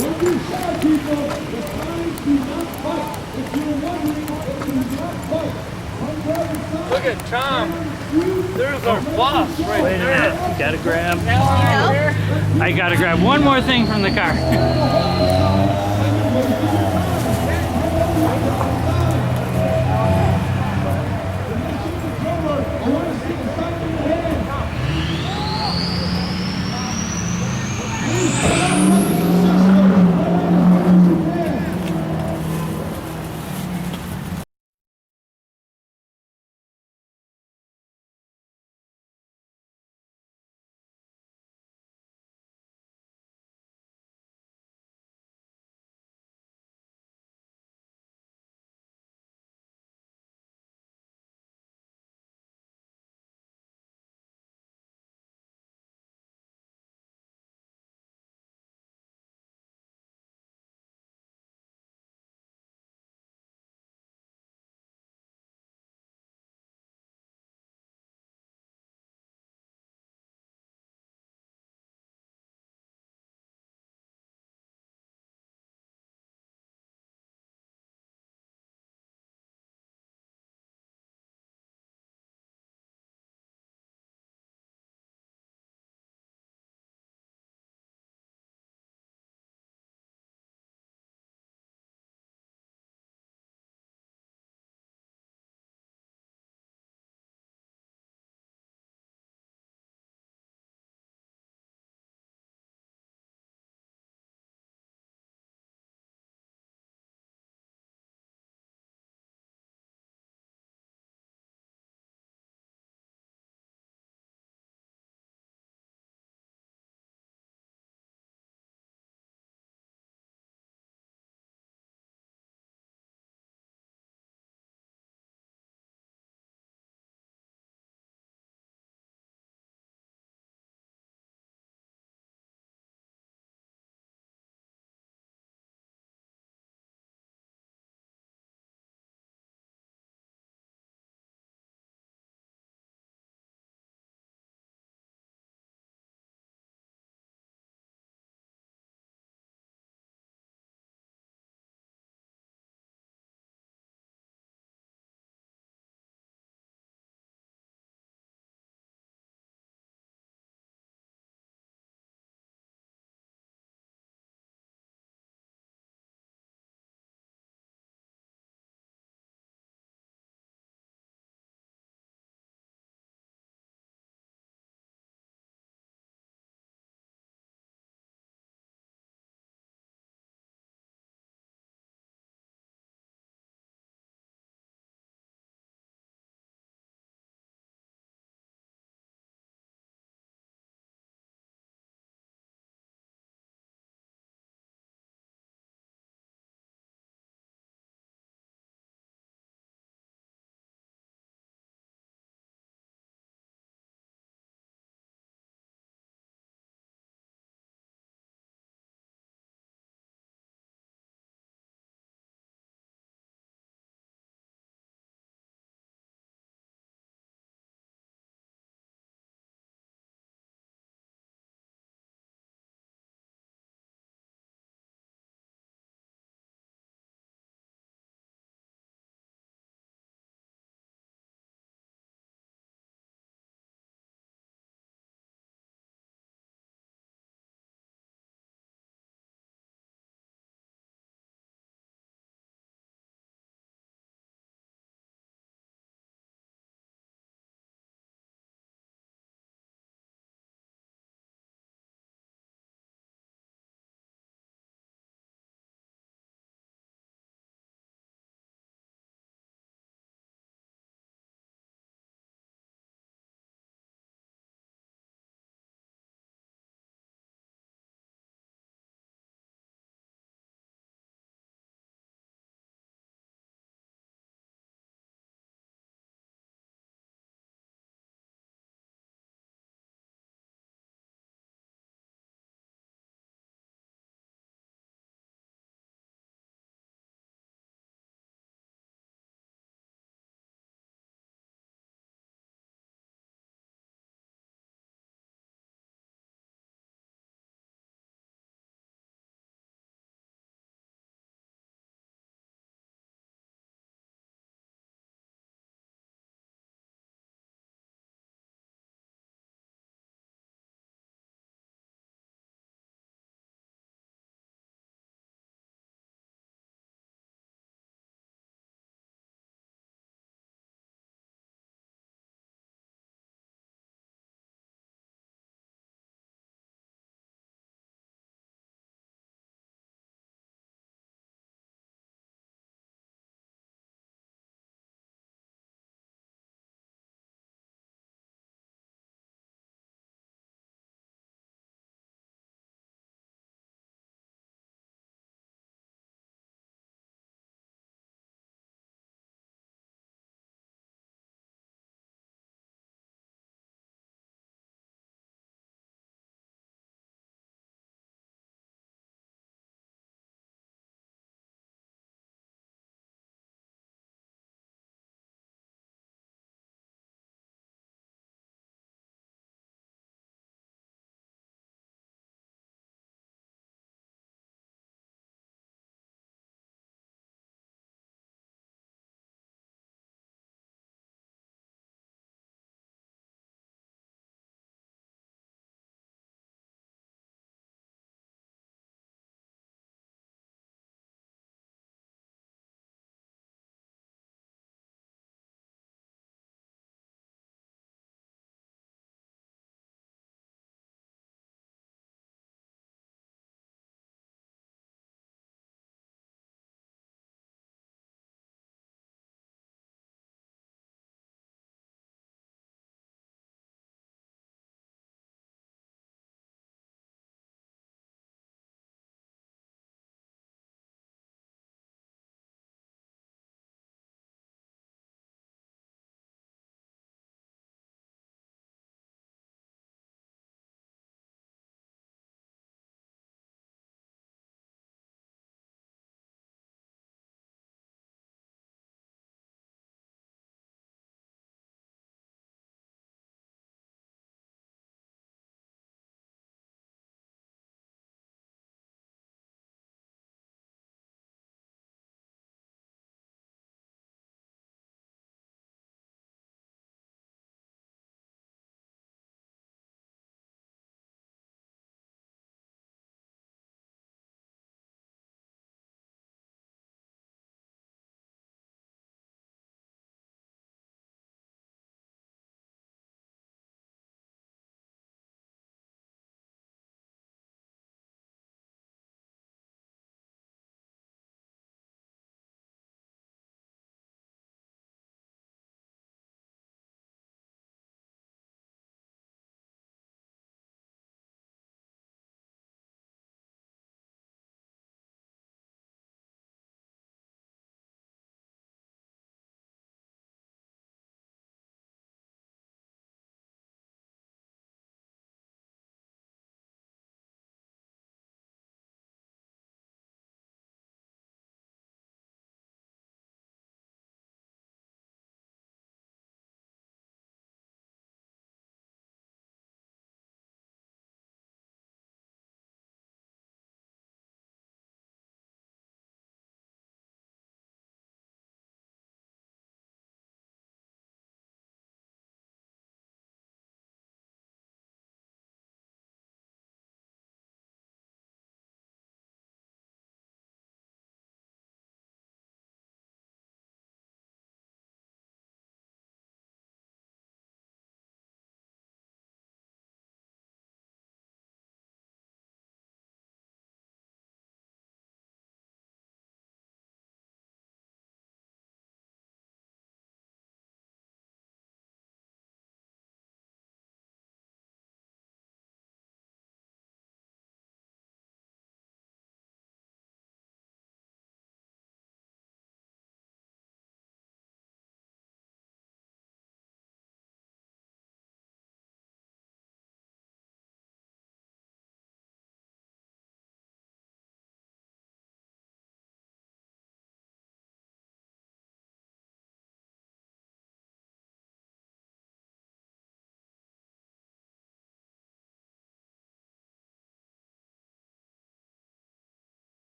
Don't be shy, people. The signs do not fight. If you're wondering, they do not fight. Look at Tom. There's our boss right Wait a there. minute. Gotta grab. Help? I gotta grab one more thing from the car.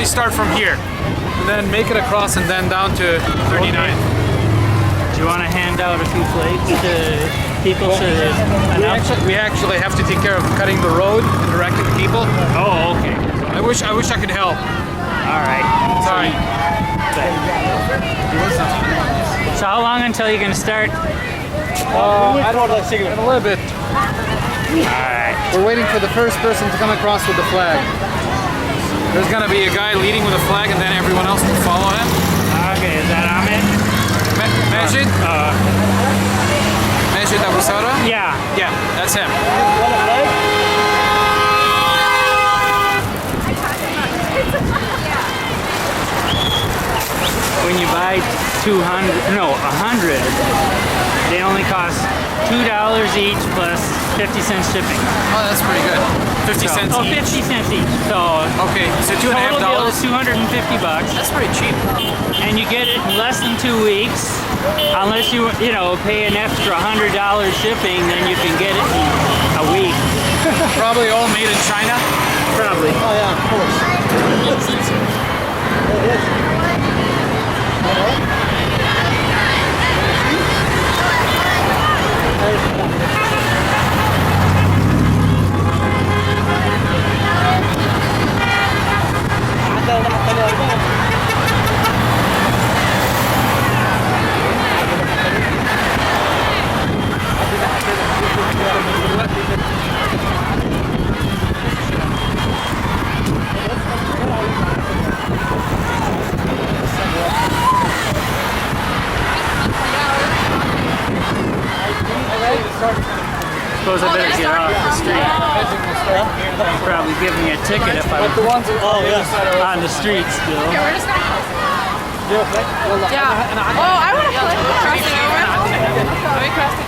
start from here, and then make it across, and then down to 39. Do you want to hand out a few flags to people to announce? We actually have to take care of cutting the road and directing people. Oh, okay. I wish I could help. All right. Sorry. So how long until you're gonna start? I don't know. In a little bit. All right. We're waiting for the first person to come across with the flag. There's gonna be a guy leading with a flag, and then everyone else will follow him. Okay, is that Ahmed? Majid? Majid Abu Sara? Yeah. Yeah, that's him. When you buy 100, they only cost $2 each plus 50 cents shipping. Oh, that's pretty good. 50 cents Oh, each. 50 cents each. So Okay, so $2.50. total bill is $250. That's pretty cheap. And you get it in less than 2 weeks, unless you pay an extra $100 shipping, then you can get it in a week. Probably all made in China. Probably. Oh yeah, of course. It is. Suppose I better get off the street. I'd probably give me a ticket if I was on the street still. Okay, we're just gonna. Yeah. Oh, I want to play crossing over. Are we crossing?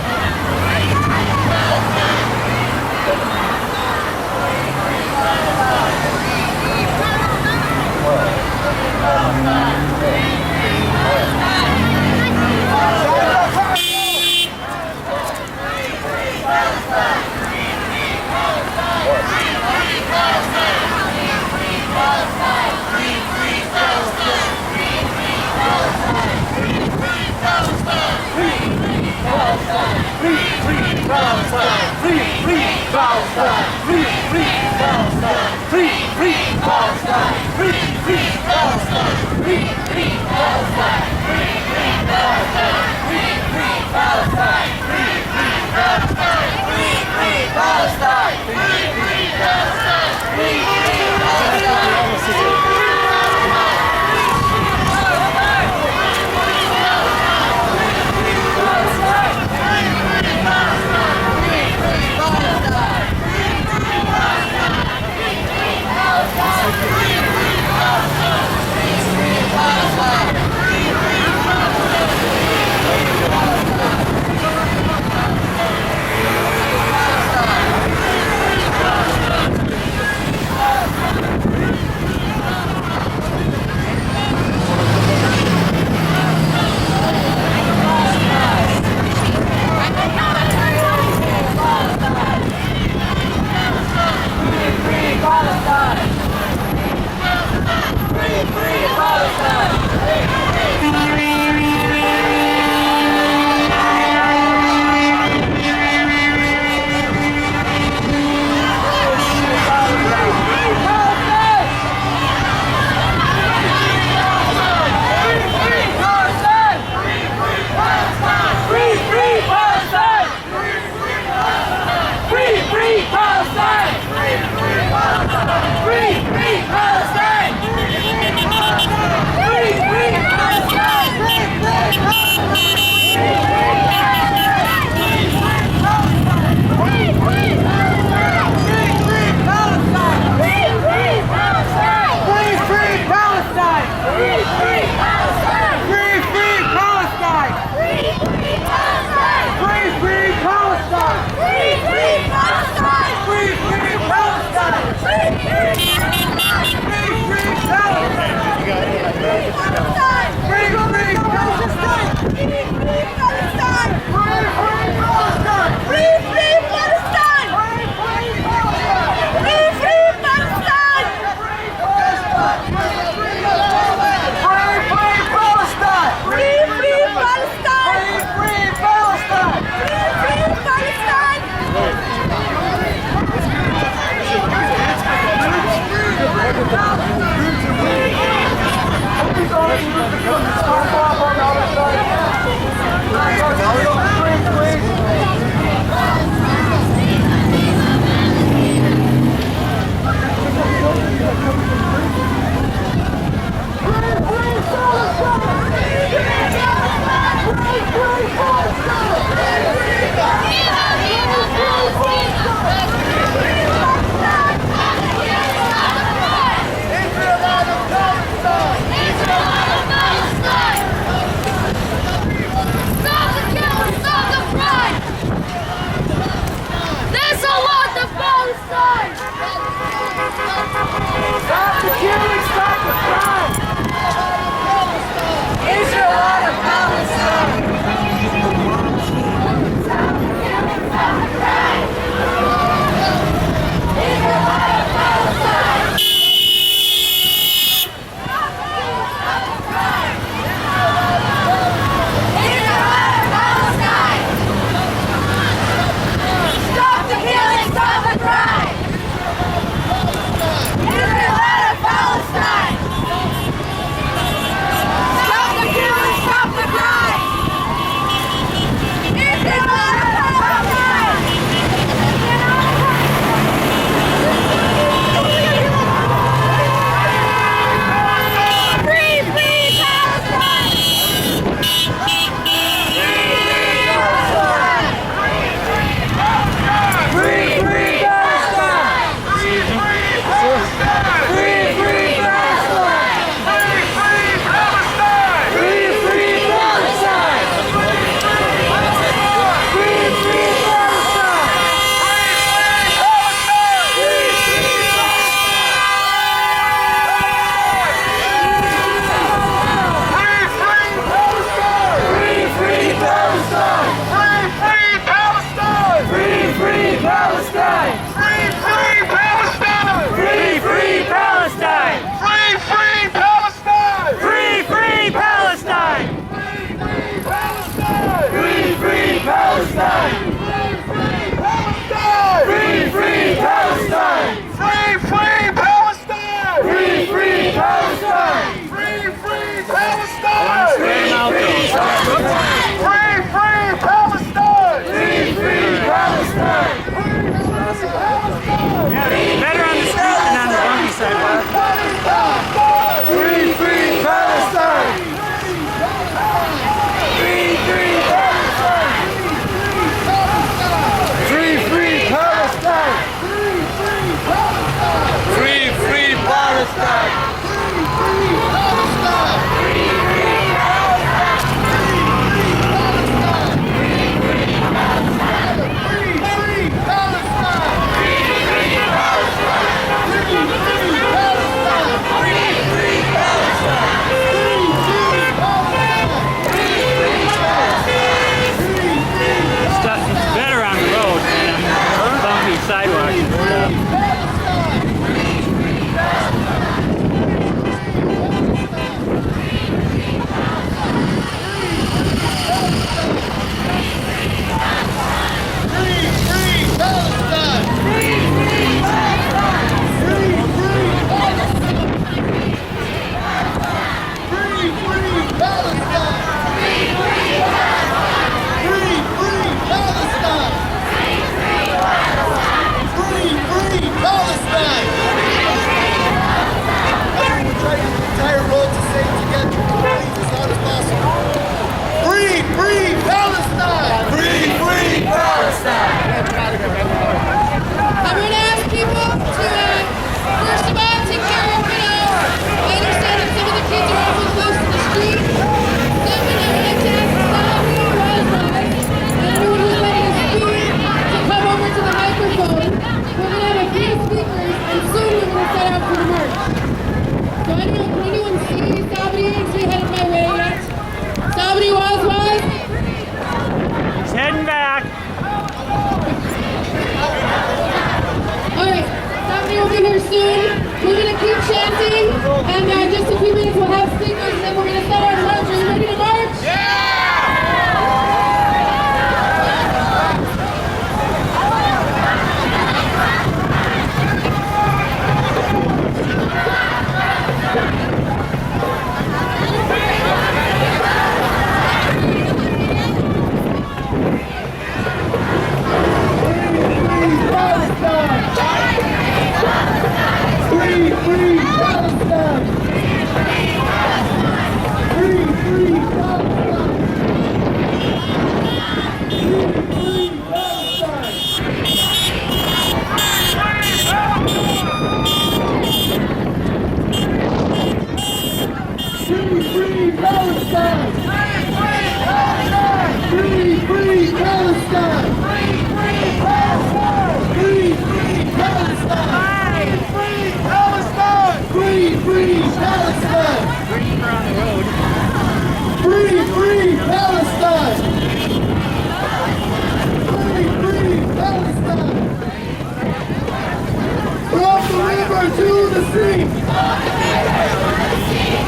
soon. We're going to keep chanting, and just a few minutes we'll have speakers, and then we're going to start our march. Are you ready to march? Yeah!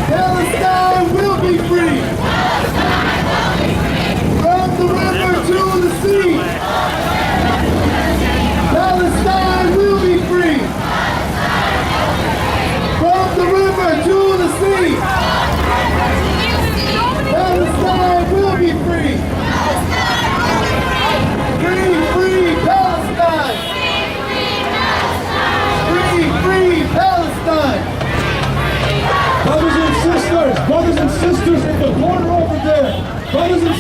Palestine will be free! From the river to the sea! Palestine will be free! From the river to the sea! Palestine will be free! Free, free Palestine! Free, free Palestine! Brothers and sisters in the corner over there. Brothers and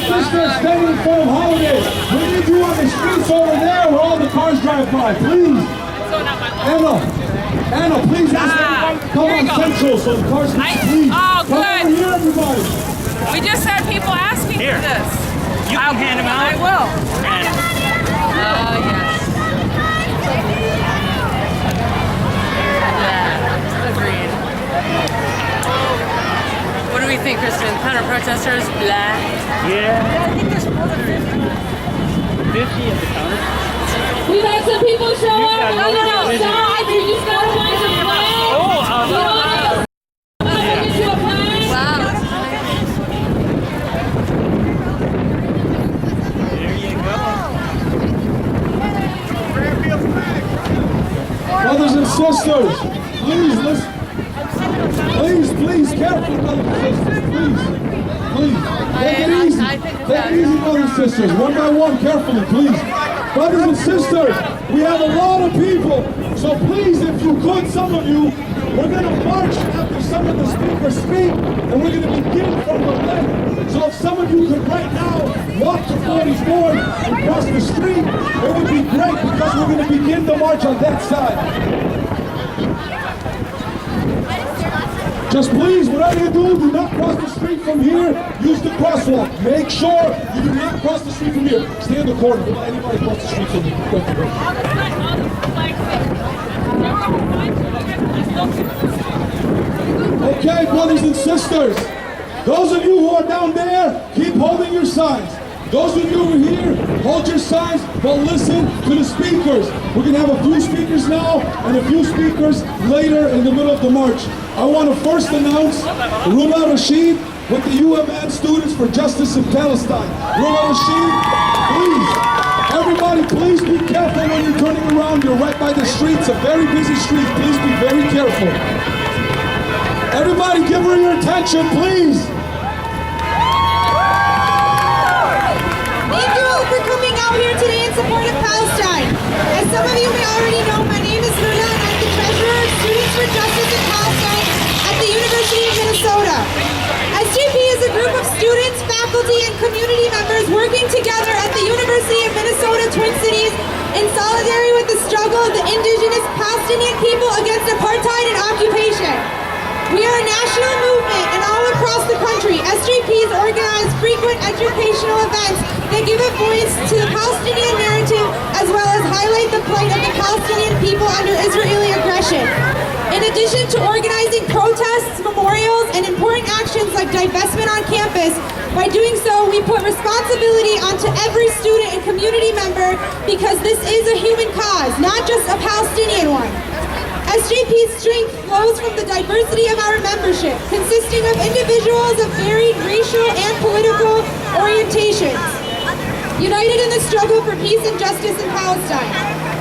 sisters standing in front of Holiday. We need you on the streets over there where all the cars drive by, please. Anna, please ask them to come on Central so the cars can please. Oh, come good. over here, everybody. We just had people asking Here. for this. You can hand them out. I will. And Yes. Agreed. What do we think, Kristen? Counter protesters, black. yeah, I think there's more than 50. 50 at the counter. We've had some people show up. got No, no outside. You just got a bunch of flags. Oh, You want to get you a flag? Wow. There you go. Brothers and sisters, please listen. Please, careful, brothers and sisters, please. Take it easy. I think it's Take it easy, brothers and sisters. One by one, carefully, please. Brothers and sisters, we have a lot of people, so please, if you could, some of you, we're going to march after some of the speakers speak, and we're going to begin from the left. So if some of you could right now walk to 44 and cross the street, it would be great because we're going to begin the march on that side. Just please, whatever you do not cross the street from here. Use the crosswalk. Make sure you do not cross the street from here. Stay in the corner. Don't let anybody cross the street from here. Okay, brothers and sisters. Those of you who are down there, keep holding your signs. Those of you who are here, hold your signs, but listen to the speakers. We're going to have a few speakers now and a few speakers later in the middle of the march. I want to first announce Ruma Rashid with the UMN Students for Justice in Palestine. Ruma Rashid, please, everybody, please be careful when you're turning around. You're right by the streets, a very busy street. Please be very careful. Everybody give her your attention, please. Thank you all for coming out here today in support of Palestine. As some of you may already know, my name is Luna and I'm the treasurer of Students for Justice in Palestine at the University of Minnesota. SJP is a group of students, faculty, and community members working together at the University of Minnesota Twin Cities in solidarity with the struggle of the indigenous Palestinian people against apartheid and occupation. We are a national movement, and all across the country, SJPs organize frequent educational events that give a voice to the Palestinian narrative, as well as highlight the plight of the Palestinian people under Israeli aggression. In addition to organizing protests, memorials, and important actions like divestment on campus. By doing so, we put responsibility onto every student and community member because this is a human cause, not just a Palestinian one. SJP's strength flows from the diversity of our membership, consisting of individuals of varied racial and political orientations, united in the struggle for peace and justice in Palestine.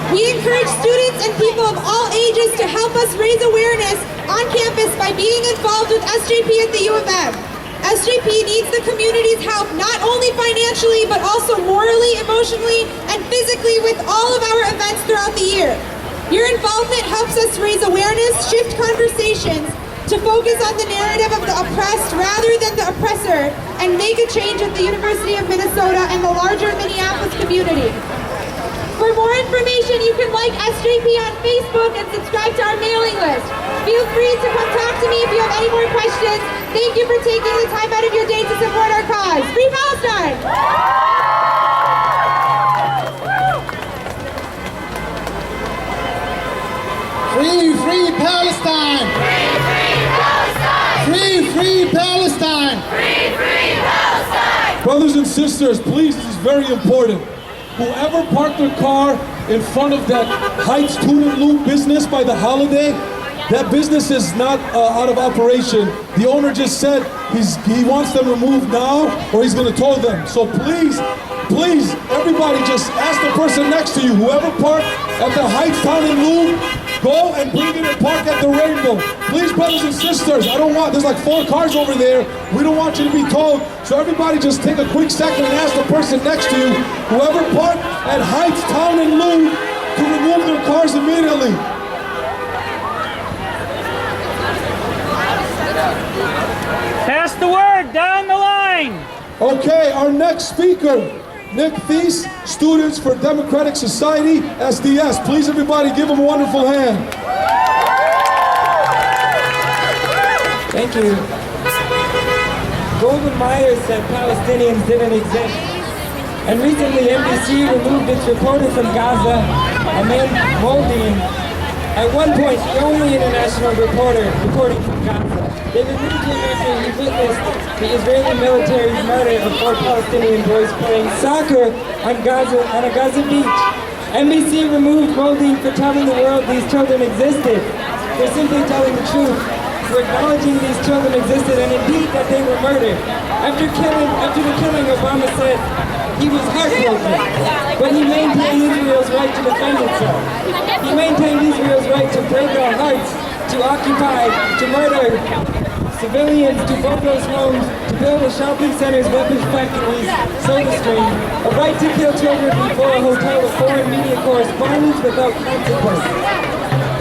We encourage students and people of all ages to help us raise awareness on campus by being involved with SJP at the U of M. SJP needs the community's help not only financially, but also morally, emotionally, and physically with all of our events throughout the year. Your involvement helps us raise awareness, shift conversations to focus on the narrative of the oppressed rather than the oppressor, and make a change at the University of Minnesota and the larger Minneapolis community. For more information, you can like SJP on Facebook and subscribe to our mailing list. Feel free to come talk to me if you have any more questions. Thank you for taking the time out of your day to support our cause. Free Palestine! Free, free Palestine! Free, free Palestine! Brothers and sisters, please, this is very important. Whoever parked their car in front of that Heights Student Loop business by the Holiday, that business is not out of operation. The owner just said he wants them removed now or he's going to tow them. So please, please, everybody just ask the person next to you, whoever parked at the Heights Town and Loop, go and bring it and park at the Rainbow. Please, brothers and sisters, there's like 4 cars over there. We don't want you to be towed. So everybody just take a quick second and ask the person next to you, whoever parked at Heights Town and Loop, to remove their cars immediately. Pass the word down the line. Okay, our next speaker, Nick Thies, Students for Democratic Society, SDS. Please, everybody, give him a wonderful hand. Thank you. Golden Meyer said Palestinians didn't exist. And recently, NBC removed its reporter from Gaza, Amin Moldin, at one point the only international reporter reporting from Gaza. They removed him after he witnessed the Israeli military's murder of 4 Palestinian boys playing soccer on a Gaza beach. NBC removed Moldin for telling the world these children existed. They're simply telling the truth. For acknowledging these children existed and indeed that they were murdered. After the killing, Obama said he was heartbroken, but he maintained Israel's right to defend itself. He maintained Israel's right to break our hearts, to occupy, to murder civilians, to bulldoze homes, to build shopping centers, weapons factories, soda stream, a right to kill children before a hotel with foreign media correspondents without consequence.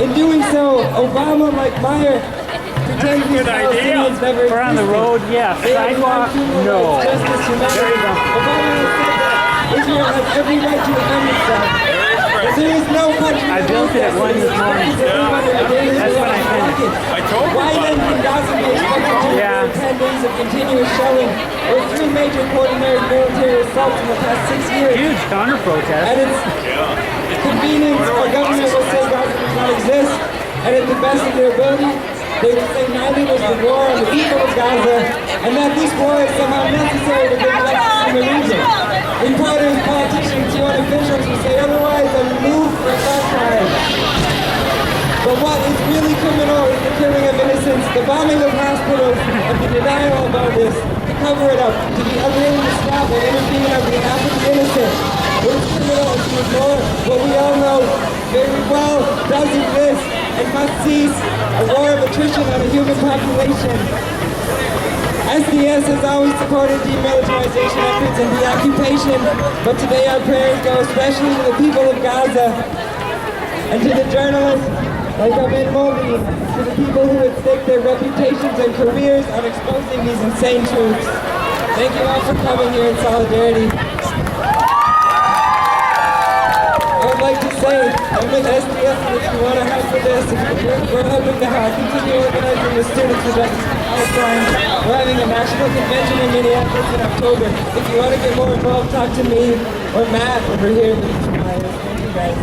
In doing so, Obama, like Meyer, pretends these Palestinians never existed. We're on the road, yeah. Sidewalk, no. There you go. Obama has said that Israel has every right to defend itself. But there is no country. I built it at 1 this morning. That's when I finished. Why then can Gaza be expected to endure 10 days of continuous shelling or 3 major coordinated military assaults in the past 6 years? Huge counter protest. At its convenience, our government will say Gaza does not exist, and at the best of their ability, they will say neither was the war on the people of Gaza, and that this war is somehow necessary to bring justice in the region. In parties, politicians, UN officials will say otherwise and move for that crime. But what is really criminal is the killing of innocents, the bombing of hospitals, and the denial of all this, to cover it up, to be unwilling to stop and intervene on behalf of the innocent. What is criminal is to ignore what we all know very well does exist and must cease, a war of attrition on a human population. SDS has always supported demilitarization efforts and the occupation, but today our prayers go especially to the people of Gaza and to the journalists like Amin Moldin, to the people who would stake their reputations and careers on exposing these insane truths. Thank you all for coming here in solidarity. I would like to say, I'm with SDS, and if you want to help with this, we're hoping to continue organizing the Students for Justice in Palestine. We're having a national convention in Minneapolis in October. If you want to get more involved, talk to me or Matt over here. Thank you guys.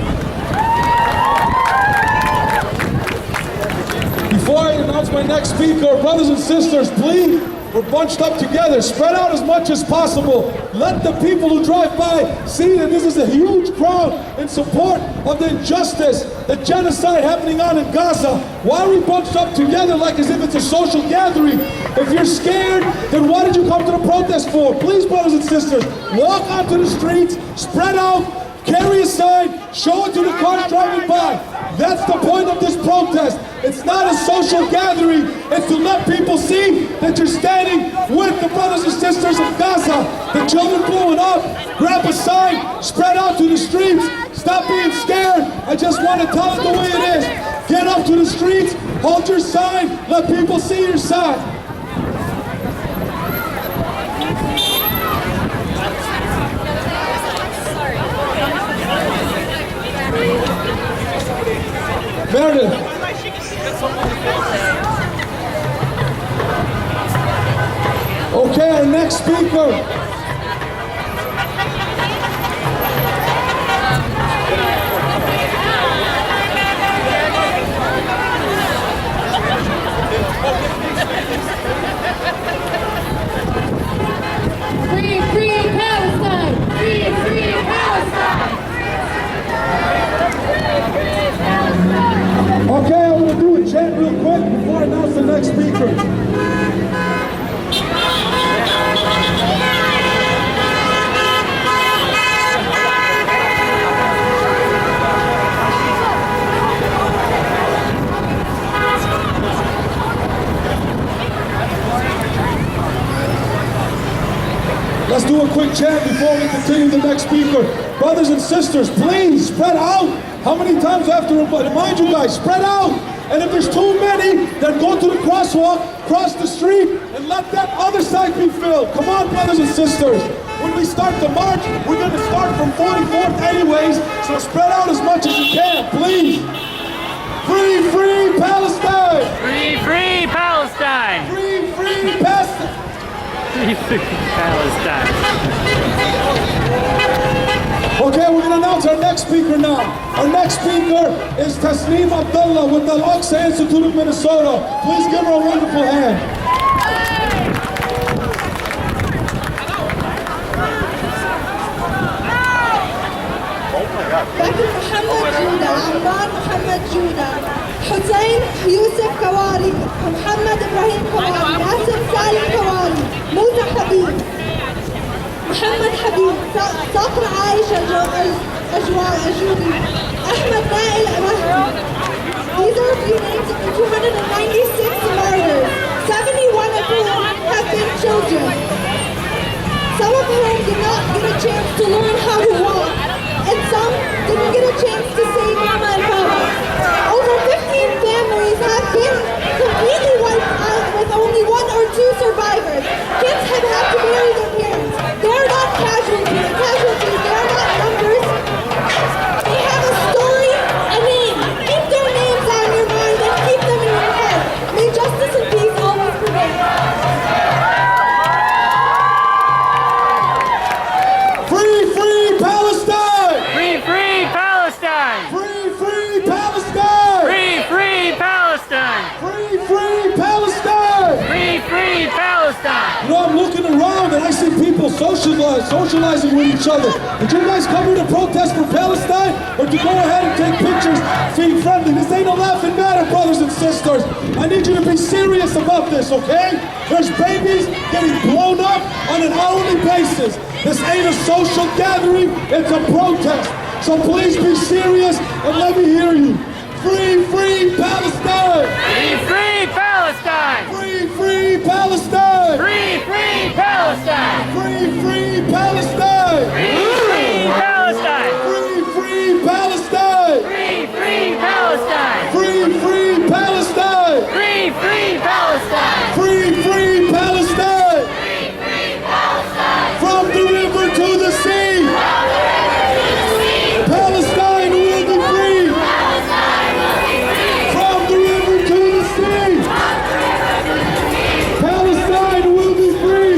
Before I announce my next speaker, brothers and sisters, please We're bunched up together. Spread out as much as possible. Let the people who drive by see that this is a huge crowd in support of the injustice, the genocide happening on in Gaza. Why are we bunched up together like as if it's a social gathering? If you're scared, then why did you come to the protest for? Please, brothers and sisters, walk onto the streets, spread out, carry a sign, show it to the cars driving by. That's the point of this protest. It's not a social gathering. It's to let people see that you're standing with the brothers and sisters of Gaza. The children blowing up, grab a sign, spread out to the streets. Stop being scared. I just want to tell it the way it is. Get up to the streets, hold your sign, let people see your sign. Meredith. Okay, our next speaker. Free, free Palestine! Free, free Palestine! Okay, I'm going to do a chant real quick before I announce the next speaker. Let's do a quick chant before we continue the next speaker. Brothers and sisters, please spread out. How many times I have to remind you guys, spread out. And if there's too many, then go to the crosswalk, cross the street, and let that other side be filled. Come on, brothers and sisters. When we start the march, we're going to start from 44th anyways, so spread out as much as you can, please. Free, free Palestine! Free, free Palestine! Free, free Palestine! Palestine. Okay, we're going to announce our next speaker now. Our next speaker is Tasneem Abdullah with the Al-Aqsa Institute of Minnesota. Please give her a wonderful hand. بكر محمد جودة، عمران محمد جودة، حسين يوسف كواري، محمد إبراهيم كواري، ناصر سالم كواري، موسى حبيب، محمد حبيب، صقر عايشة أجوبي، أحمد نائل مهدي. These are a few names of the 296 murders, 71 of whom have been children. Some of whom did not get a chance to learn how to walk, and some didn't get a chance to say Mama and Papa. Over 15 families have been completely wiped out with only 1 or 2 survivors. Kids have had to bury their parents. They are not casualties. They are not numbers. They have a story, a name. Keep their names on your mind and keep them in your head. May justice and peace always prevail. Free, free Palestine! Free, free Palestine! Free, free Palestine! Free, free Palestine! Free, free Palestine! Free, free Palestine! You know, I'm looking around and I see people socializing with each other. Did you guys come here to protest for Palestine or to go ahead and take pictures, being friendly? This ain't a laughing matter, brothers and sisters. I need you to be serious about this, okay? There's babies getting blown up on an hourly basis. This ain't a social gathering, it's a protest. So please be serious and let me hear you. Free, free Palestine! Free, free Palestine! Free, free Palestine! Free, free Palestine! Free, free Palestine! Free, free Palestine! Free, free Palestine! Free, free Palestine! Free, free Palestine! Free, free Palestine! Free, free Palestine! From the river to the sea! Palestine will be free! From the river to the sea! Palestine will be free!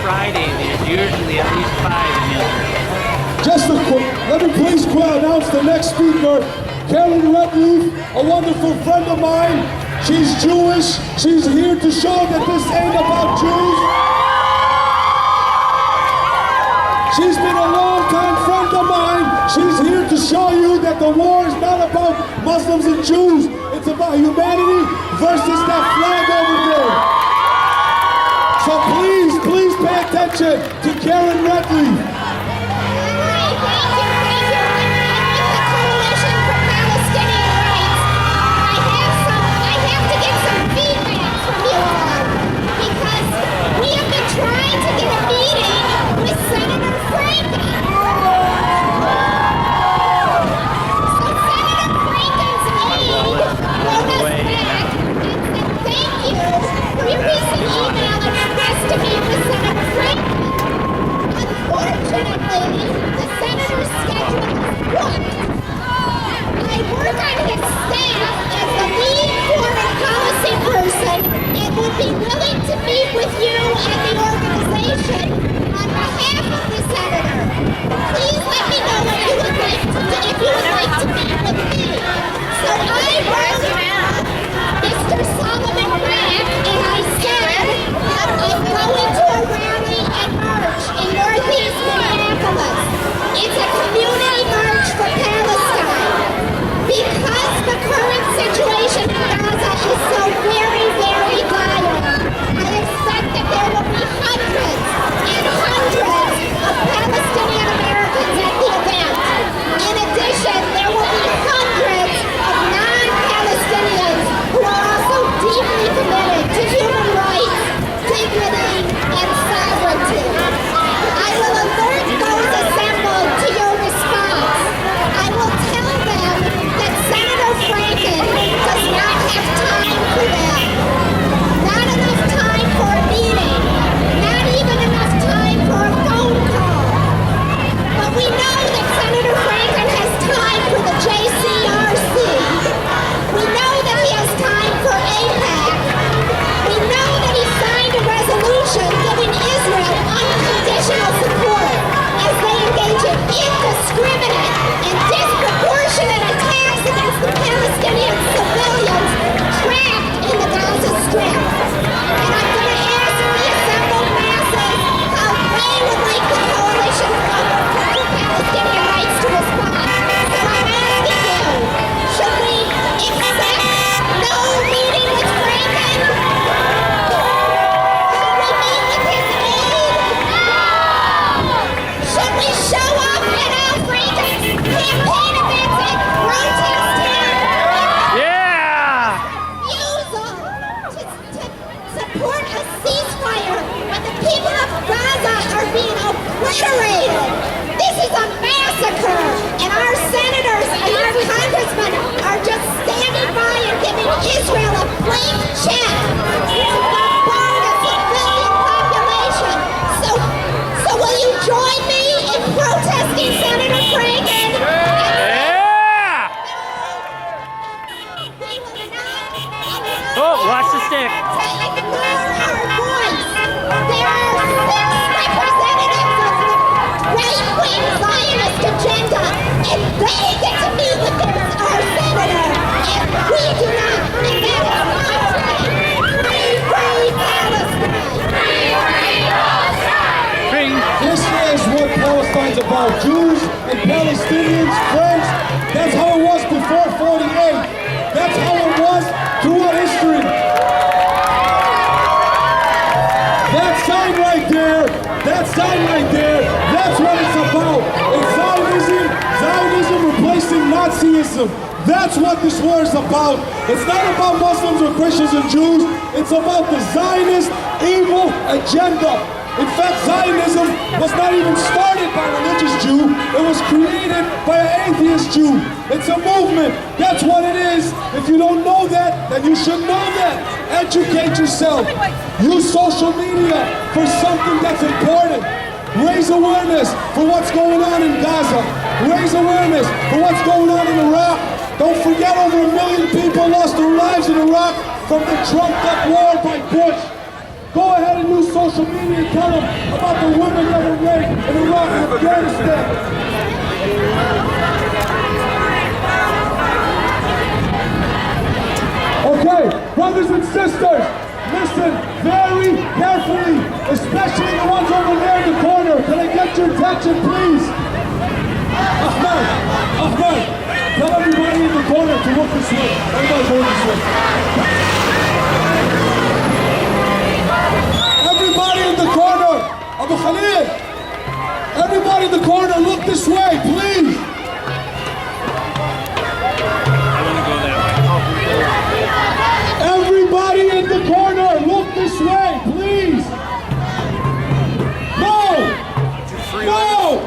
Friday. There's usually at least 5 in Israel. Just a quick, let me please announce the next speaker, Karen Redleaf, a wonderful friend of mine. She's Jewish. She's here to show that this ain't about Jews. She's been a long-time friend of mine. She's here to show you that the war is not about Muslims and Jews. It's about humanity versus that flag over there. So please pay attention to Karen Redleaf. Trying to get a meeting with Senator Franken. So Senator Franken's aide wrote us back and said thank you for your recent email and request to meet with Senator Franken. Unfortunately, the senator's schedule is booked. I work on his staff as the lead foreign policy person and would be willing to meet with you and the organization on behalf of the senator. Please let me know what you would like to do, if you would like to meet with me. So I wrote Mr. Solomon Rack and I said I'm going to a rally and march in Northeast Minneapolis. It's a community march for Palestine. Because the current situation in Gaza is so very, very dire, I expect that there will be hundreds and hundreds of Palestinian Americans at the event. In addition, there will be hundreds of non-Palestinians who are also deeply committed to human rights, dignity, and sovereignty. I will alert those assembled to your response. I will tell them that Senator Franken does not have time for them. Not enough time for a meeting. Not even enough time for a phone call. But we know that Senator Franken has time for the JCRC. We know that he has time for AIPAC. We know that he signed a resolution giving Israel unconditional support as they engage in indiscriminate and disproportionate attacks against the Palestinian civilians trapped in the Gaza Strip. And I'm going to ask the assembled masses how they would like the Coalition for Palestinian Rights to respond. So I'm asking you, should we accept no meeting with Franken? Should we meet with his aide? Should we show up at Al Franken's campaign events and protest him? Yeah! Refusal to support a ceasefire when the people of Gaza are being obliterated. This is a massacre, and our senators and our congressmen are just standing by and giving Israel a blank check to bombard a civilian population. So will you join me in protesting Senator Franken? Yeah! We will not Oh, watch the stick. to ignore our voice. There are 6 representatives of the right-wing Zionist agenda, and they get to meet with our senator, and we do not. And that is my right. Free Palestine. Free Palestine. Bring. This is what Palestine's about. Jews and Palestinians, friends. That's how it was before 48. That's how it was throughout history. That sign right there, that's what it's about. It's Zionism replacing Nazism. That's what this war is about. It's not about Muslims or Christians and Jews. It's about the Zionist evil agenda. In fact, Zionism was not even started by a religious Jew. It was created by an atheist Jew. It's a movement. That's what it is. If you don't know that, then you should know that. Educate yourself. Use social media for something that's important. Raise awareness for what's going on in Gaza. Raise awareness for what's going on in Iraq. Don't forget over 1 million people lost their lives in Iraq from the trumped up war by Bush. Go ahead and use social media and tell them about the women that were raped in Iraq and Afghanistan. Okay, brothers and sisters, listen very carefully, especially the ones over there in the corner. Can I get your attention, please? Ahmed, tell everybody in the corner to look this way. Everybody go this way. Everybody in the corner, Abu Khalid. Everybody in the corner, look this way, please. Everybody in the corner, look this way, please. No! No!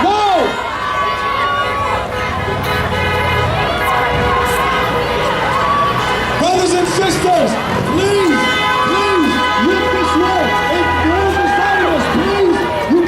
No! Brothers and sisters, please, look this way. If you're beside us, please, you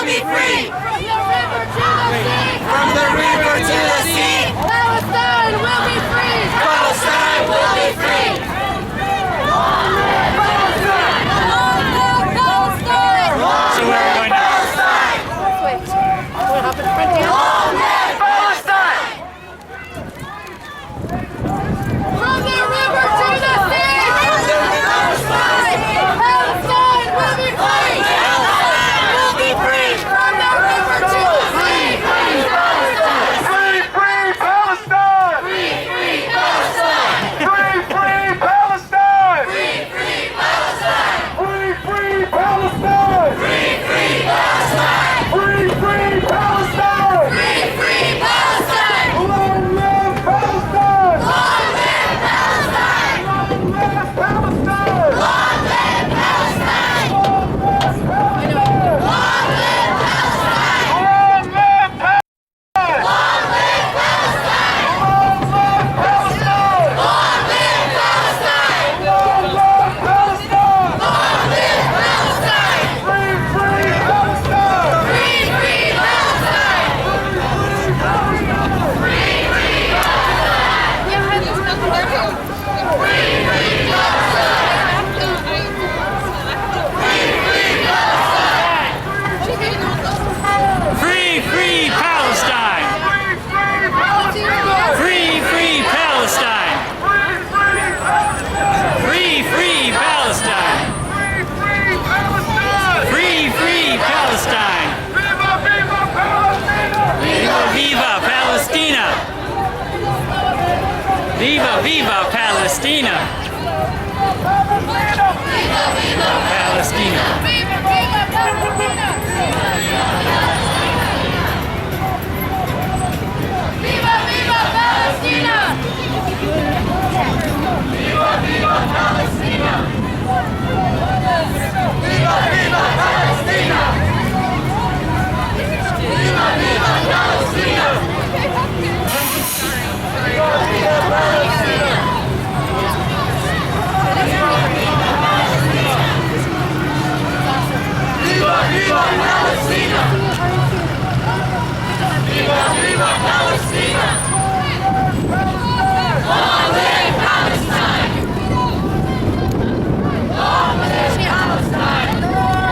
will be free. From the river to the sea. Palestine will be free. Palestine will be free. Long live Palestine. Long live Palestine. So where are we going now? Hop in front here. Long live Palestine. From the river to the sea. Palestine. Palestine will be free. Palestine will be free. From the river to the sea. Free Palestine. Free, free Palestine! Free, free Palestine. Free, free Palestine! Free, free Palestine. Free, free Palestine! Free, free Palestine. Free, free Palestine! Free, free Palestine. Long live Palestine! Long live Palestine. Long live Palestine! Long live Palestine. Long live Palestine! Long live Palestine. Long live Palestine! Long live Palestine. Long live Palestine! Long live Palestine. Long live Palestine! Long live Palestine. Free, free Palestine! Free, free Palestine. Free, free Palestine. Free, free Free, free Palestine! Free, free Palestine! Free, free Palestine! Free, free Palestine! Viva, viva Palestina! Viva, viva Palestina! Palestina! Viva, viva Palestina. Viva, viva Palestina. Viva, viva Palestina. Viva, viva Palestina. Viva, viva Palestina. Viva, viva Palestina. Viva, viva Palestina. Viva, viva Palestina. Long live Palestine. Long live Palestine.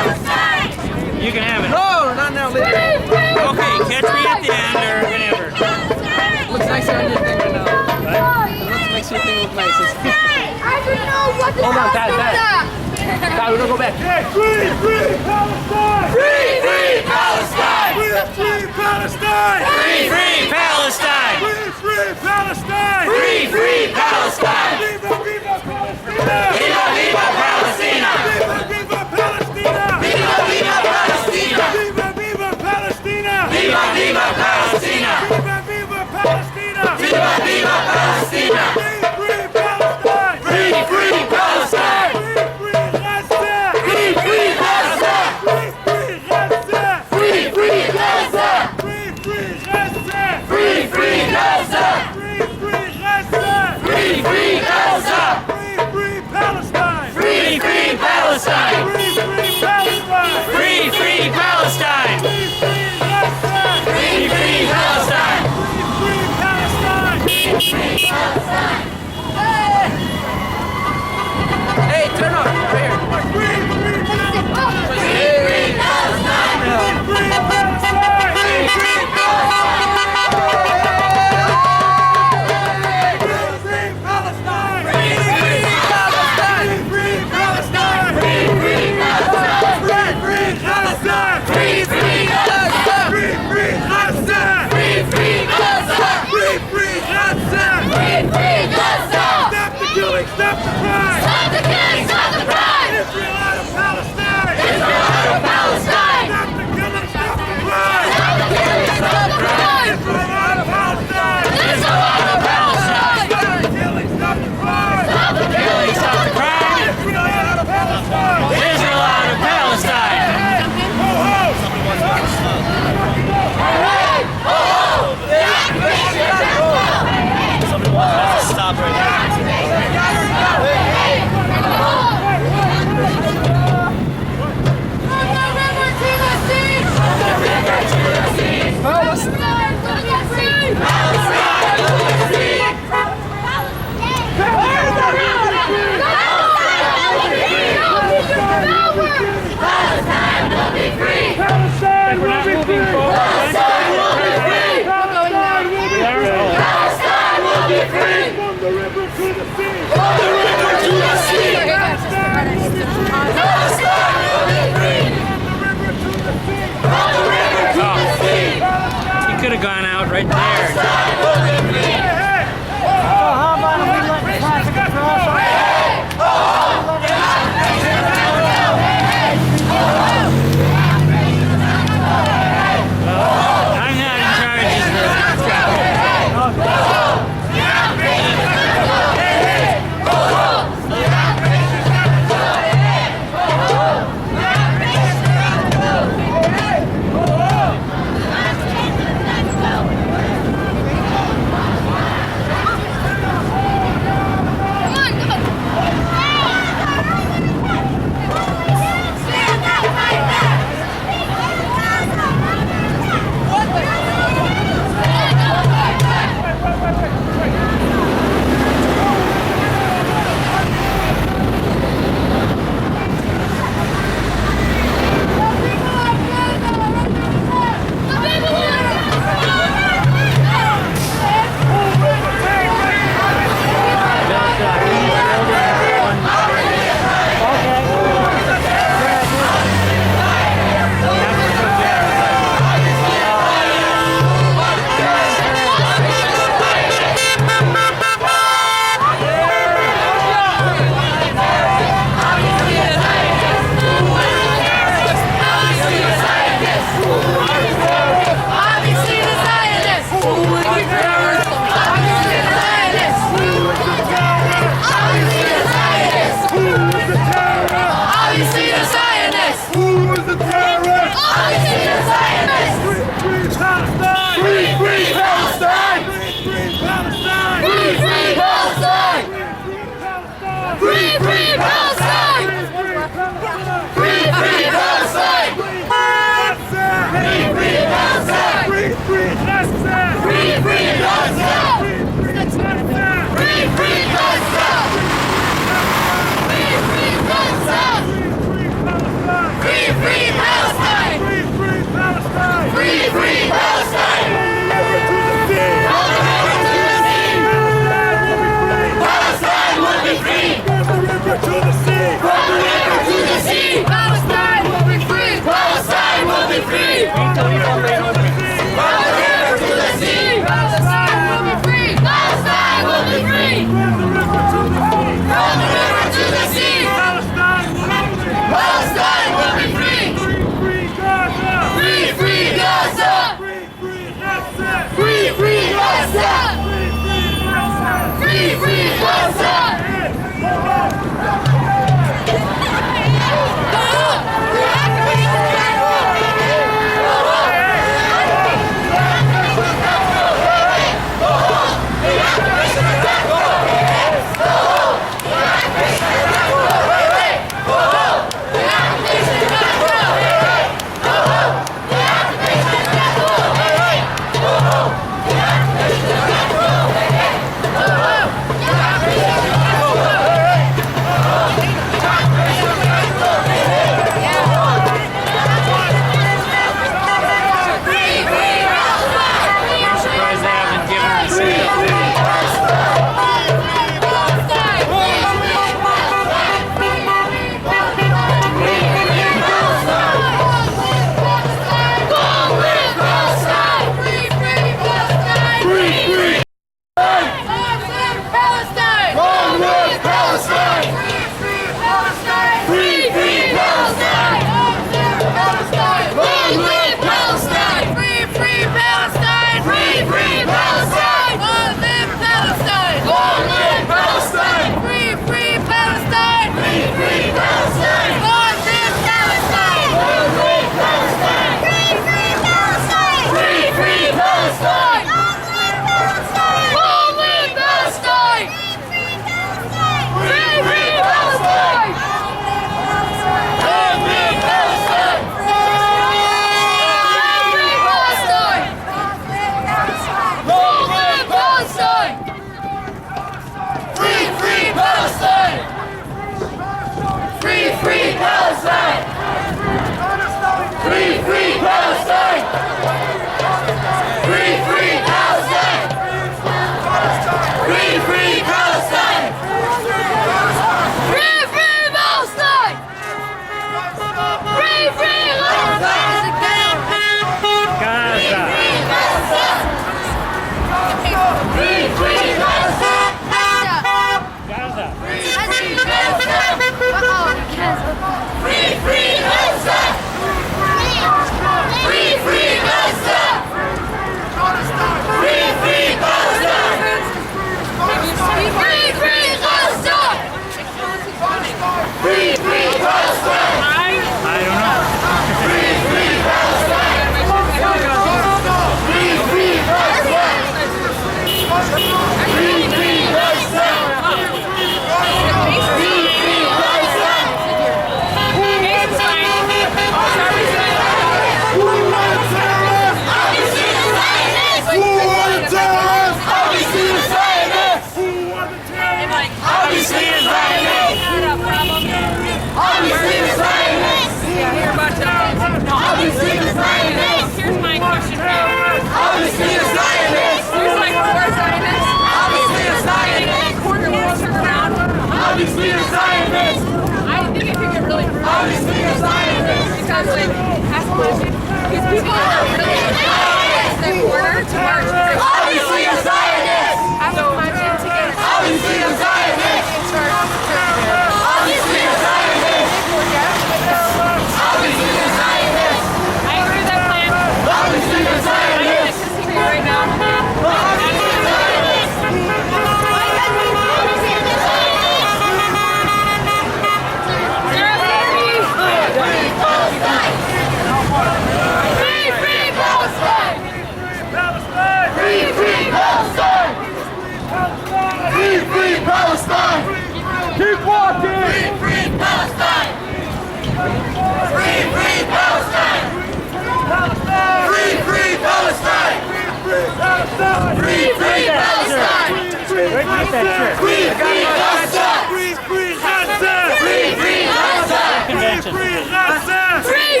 Free, free Palestine! Where'd you get that shirt? Free, free Gaza! Free, free Gaza! Free, free Gaza! Convention. Free, free Gaza! Free,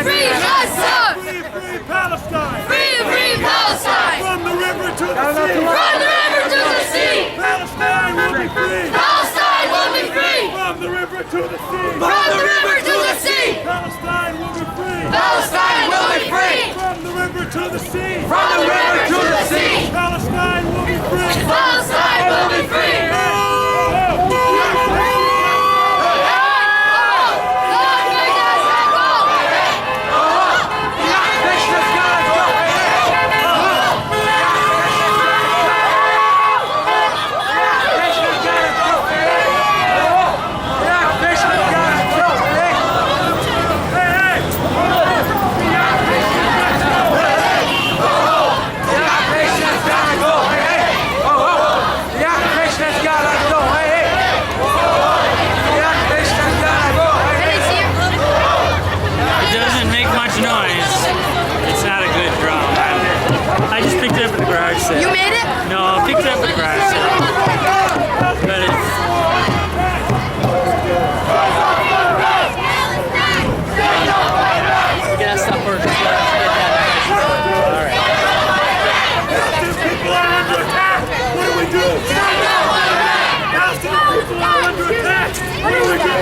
free Gaza! Free, free Palestine! Free, free Palestine! From the river to the sea! From the river to the sea! Palestine will be free! Palestine will be free! From the river to the sea! From the river to the sea! Palestine will be free! Palestine will be free! From the river to the sea! From the river to the sea! Palestine will be free! Palestine will be free! You made it? No, I picked it up at the garage sale. But it's... We gotta stop working. Alright. People are under attack! What do we do? Palestinian people are under attack! What do we do?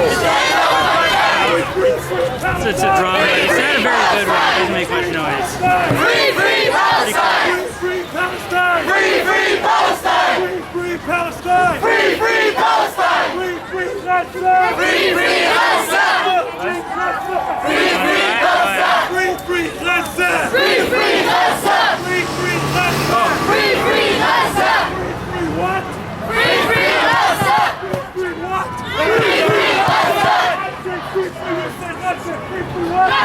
It's a drum, but it's not a very good one. It doesn't make much noise. Free, free Palestine! Free Palestine! Free, free Palestine! Free Palestine! Free, free Palestine! Free, free Gaza! Free, free Gaza! Free Gaza! Free, free Gaza! Free, free Gaza! Free, free Gaza! Free, free Gaza! Free, free Gaza! Free what? Free, free Gaza! Free what? Free, free Gaza! Free, free, free what?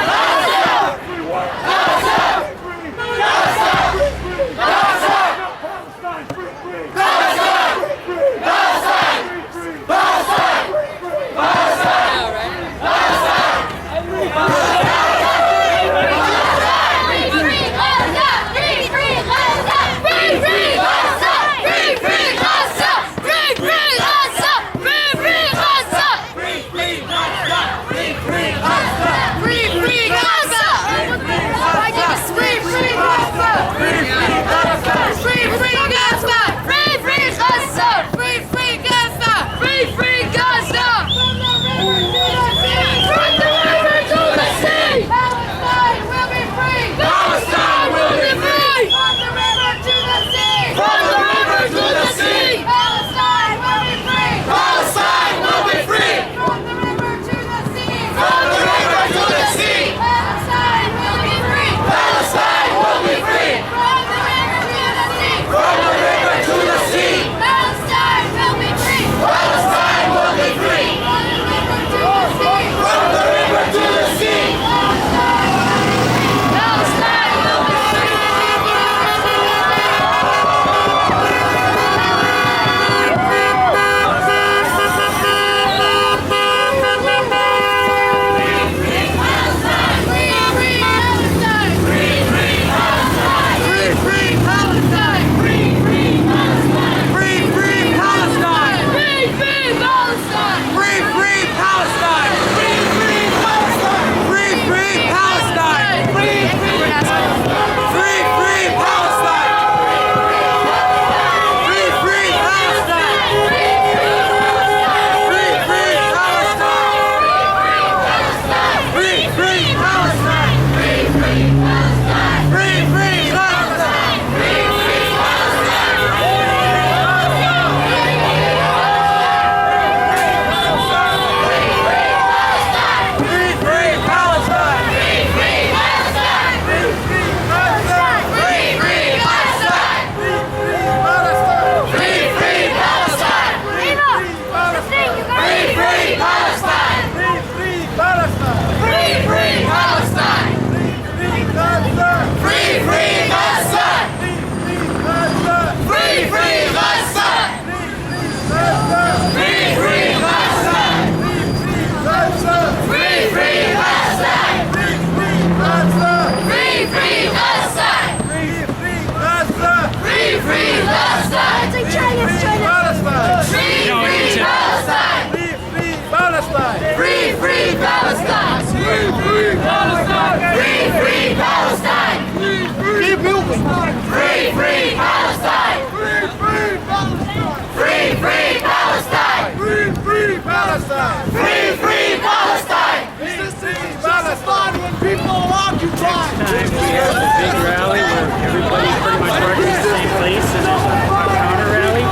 Palestine! Free, free Palestine! Free, free Palestine! Free, free Palestine! Free, free Palestine! Free, free Palestine! Resistance is justified when people are occupied! Next time we have a big rally where everybody pretty much works in the same place and there's a counter rally,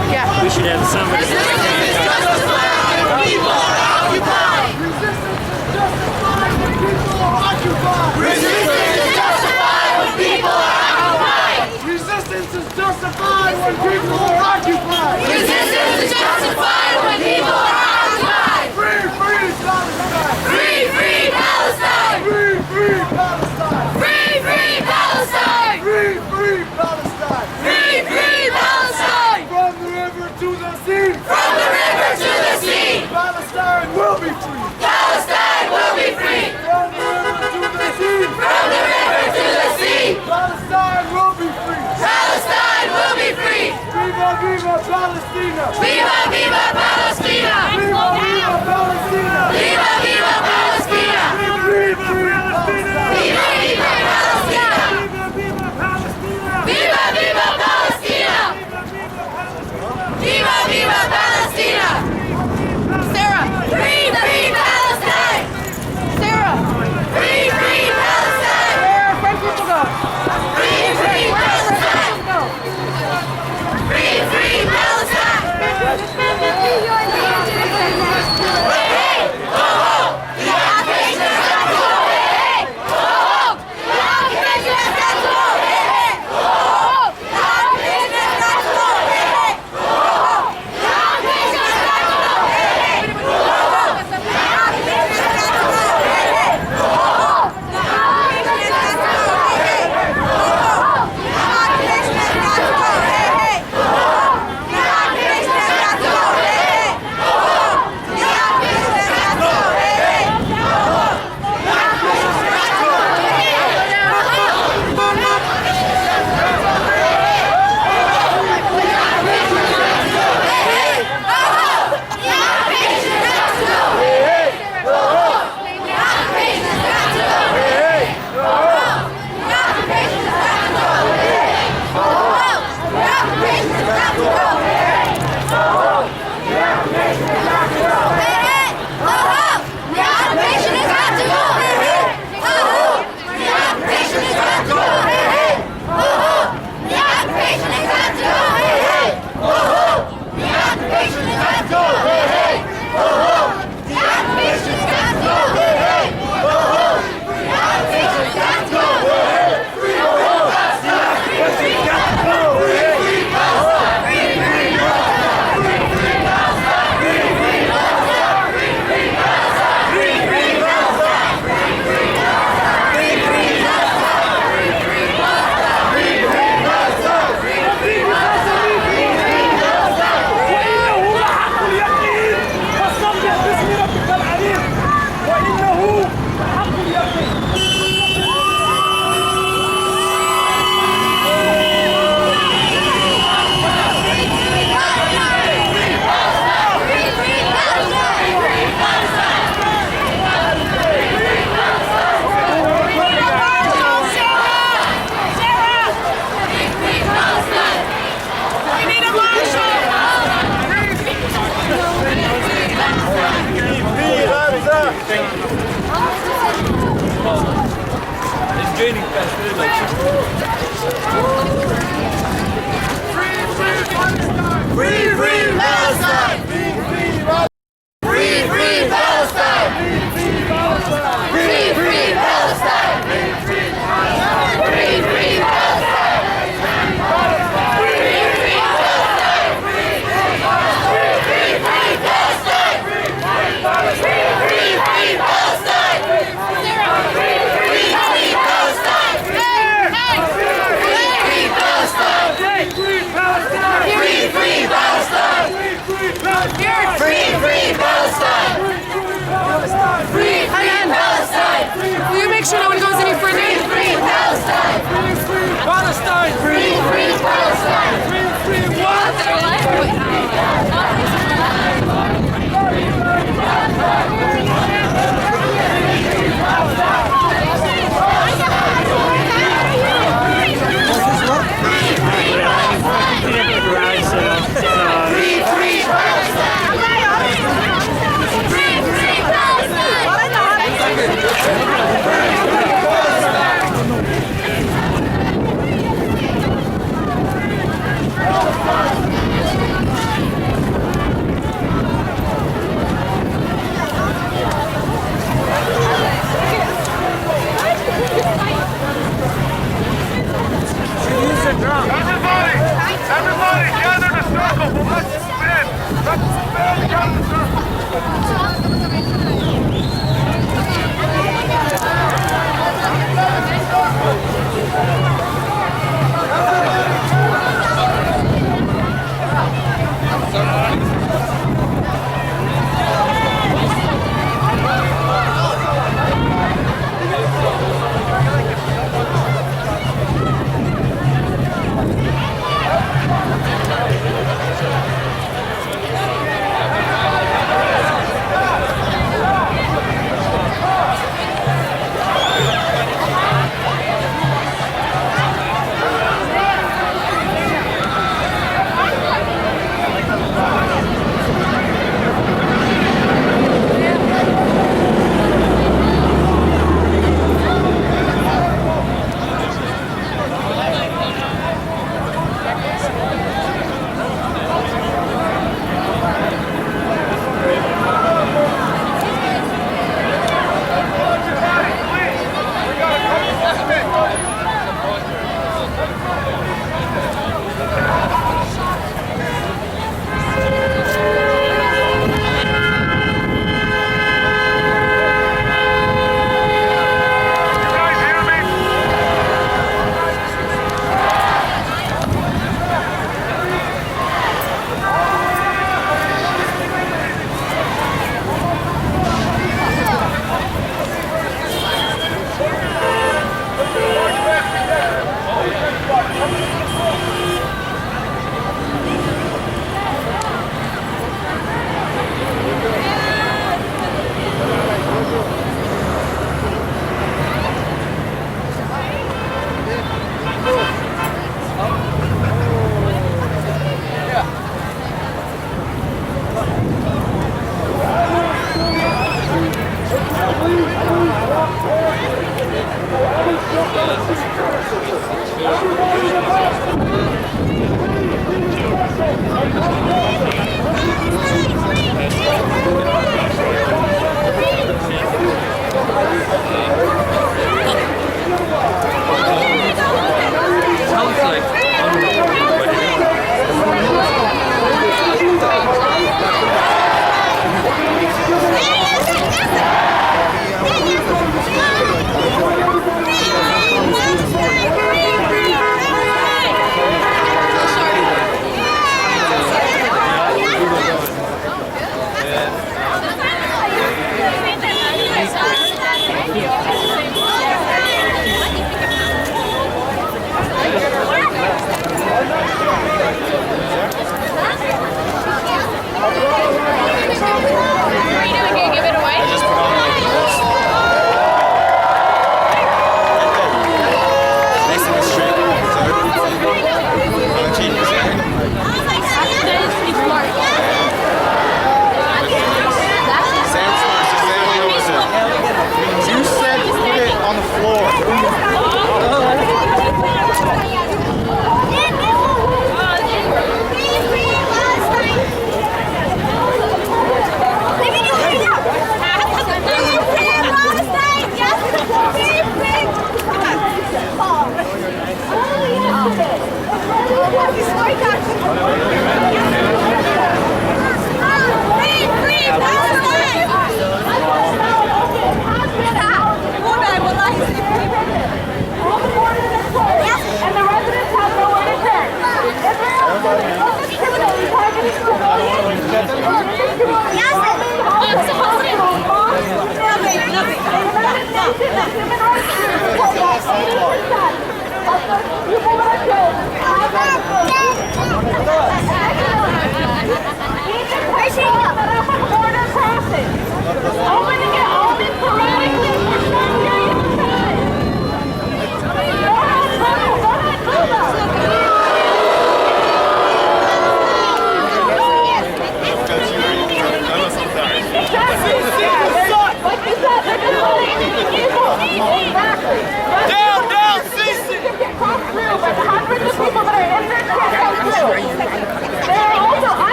we should have somebody. Resistance is justified when people are occupied! Resistance is justified when people are occupied! Resistance is justified when people are occupied! Resistance is justified when people are occupied! Free, free Palestine! Free, free Palestine! Free, free Palestine! Free, free Palestine! Free, free Palestine! Free, free Palestine! From the river to the sea! From the river to the sea! Palestine will be free! Palestine will be free! From the river to the sea! From the river to the sea! Palestine will be free! Palestine will be free! Viva, viva Palestina! Viva, viva Palestina! Viva, viva Palestina! Viva, viva Palestina! Viva, viva Palestina! Viva, viva Palestina! Viva, viva Palestina! Viva, viva Palestina! Sarah! Free, free Palestine! Sarah! Free, free Palestine! Where French people go? Free, free Palestine! Free, free Palestine! Hey, ho, ho! The occupation is not over! Hey, ho, ho! The occupation is not over! Hey, ho, ho! The occupation is not over! Hey, ho, ho! The occupation is not over! Hey, ho, ho! The occupation is not over! Hey, ho, ho! The occupation is not over! Hey, ho, ho! The occupation is not over! Hey, ho, ho! The occupation is not over! Hey, ho, ho! The occupation is not over! Hey, ho, ho! The occupation is not It's gaining Free, free Palestine! Free, free Palestine! Free, free Palestine! Free, free Palestine! Free, free Palestine! Free, free Palestine! Free, free Palestine! Free, free Palestine! Free, free Palestine! Free, free Palestine! Free, free Palestine! Free, free Palestine! Free, free Palestine! Free Palestine! Will you make sure no one goes any further? Free Palestine! Free Palestine! Free Palestine! Free what? This is what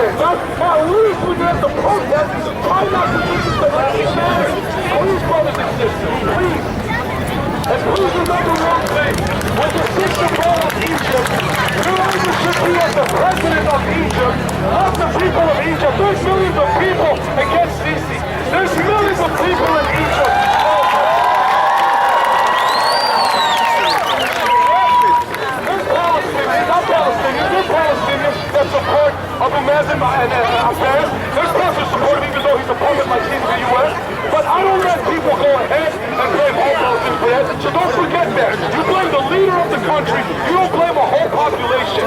this. At least we have to protest and try not to think it's the right matter. Please, brothers and sisters, please. And please remember one thing. When the system of Egypt, whoever should be as the president of Egypt, not the people of Egypt. There's millions of people against Sisi. There's millions of people in Egypt. Palestinians that support Abu Mazen and Abbas. There's plenty of support even though he's a puppet like he's in the U.S. But I don't let people go ahead and blame Muslims for that. So don't forget that. You blame the leader of the country. You don't blame a whole population.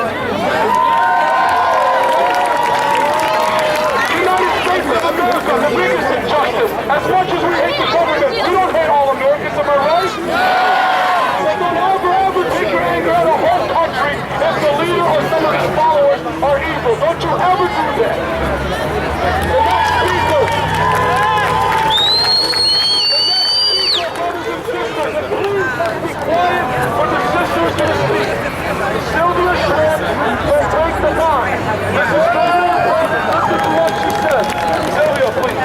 The United States of America, the biggest injustice. As much as we hate the government, we don't hate all Americans, am I right? So don't ever take your anger out of a whole country if the leader or some of his followers are evil. Don't you ever do that. The next speaker, brothers and sisters, and please be quiet for the sisters to speak. Sylvia Schmidt will take the time. This is very important. Listen to what she says. Sylvia, please.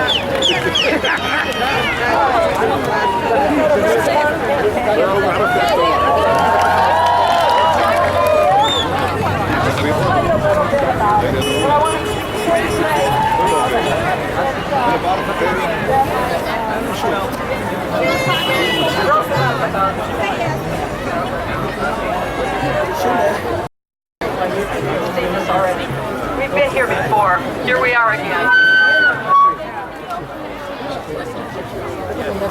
We've seen this already. We've been here before. Here we are again.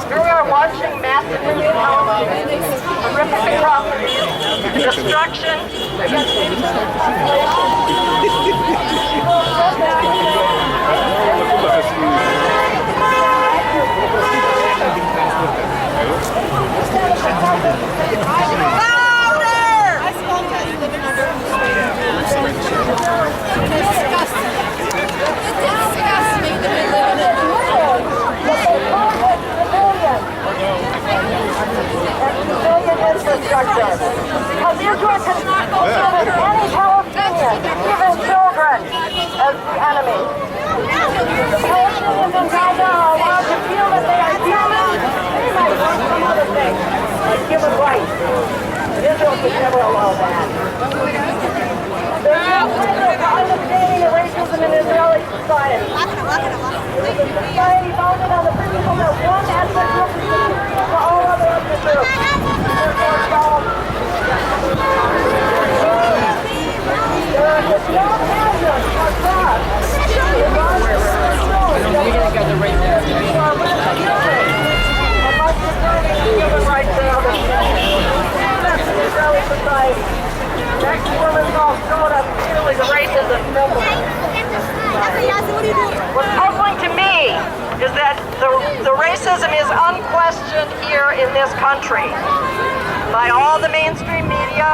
Here we are watching massive brutality, horrific atrocities, destruction against innocent infrastructure. Because Israel cannot consider any Palestinian, even children, as the enemy. Palestinians in Gaza are allowed to feel that they are human. They might want some other things, like human rights. Israel could never allow that. There's no further to understanding the racism in Israeli society. It is a society founded on the principle that one ethnic group is superior to all other ethnic groups. What's puzzling to me is that the racism is unquestioned here in this country by all the mainstream media,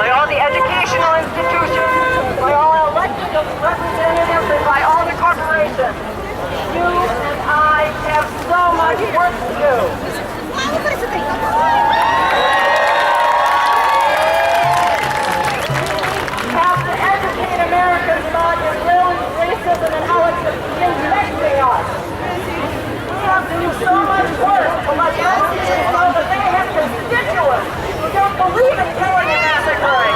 by all the educational institutions, by all elected representatives, and by all the corporations. You and I have so much work to do. We have to educate Americans about Israeli racism and how it's infecting us. We have to do so much work to let Palestinians know that they have constituents who don't believe in killing and massacring.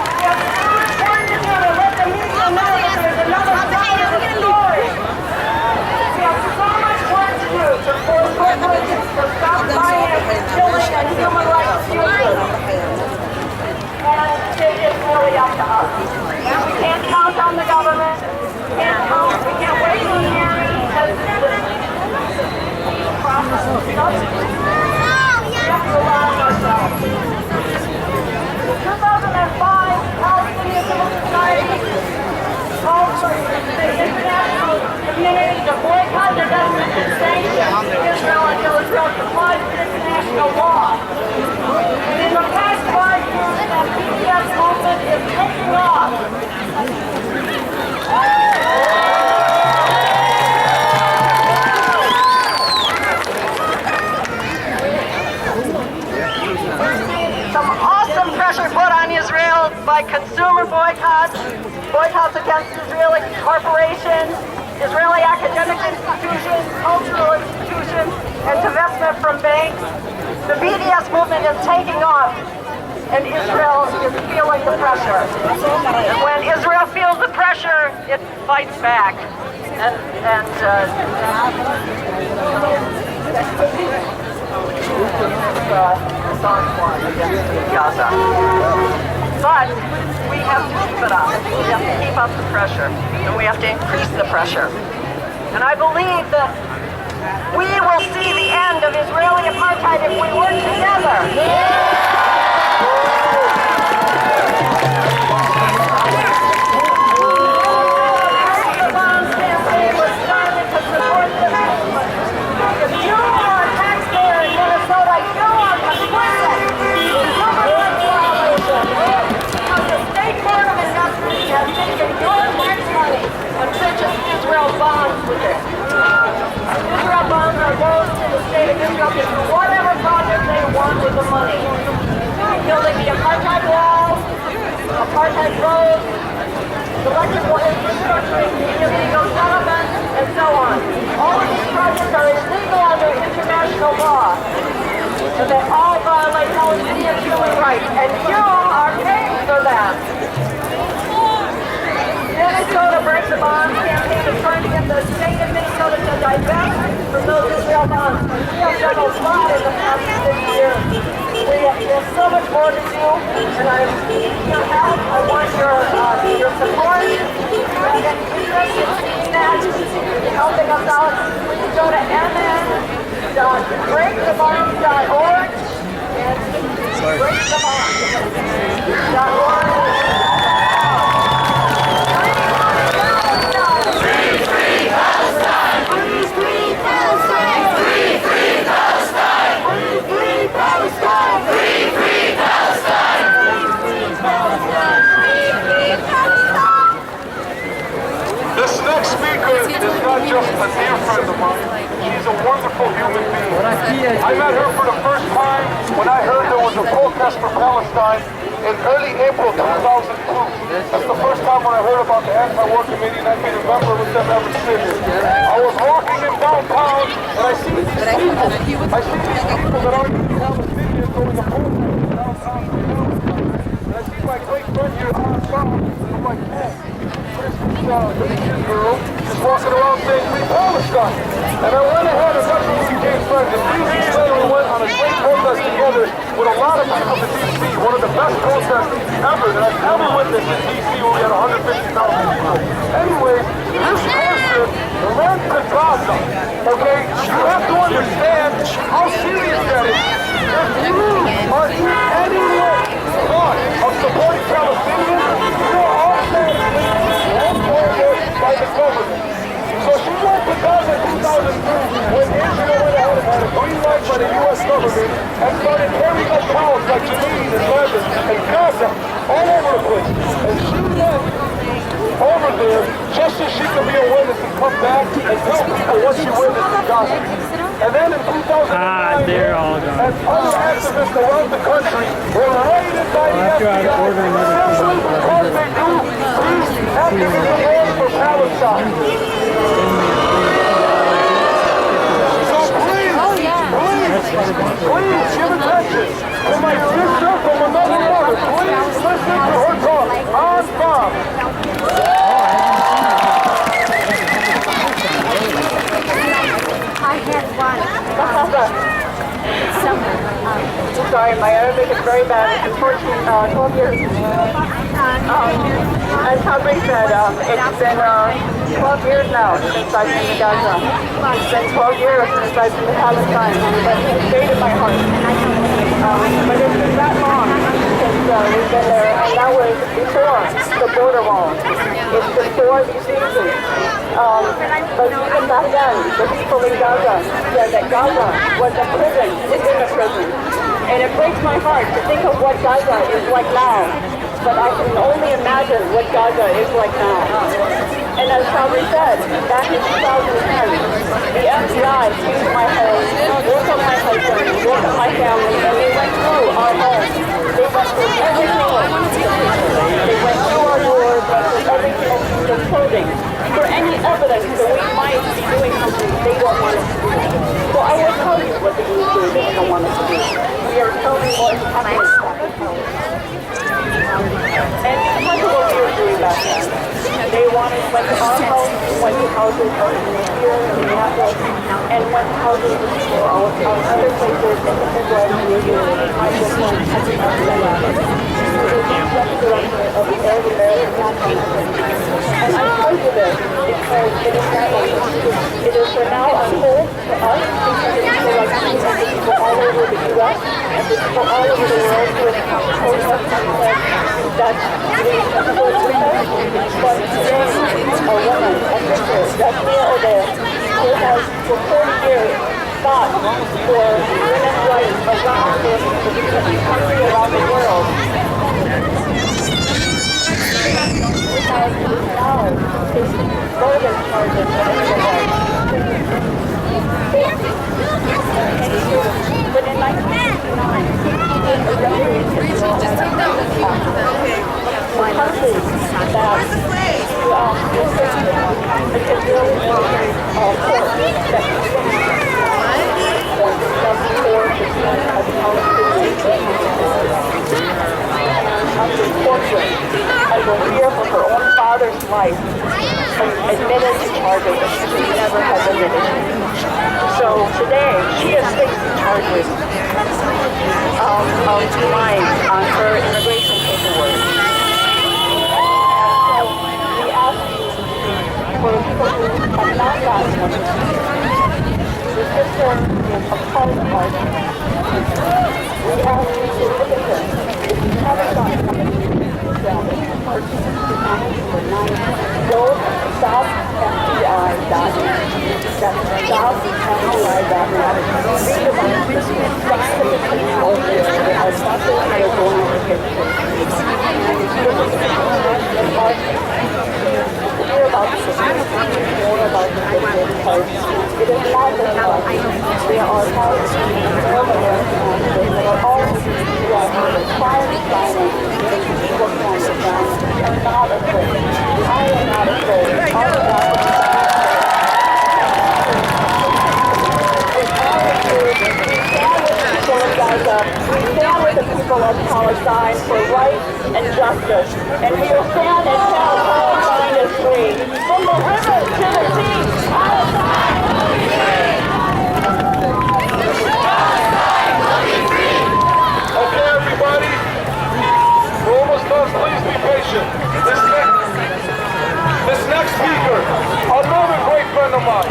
We have so much work to do to let the media know that there's another side of the story. We have so much work to do to force corporations to stop financing killing and human rights abuses. And it is really up to us. We can't count on the government. We can't wait for hearings as the process starts. We have to rely on ourselves. In 2005, Palestinian civil society called for the international community to boycott, divestment, and sanction Israel until Israel complies with international law. And in the past 5 years, that PDS movement is taking off. consumer boycotts, boycotts against Israeli corporations, Israeli academic institutions, cultural institutions, and divestment from banks. The BDS movement is taking off, and Israel is feeling the pressure. And when Israel feels the pressure, it fights back. Against Gaza. But we have to keep it up. We have to keep up the pressure, and we have to increase the pressure. And I believe that we will see the end of Israeli apartheid if we work together. If you are a taxpayer in Minnesota, you are complicit in human rights violations. Because the State Board of Investment has taken your tax money and purchased Israel bonds with it. Israel bonds are those to the state of Israel to do whatever project they want with the money. Building the apartheid wall, apartheid roads, electrical infrastructure, illegal settlements, and so on. All of these projects are illegal under international law, and they all violate Palestinian human rights, and you are paying for that. Minnesota Break the Bonds campaign is trying to get the state of Minnesota to divest from those Israel bonds. We have done a lot in the past 6 years. We have so much more to do, and I need your help. I want your support. If you have any interest in seeing that, helping us out, please go to mn.breakthebonds.org and breakthebonds.org. This next speaker is not just a dear friend of mine. She's a wonderful human being. I met her for the first time when I heard there was a protest for Palestine in early April 2002. That's the first time when I heard about the anti-war committee, and I've been a member with them ever since. I was walking in downtown, and I see these people. I see these people that aren't even Palestinians going to protest downtown. And I see my great friend here, I'm like, man. This girl just walking around saying free Palestine. And I went ahead and that's when we became friends. And we went on a great protest together with a lot of people in D.C., one of the best protests ever that I've ever witnessed in D.C. where we had 150,000 people. Anyways, this person ran to Gaza. Okay? You have to understand how serious that is. If you are in any way part of supporting Palestinians, you are automatically by the government. So she went to Gaza in 2002 when Israel went ahead and had a green light by the U.S. government and started carrying out towns like Jenin and Lebanon and Gaza all over the place. And she went over there just so she could be a witness and come back and tell people what she witnessed in Gaza. And then in 2009, they're all gone. and other activists around the country were raided by the FBI simply because they do these activism for Palestine. So please, please give attention to my sister from another mother. Please listen to her talk on Bob. I had one. Sorry, my Arabic is very bad. It's 12 years. As Humphrey said, it's been 12 years now since I've been in Gaza. It's been 12 years since I've been in Palestine, but it stayed in my heart. But it's been that long since we've been there, and that was before the border wall. It's before these seasons. But even back then, the people in Gaza said that Gaza was a prison within a prison. And it breaks my heart to think of what Gaza is like now. but I can only imagine what Gaza is like now. And as Sabri said, back in 2010, the FBI came to my home, woke up my husband, woke up my family, and they went through our home. They went through every single piece of paper. They went through our doors, went through every single piece of clothing for any evidence that we might be doing something they don't want us to do. So I will tell you what the EU do that they don't want us to do. We are telling what is happening. And because of what we were doing back then, they went to our house, went to houses here in Minneapolis, and went to houses of people on other places in the Midwest, my business, at the director of the Arab American National Committee. And I tell you this because it is not only it is for now a whole for us, because it is for like people all over the U.S. and people all over the world who have come to protest and said that we should go to protest, but today a woman, a sister, Jasmine O'Dea, who has for 40 years fought for women's rights around the country, around the world. Has now facing bogus charges of but in 1969, he was arrested for countries that the Israeli military court that and was here for her own father's life and admitted to charges that she should never have admitted. So today, she is facing charges of lying on her immigration paperwork. So we ask you, for people who have not gotten one, the sister is apologized. We ask you to look at this. If you haven't gotten something, go stopfbi.net. That's stopfbi.net. Read about the specific people that are suffering and are going over here. Hear about the more about the because it is not just us. There are thousands of American activists that are all who are trying to silence the working on the ground and not afraid. I am not afraid. All of that we stand with the people of Palestine for rights and justice, and we will stand until Palestine is free. From the river to the sea, Palestine will be free! Palestine will be free! Okay, everybody, we're almost done. Please be patient. This next speaker, another great friend of mine,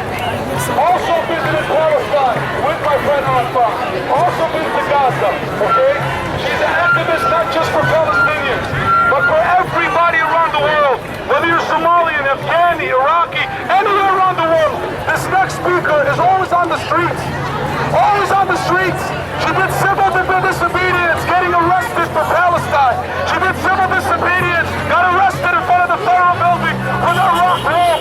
also visited Palestine with my friend Anfa, also been to Gaza, okay? She's an activist not just for Palestinians, but for everybody around the world, whether you're Somalian, Afghani, Iraqi, anywhere around the world. This next speaker is always on the streets, always on the streets. She did civil disobedience, getting arrested for Palestine. She did civil disobedience, got arrested in front of the federal building with her rock roll.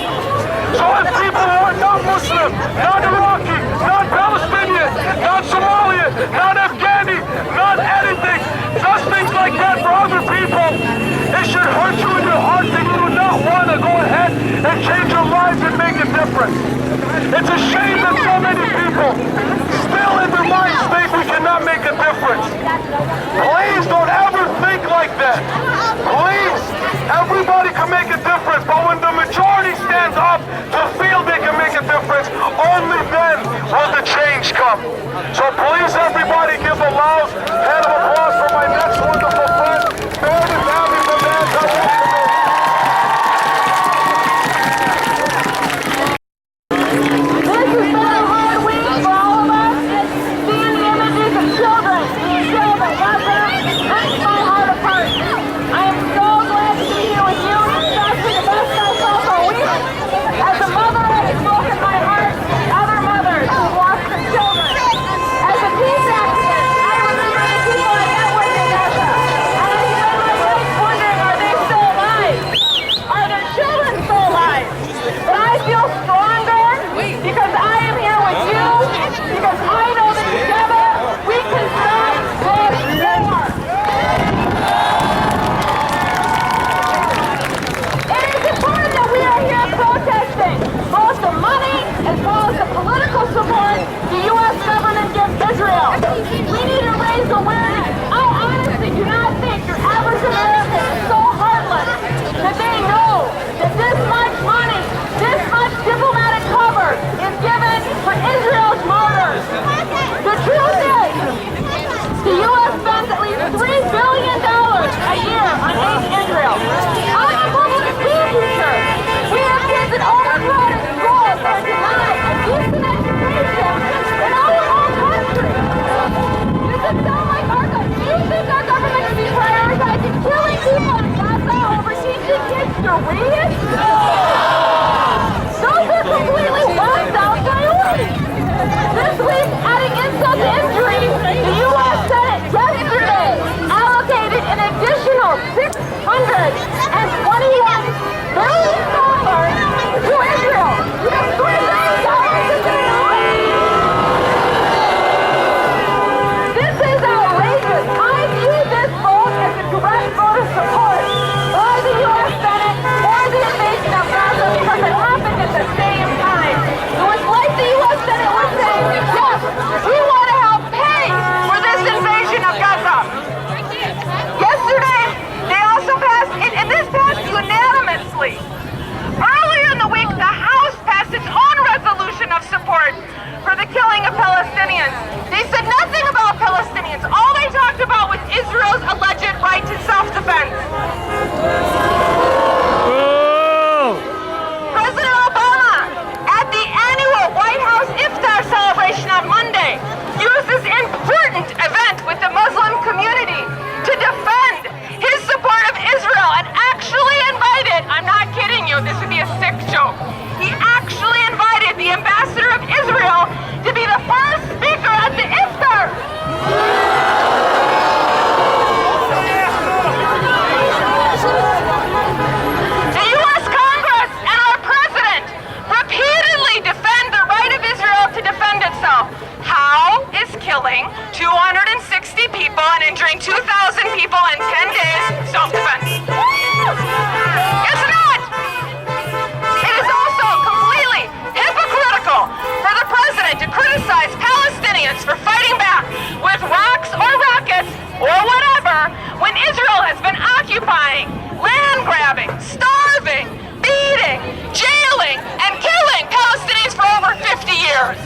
So if people who are not Muslim, not Iraqi, not Palestinian, not Somalian, not Afghani, not anything, does things like that for other people, it should hurt you in your heart that you do not want to go ahead and change your lives and make a difference. It's a shame that so many people still in their minds think we cannot make a difference. Please don't ever think like that. Please, everybody can make a difference, but when the majority stands up to feel they can make a difference, only then will the change come. So please, everybody, give a loud hand of applause for my next wonderful friend, Meredith Abbey from Manhattan. Children, breaks my heart apart. I am so glad to be here with you. to read it? Those are completely left out priorities. This week, adding insult to injury, the U.S. Senate yesterday allocated an additional $621 billion to Israel. You have $3 billion to Israel. This is outrageous. I view this vote as a direct vote of support by the U.S. Senate for the invasion of Gaza because it happened at the same time. It was like the U.S. Senate was saying, yes, we want to help pay for this invasion of Gaza. Yesterday, they also passed, and this passed unanimously. Earlier in the week, the House passed its own resolution of support for the killing of Palestinians. They said nothing about Palestinians. All they talked about was Israel's alleged right to self-defense. President Obama, at the annual White House Iftar celebration on Monday, used this important event with the Muslim community to defend his support of Israel and actually invited, I'm not kidding you, this would be a sick joke, he actually invited the ambassador of Israel to be the first speaker at the Iftar. The U.S. Congress and our president repeatedly defend the right of Israel to defend itself. How is killing 260 people and injuring 2,000 people in 10 days self-defense? It's not! It is also completely hypocritical for the president to criticize Palestinians for fighting back with rocks or rockets or whatever when Israel has been occupying, land grabbing, starving, beating, jailing, and killing Palestinians for over 50 years.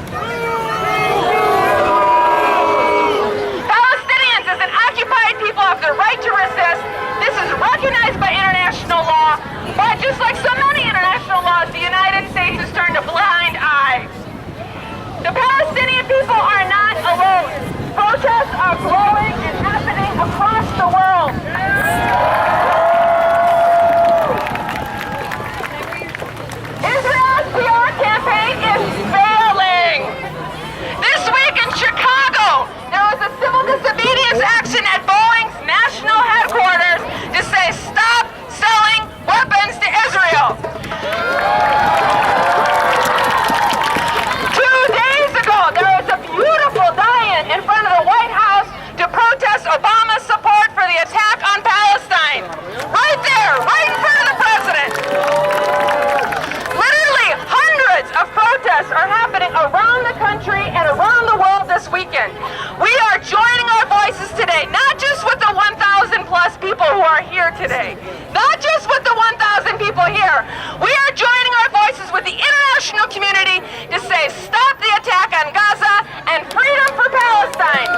Palestinians as an occupied people have the right to resist. This is recognized by international law, but just like so many international laws, the United States has turned a blind eye. The Palestinian people are not alone. Protests are growing and happening across the world. Israel's PR campaign is failing. This week in Chicago, there was a civil disobedience action at Boeing's national headquarters to say stop selling weapons to Israel. 2 days ago, there was a beautiful die-in in front of the White House to protest Obama's support for the attack on Palestine. Right there, right in front of the president. Literally hundreds of protests are happening around the country and around the world this weekend. We are joining our voices today, not just with the 1,000 plus people who are here today, not just with the 1,000 people here. We are joining our voices with the international community to say stop the attack on Gaza and freedom for Palestine.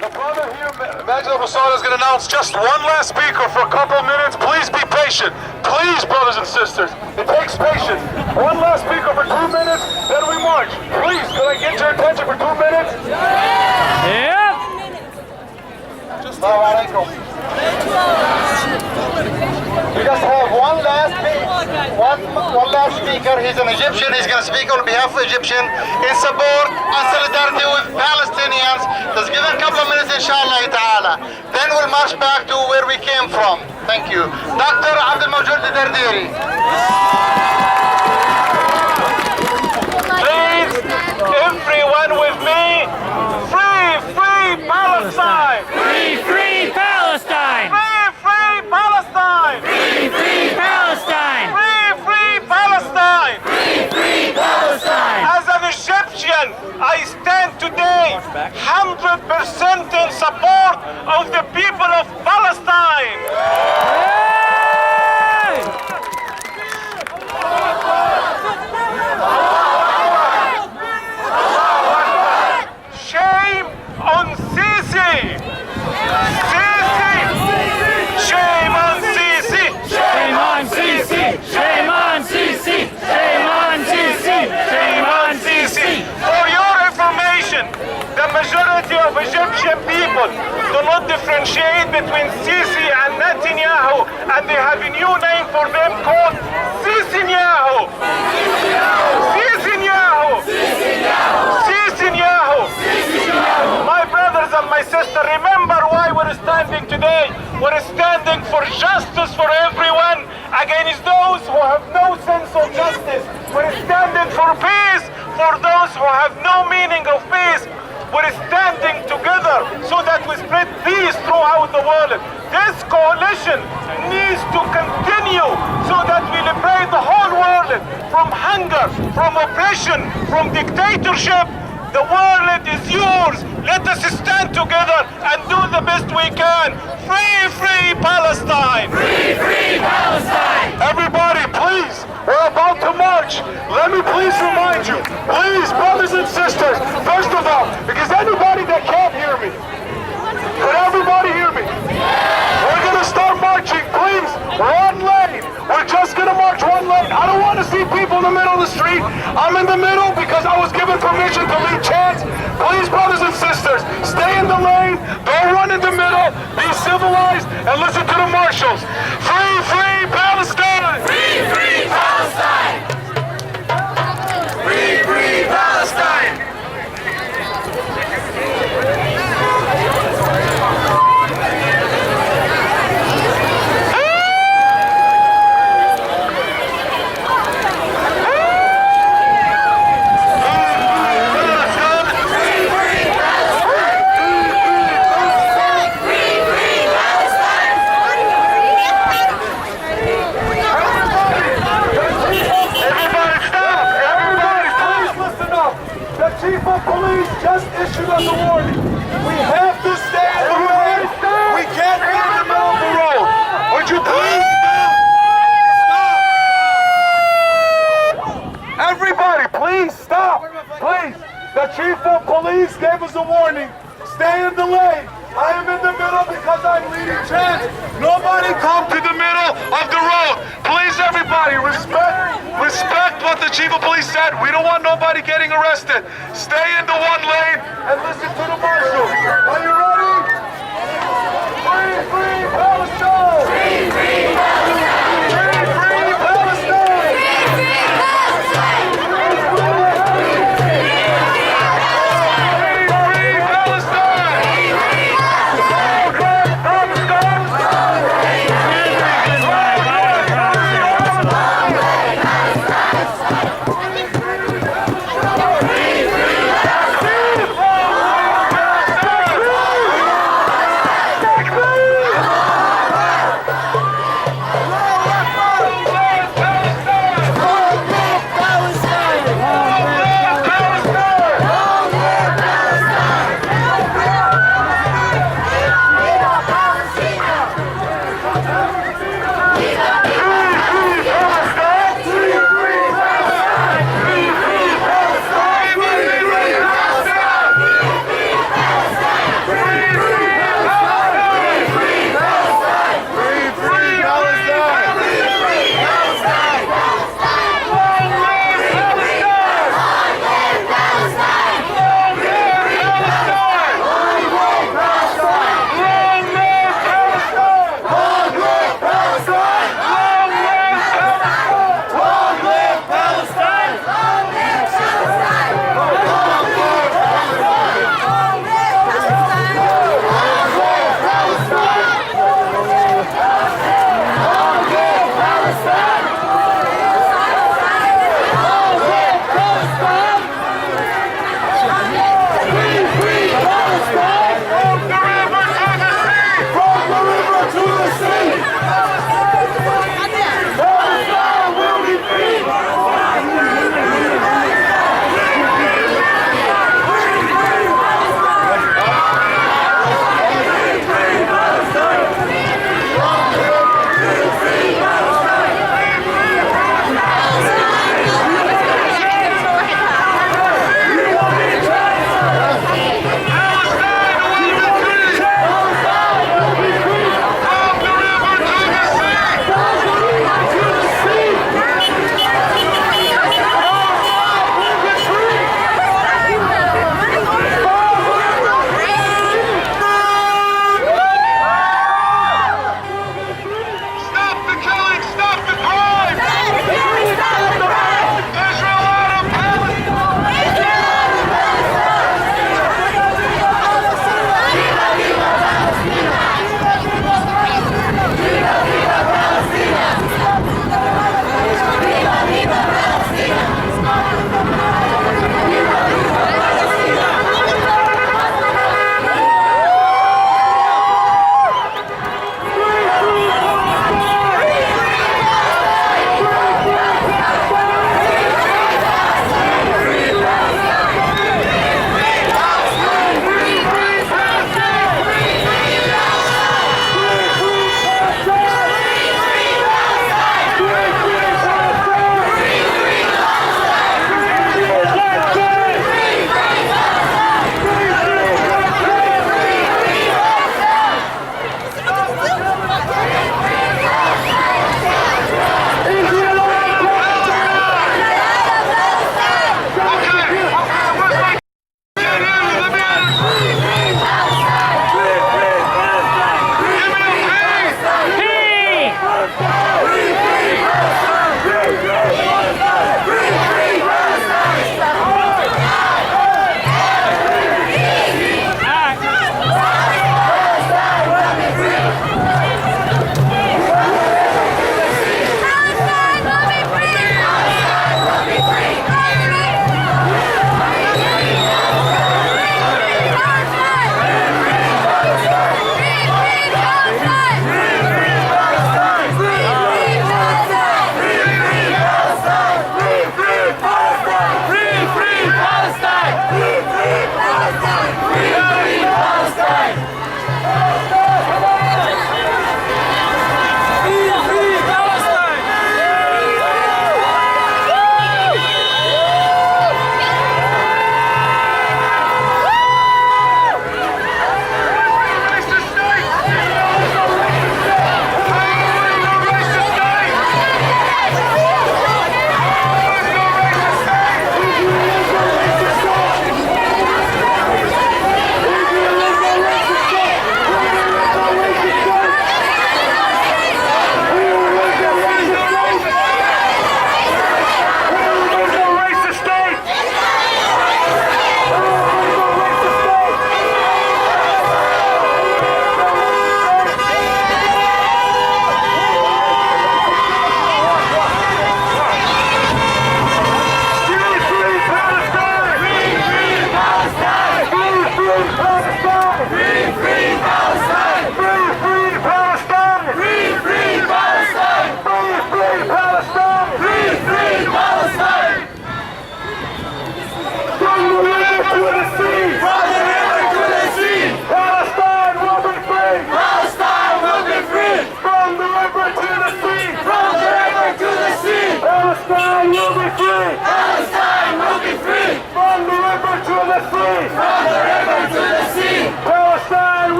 The brother here, Minneapolis Minnesota, is going to announce just one last speaker for a couple of minutes. Please be patient. Please, brothers and sisters. It takes patience. One last speaker for 2 minutes, then we march. Please, could I get your attention for 2 minutes? Yeah. Assalamu alaikum. We just have one last speaker. He's an Egyptian. He's going to speak on behalf of Egyptian in support and solidarity with Palestinians. Just give him a couple of minutes, inshallah ta'ala. Then we'll march back to where we came from. Thank you. Dr. Abdul Mawjud Dardiri. Please, everyone with me, free, free Palestine! Free, free Palestine! Free, free Palestine! Free, free Palestine! Free, free Palestine! Free, free Palestine! As an Egyptian, I stand today 100% in support of the people of Palestine! Shame on Sisi! people do not differentiate between Sisi and Netanyahu, and they have a new name for them called Sisinyahu. Sisinyahu. Sisinyahu. My brothers and my sister, remember why we're standing today. We're standing for justice for everyone against those who have no sense of justice. We're standing for peace for those who have no meaning of peace. We're standing together so that we spread peace throughout the world. This coalition needs to continue so that we liberate the whole world from hunger, from oppression, from dictatorship. The world is yours. Let us stand together and do the best we can. Free, free Palestine! Free, free Palestine! Everybody, please, we're about to march. Let me please remind you, please, brothers and sisters, first of all, because anybody that can't hear me, could everybody hear me? We're going to start marching, please, one lane. We're just going to march one lane. I don't want to see people in the middle of the street. I'm in the middle because I was given permission to lead chants. Please, brothers and sisters, stay in the lane. Don't run in the middle. Be civilized and listen to the marshals. Free, free Palestine! Free, free Palestine! Free, free Palestine! Chief of Police just issued us a warning. We have to stay in the lane. We can't be in the middle of the road. Would you please stop? Everybody, please stop. Please. The Chief of Police gave us a warning. Stay in the lane. I am in the middle because I'm leading chants. Nobody come to the middle of the road. Please, everybody, respect what the Chief of Police said. We don't want nobody getting arrested. Stay in the one lane and listen to the marshal. Are you ready? Free, free Palestine! Free, free Palestine! Free, free Palestine! Free, free Palestine!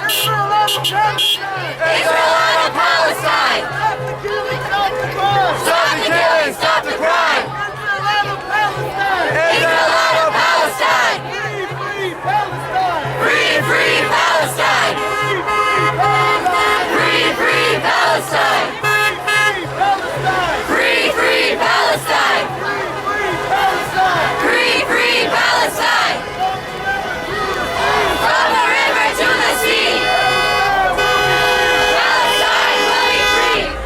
Israel out of Palestine! Israel out of Palestine! Stop the killing, stop the crime! Stop the killing, stop the crime! Israel out of Palestine! Israel out of Palestine! Free, free Palestine! Free, free Palestine! Free, free Palestine! Free, free Palestine! Free, free Palestine! Free, free Palestine! From the river to the sea! Palestine will be free!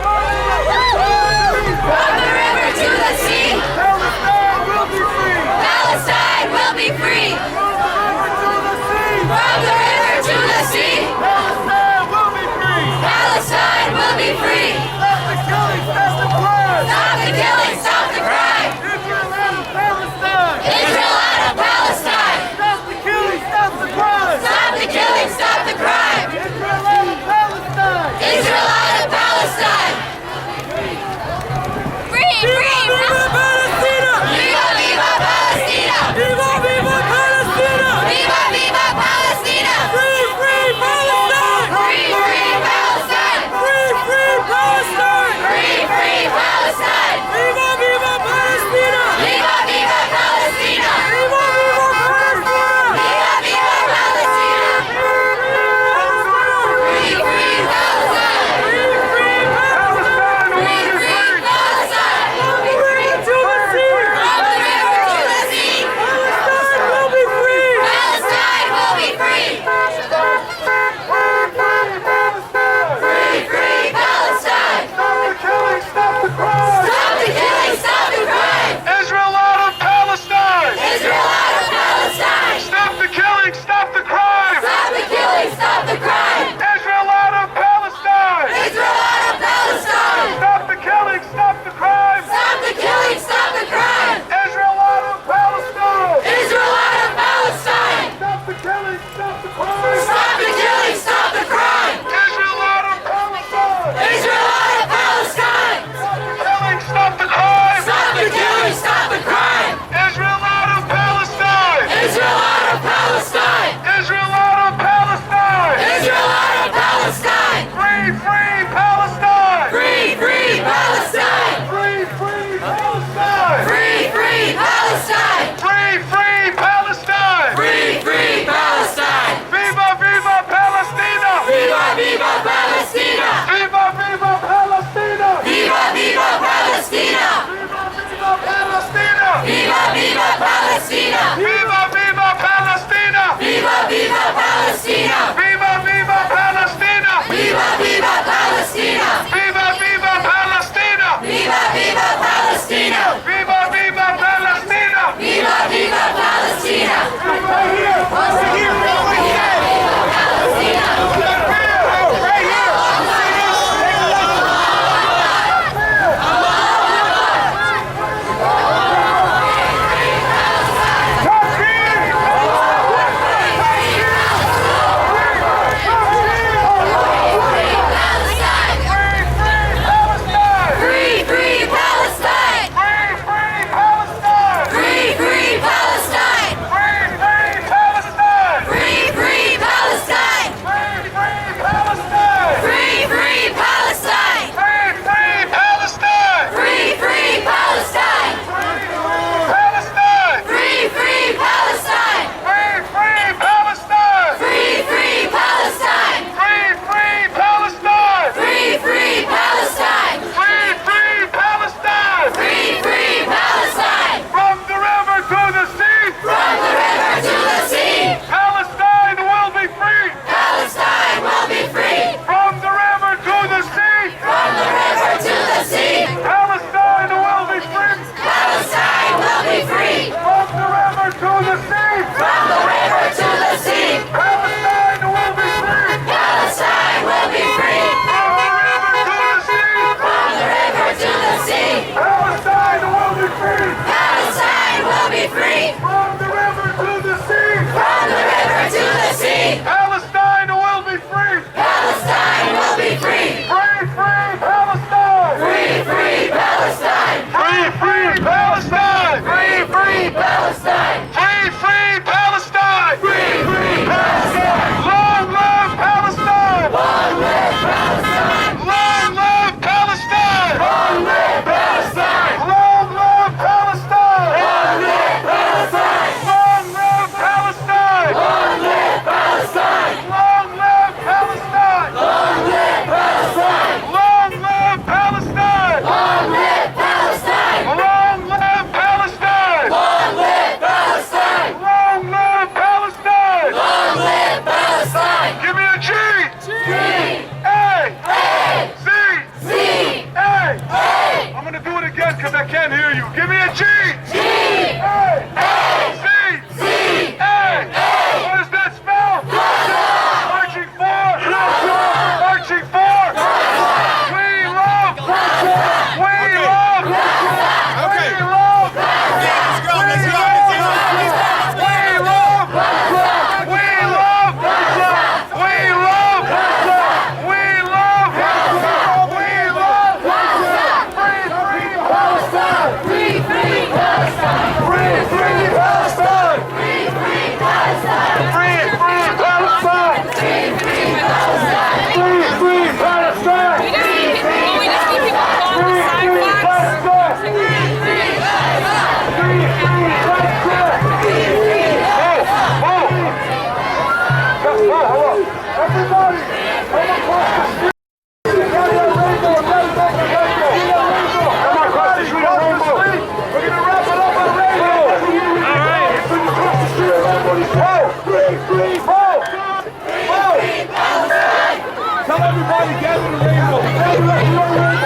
Everybody gather to Rainbow.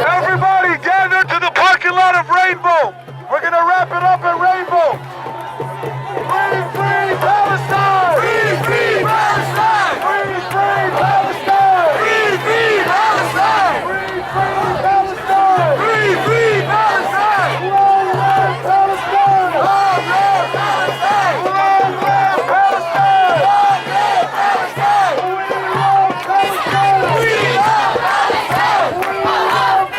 Everybody gather to the parking lot of Rainbow. We're gonna wrap it up at Rainbow. Free, free Palestine! Free, free Palestine! Free, free Palestine! Free, free Palestine! Free, free Palestine! Free, free Palestine! Long live Palestine! Long live Palestine! Long live Palestine! Long live Palestine! We love Palestine! We love Palestine! We love Palestine! We love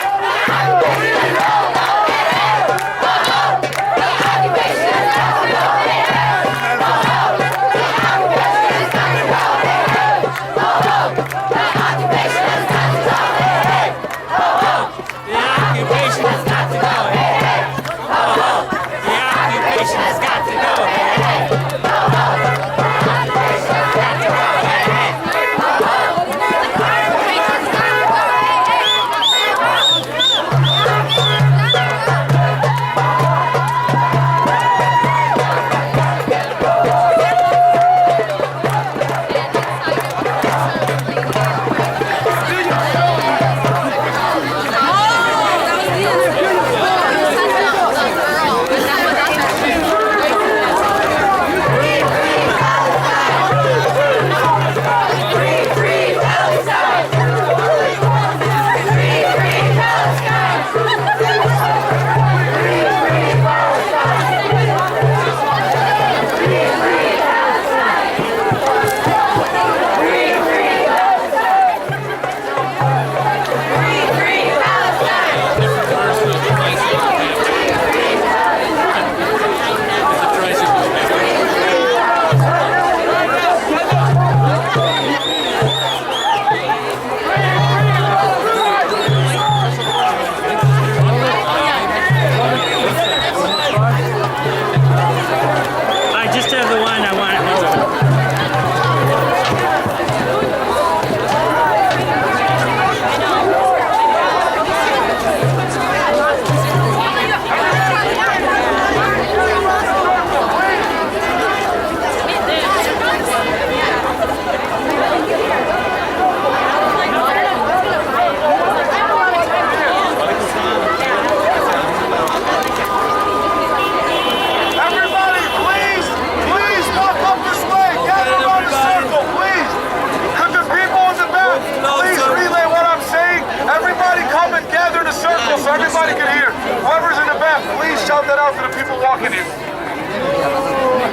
everybody can hear. Whoever's in the back, please shout that out to the people walking here.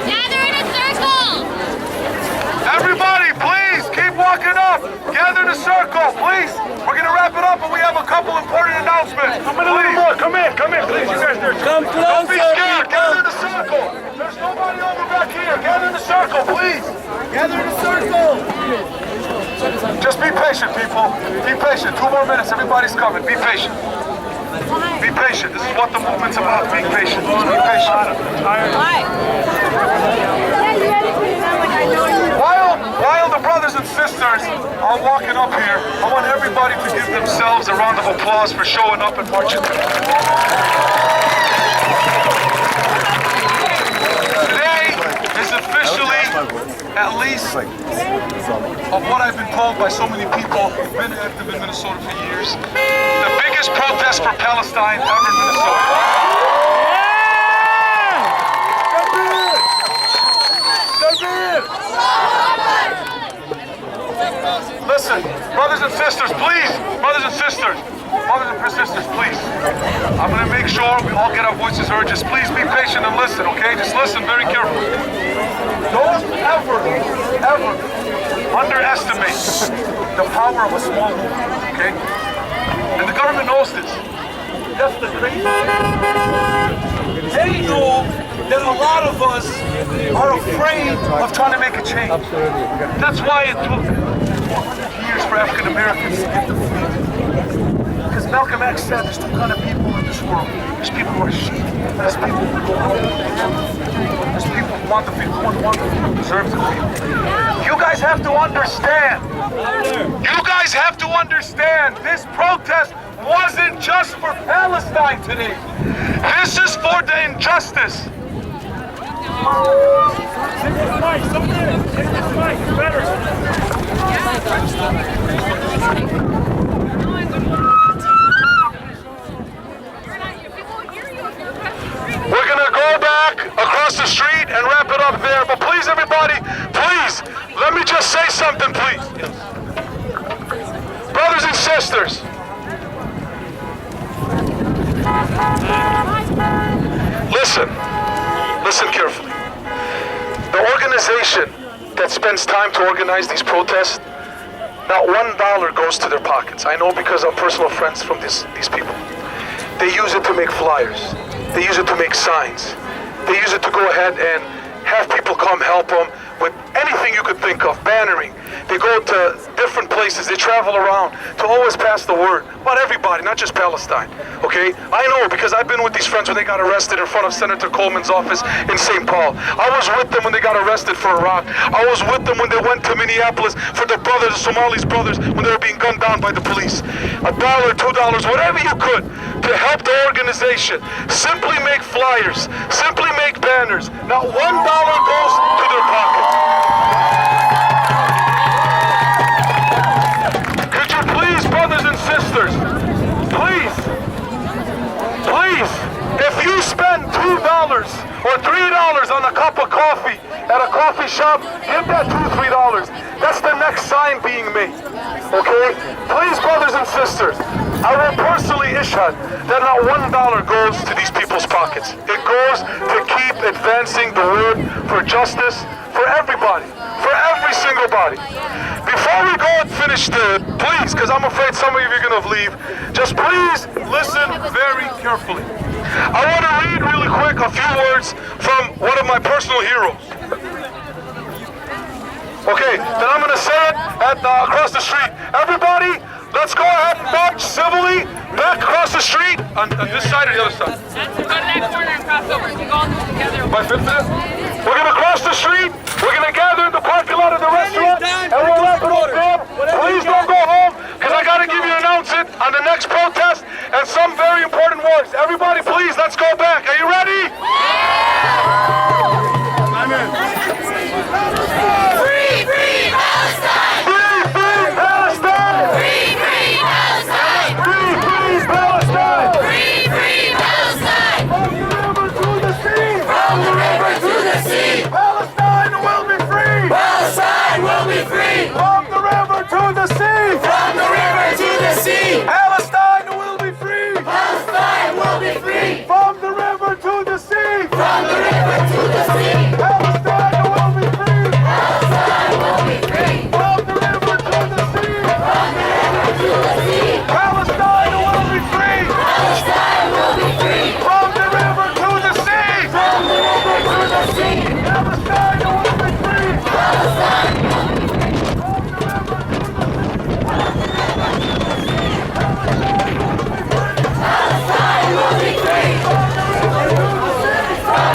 Gather in a circle! Everybody, please keep walking up. Gather in a circle, please. We're gonna wrap it up, but we have a couple important announcements. Come in a little more. Come in, please. You guys there. Come closer. Don't be scared. Gather in a circle. There's nobody over back here. Gather in a circle, please. Gather in a circle. Just be patient, people. Be patient. 2 more minutes. Everybody's coming. Be patient. Be patient. This is what the movement's about. Be patient. Just be patient. While the brothers and sisters are walking up here, I want everybody to give themselves a round of applause for showing up and marching. Today is officially, at least of what I've been told by so many people who've been active in Minnesota for years, the biggest protest for Palestine ever in Minnesota. Listen, brothers and sisters, please, brothers and sisters, please. I'm gonna make sure we all get our voices heard. Just please be patient and listen, okay? Just listen very carefully. Don't ever underestimate the power of a small movement, okay? And the government knows this. That's the crazy thing. They know that a lot of us are afraid of trying to make a change. That's why it took years for African Americans to get the freedom. Because Malcolm X said there's 2 kinds of people in this world. There's people who are sheep, and there's people who go out. There's people who want the freedom, who deserve the freedom. You guys have to understand. You guys have to understand this protest wasn't just for Palestine today. This is for the injustice. Take this mic, something. Take this mic, it's better. sisters, listen carefully. The organization that spends time to organize these protests, not $1 goes to their pockets. I know because I'm personal friends from these people. They use it to make flyers. They use it to make signs. They use it to go ahead and have people come help them with anything you could think of, bannering. They go to different places. They travel around to always pass the word about everybody, not just Palestine, okay? I know because I've been with these friends when they got arrested in front of Senator Coleman's office in St. Paul. I was with them when they got arrested for Iraq. I was with them when they went to Minneapolis for the brothers, the Somalis brothers, when they were being gunned down by the police. $1, $2, whatever you could to help the organization. Simply make flyers, simply make banners. Not $1 goes to their pocket. Could you please, brothers and sisters, please, if you spend $2 or $3 on a cup of coffee at a coffee shop, give that $2, $3. That's the next sign being made, okay? Please, brothers and sisters, I will personally ishad that not $1 goes to these people's pockets. It goes to keep advancing the word for justice for everybody, for every single body. Before we go and finish please, because I'm afraid some of you are going to leave, just please listen very carefully. I want to read really quick a few words from one of my personal heroes. Okay, then I'm going to say it across the street. Everybody, let's go ahead and march civilly back across the street on this side or the other side. Go to that corner and cross over. We go all do it together. My fifth minute? We're going to cross the street. We're going to gather in the parking lot of the restaurant, and we'll wrap it up there. Please don't go home, because I got to give you an announcement on the next protest and some very important words. Everybody, please, let's go back. Are you ready? Amen. Free, free Palestine! Free, free Palestine! Free, free Palestine! Free, free Palestine! Free, free Palestine! From the river to the sea! From the river to the sea! Palestine will be free! Palestine will be free! From the river to the sea! From the river to the sea! Palestine will be free! Palestine will be free! From the river to the sea! From the river to the sea! Palestine will be free! Palestine will be free! From the river to the sea! From the river to the sea! Palestine will be free! Palestine will be free! From the river to the sea! From the river to the sea! Palestine will be free! Palestine will be free! Palestine will be free! From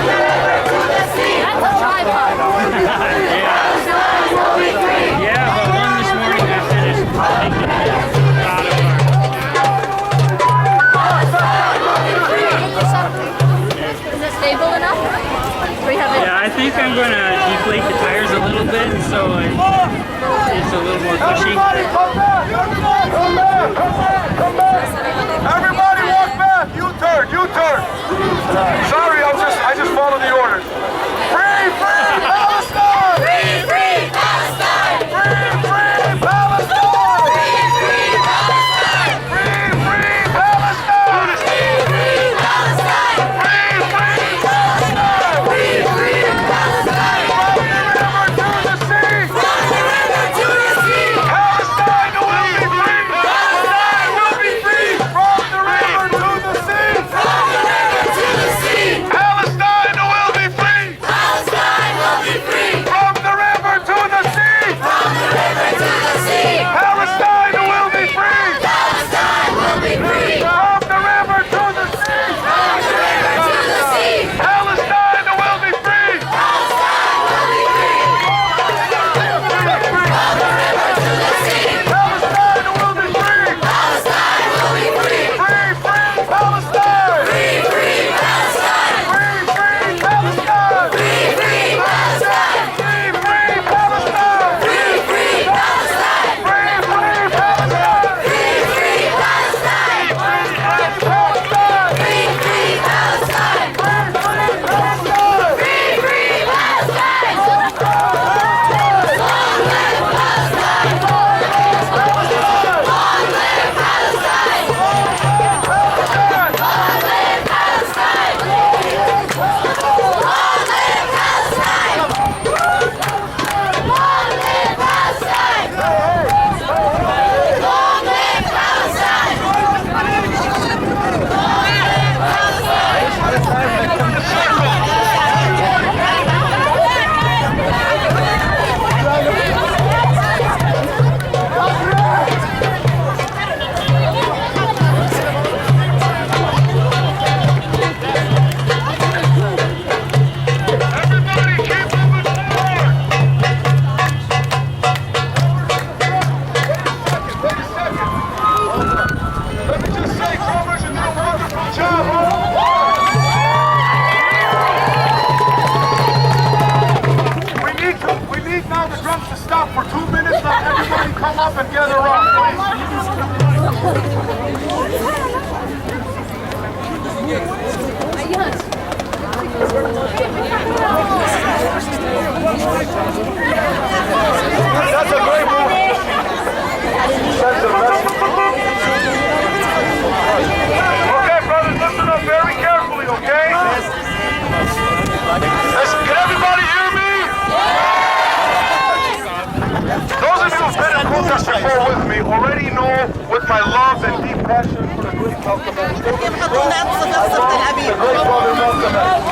the river to the sea! That's a tripod! Palestine will be free! Yeah, but one this morning I finished taking it out of Palestine will be free! Is it stable enough? We have it. Yeah, I think I'm going to deflate the tires a little bit so it's a little more cushy. Everybody come back! Everybody come back! Come back! Come back! Everybody walk back! U-turn! U-turn! Sorry, I just followed the orders. Free, free Palestine! Free, free Palestine! Free, free Palestine! Free, free Palestine! Free, free Palestine! Free, free Palestine! Free, free Palestine! Free, free Palestine! From the river to the sea! From the river to the sea! Palestine That's a great move. Sends a message. Okay, brothers, listen up very carefully, okay? Listen, can everybody hear me? Those of you who've been in protest before with me already know with my love and deep passion for the great Malcolm X. The great brother Malcolm X.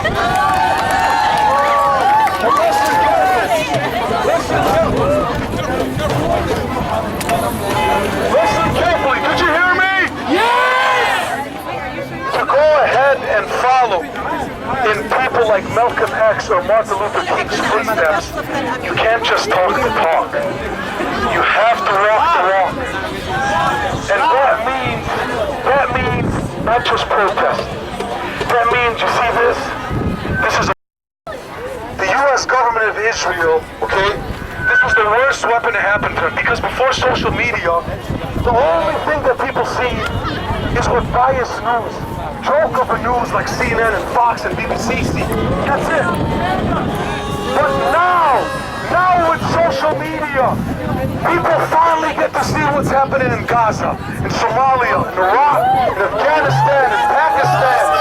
Listen carefully. Did you hear me? Yes! To go ahead and follow in people like Malcolm X or Martin Luther King's footsteps, you can't just talk the talk. You have to walk the walk. And that means not just protest. That means, you see this? This is the U.S. government of Israel, okay? This was the worst weapon to happen to them, because before social media, the only thing that people see is what biased news, joke over news like CNN and Fox and BBC see. That's it. But now with social media, people finally get to see what's happening in Gaza, in Somalia, in Iraq, in Afghanistan, in Pakistan,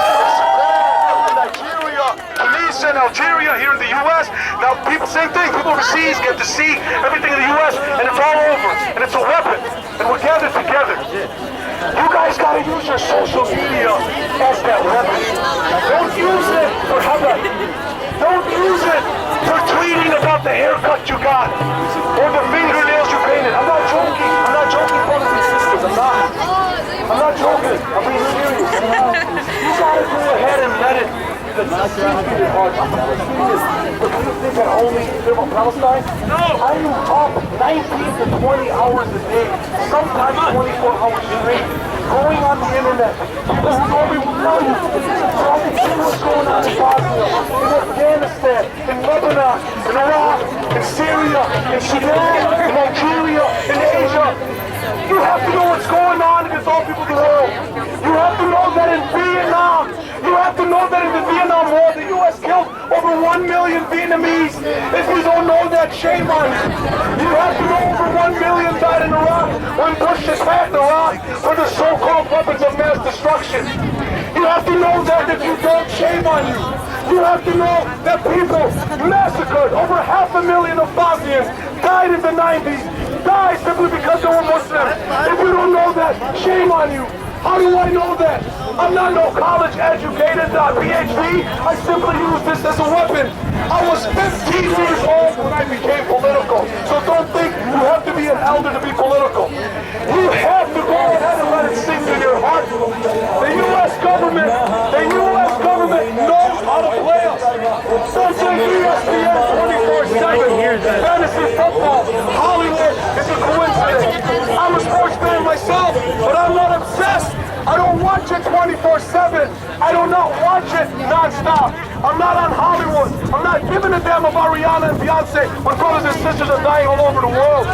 in Algeria, here in the U.S. Now, people, same thing, people overseas get to see everything in the U.S., and it's all over, and it's a weapon, and we're gathered together. You guys got to use your social media as that weapon. Don't use it for hubbub. Don't use it for tweeting about the haircut you got, or the fingernails you painted. I'm not joking, brothers and sisters, I'm not joking, I'm being serious. You got to go ahead and let it. The secret heart of Palestinians. But do you think I only live on Palestine? No! I'm up 19 to 20 hours a day, sometimes 24 hours straight, going on the internet. This is what we will tell you. So I can see what's going on in Bosnia, in Afghanistan, in Lebanon, in Iraq, in Syria, in Sudan, in Nigeria, in Asia. You have to know what's going on against all people in the world. You have to know that in Vietnam, you have to know that in the Vietnam War, the U.S. killed over 1 million Vietnamese. If you don't know that, shame on you. You have to know over 1 million died in Iraq when Bush attacked Iraq for the so-called weapons of mass destruction. You have to know that. If you don't, shame on you. You have to know that people massacred, over 500,000 of Bosnians died in the 90s, died simply because they were Muslim. If you don't know that, shame on you. How do I know that? I'm not no college-educated PhD. I simply use this as a weapon. I was 15 years old when I became political. So don't think you have to be an elder to be political. You have to go ahead and let it sink in your heart. The U.S. government knows how to play us. Don't say ESPN 24/7. Fantasy football. Hollywood is a coincidence. I'm a sports fan myself, but I'm not obsessed. I don't watch it 24/7. I do not watch it non-stop. I'm not on Hollywood. I'm not giving a damn about Rihanna and Beyonce when brothers and sisters are dying all over the world.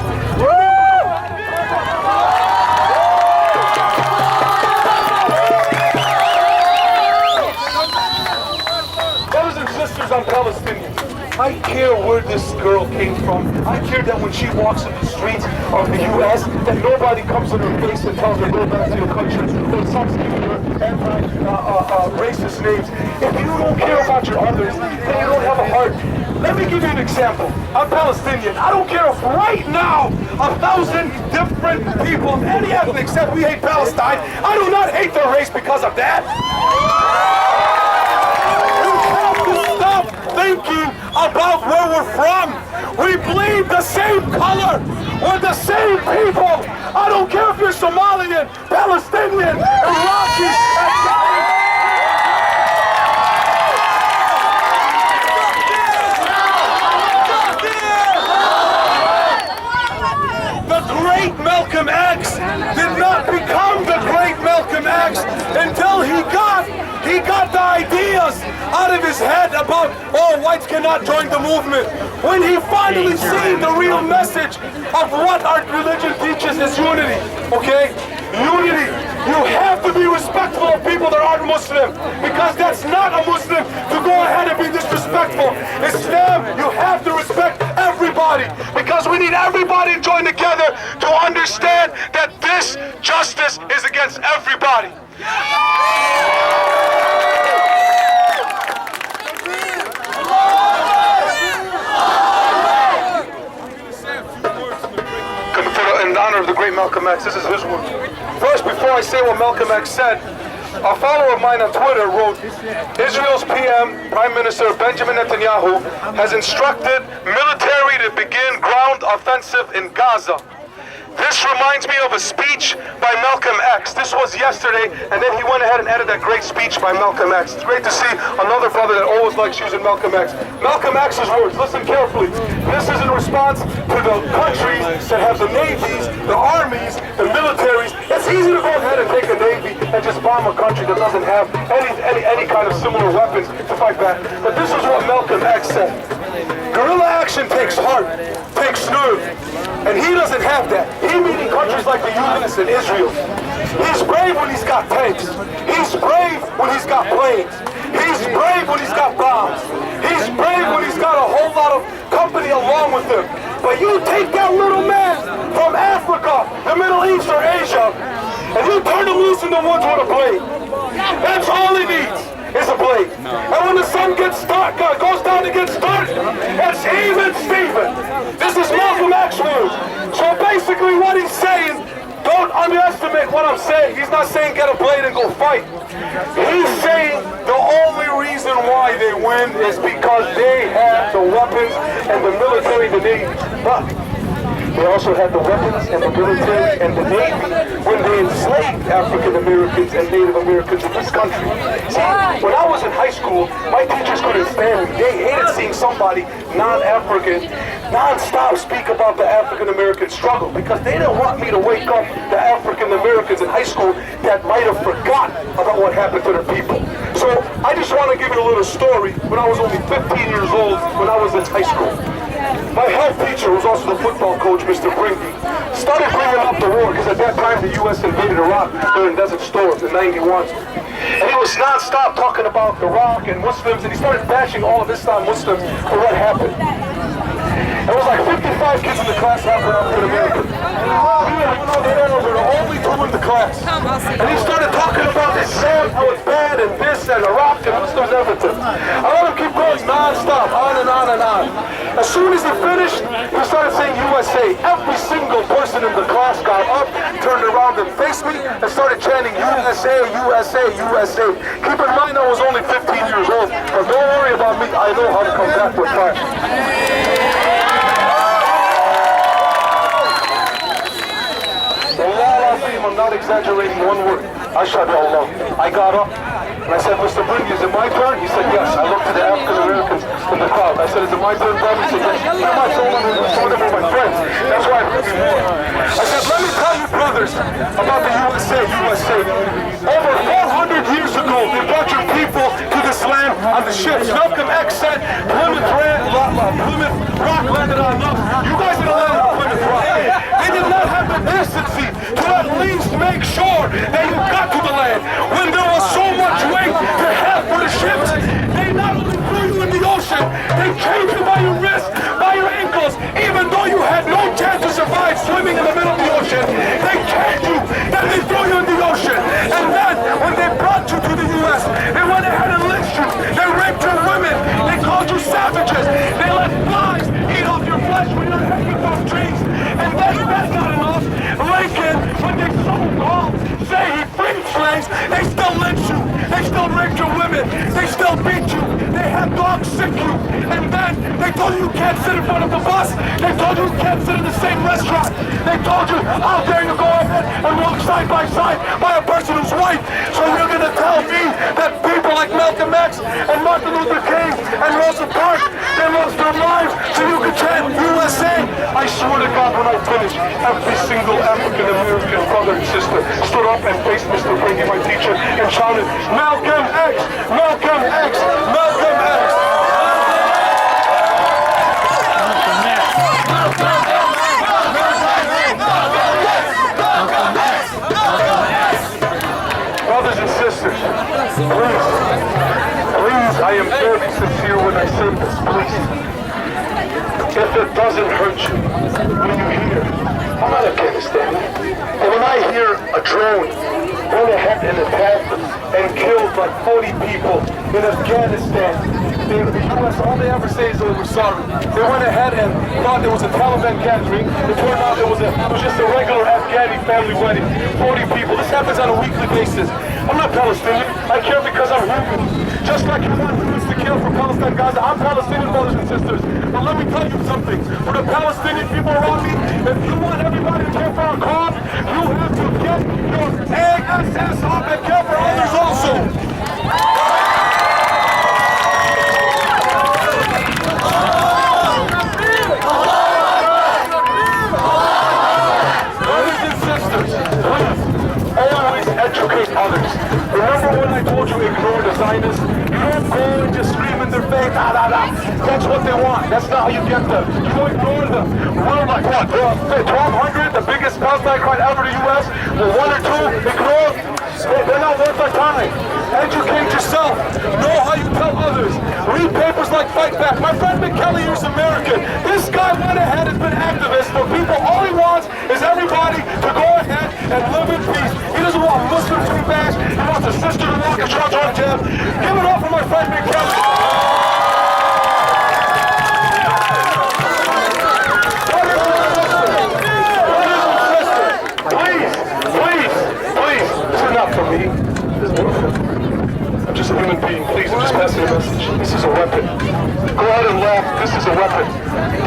Brothers and sisters, I'm Palestinian. I care where this girl came from. I care that when she walks in the streets of the U.S., that nobody comes in her face and tells her, go back to your country, or starts giving her anti-racist names. If you don't care about your others, then you don't have a heart. Let me give you an example. I'm Palestinian. I don't care if right now 1,000 different people of any ethnic said we hate Palestine. I do not hate their race because of that. Thinking about where we're from. We bleed the same color. We're the same people. I don't care if you're Somalian, Palestinian, Iraqi, The great Malcolm X did not become the great Malcolm X until he got got the ideas out of his head about, oh, whites cannot join the movement. When he finally seen the real message of what our religion teaches is unity, okay? Unity. You have to be respectful of people that aren't Muslim, because that's not a Muslim to go ahead and be disrespectful. Islam, you have to respect everybody, because we need everybody to join together to understand that this justice is against everybody. In honor of the great Malcolm X, this is his word. First, before I say what Malcolm X said, a follower of mine on Twitter wrote, Israel's PM, Prime Minister Benjamin Netanyahu, has instructed military to begin ground offensive in Gaza. This reminds me of a speech by Malcolm X. This was yesterday, and then he went ahead and edited that great speech by Malcolm X. It's great to see another brother that always likes using Malcolm X. Malcolm X's words, listen carefully. This is in response to the countries that have the navies, the armies, the militaries. It's easy to go ahead and take a navy and just bomb a country that doesn't have any kind of similar weapons to fight back. But this is what Malcolm X said. Guerrilla action takes heart, takes nerve, and he doesn't have that. He meaning countries like the U.S. and Israel. He's brave when he's got tanks. He's brave when he's got planes. He's brave when he's got bombs. He's brave when he's got a whole lot of company along with him. But you take that little man from Africa, the Middle East, or Asia, and you turn him loose in the woods with a blade. That's all he needs. Is a blade. And when the sun gets dark, goes down and gets dark, it's even Steven. This is Malcolm X words. So basically what he's saying, don't underestimate what I'm saying. He's not saying get a blade and go fight. He's saying the only reason why they win is because they have the weapons and the military, the Navy. But they also had the weapons and the military and the Navy when they enslaved African Americans and Native Americans in this country. See, when I was in high school, my teachers couldn't stand me. They hated seeing somebody non-African, non-stop speak about the African American struggle, because they didn't want me to wake up the African Americans in high school that might have forgotten about what happened to their people. So I just want to give you a little story. When I was only 15 years old, when I was in high school, my health teacher, who was also the football coach, Mr. Brinky, started bringing up the war, because at that time the U.S. invaded Iraq during Desert Storm in '91. And he was non-stop talking about Iraq and Muslims, and he started bashing all of Islam Muslims for what happened. There was like 55 kids in the class half were African American. We were the only two in the class. And he started talking about Islam, how it's bad, and this, and Iraq, and Muslims, everything. I let him keep going non-stop, on and on and on. As soon as he finished, he started saying USA. Every single person in the class got up, turned around and faced me, and started chanting USA, USA, USA. Keep in mind I was only 15 years old, but don't worry about me, I know how to come back with fire. I'm not exaggerating one word. Ashhadu Allah. I got up and I said, Mr. Bringy, is it my turn? He said, yes. I looked to the African Americans in the crowd. I said, is it my turn, brother? He said, yes. You're my soul, some of them are my friends. That's why I put you more. I said, let me tell you, brothers, about the USA. Over 400 years ago, they brought your people to this land on the ships. Malcolm X said, Plymouth Rock landed on us. You guys didn't land on Plymouth Rock. They did not have the decency to at least make sure that you got to the land. When there was so much weight to have for the ships, they not only threw you in the ocean, they chained you by your wrists, by your ankles, even though you had no chance to survive swimming in the middle of the ocean. They chained you, then they threw you in the ocean. And then, when they brought you to the U.S., they went ahead and lynched you. They raped your women. They called you savages. They let flies eat off your flesh when you're hanging from trees. And then that's not enough. Lincoln, when they so-called say he freed slaves, they still lynched you. They still raped your women. They still beat you. They had dogs sick you. And then they told you you can't sit in front of the bus. They told you you can't sit in the same restaurant. They told you, how dare you go ahead and walk side by side by a person who's white. So you're going to tell me that people like Malcolm X and Martin Luther King and Rosa Parks, they lost their lives so you could chant USA. I swear to God, when I finish, every single African-American brother and sister stood up and faced Mr. Brady, my teacher, and shouted, Malcolm X! Malcolm X! Malcolm X! Brothers and sisters, please, I am very sincere when I say this, please. If it doesn't hurt you, when you hear, I'm not Afghanistan, and when I hear a drone went ahead and attacked and killed like 40 people in Afghanistan, the U.S., all they ever say is, oh, we're sorry. They went ahead and thought there was a Taliban gathering. It turned out it was just a regular Afghani family wedding. 40 people. This happens on a weekly basis. I'm not Palestinian. I care because I'm human. Just like you want humans to kill for Palestine, Gaza, I'm Palestinian, brothers and sisters. But let me tell you something. For the Palestinian people around me, if you want everybody to care for our cause, you have to get your ass off and care for others also. Brothers and sisters, please, always educate others. Remember when I told you ignore the Zionists? You don't go and just scream in their face, ah, ah, ah. That's what they want. That's not how you get them. You ignore them. We're like what? 1,200, the biggest Palestine crime ever in the U.S. Well, one or two, ignore. They're not worth our time. Educate yourself. Know how you tell others. Read papers like Fight Back. My friend McKelly is American. This guy went ahead and been activist for people. All he wants is everybody to go ahead and live in peace. He doesn't want Muslims to be bashed. He wants a sister to walk in church on him. Give it up for my friend McKelly. Please, this is not for me. This is beautiful. I'm just a human being. Please, I'm just passing a message. This is a weapon. Go ahead and laugh. This is a weapon.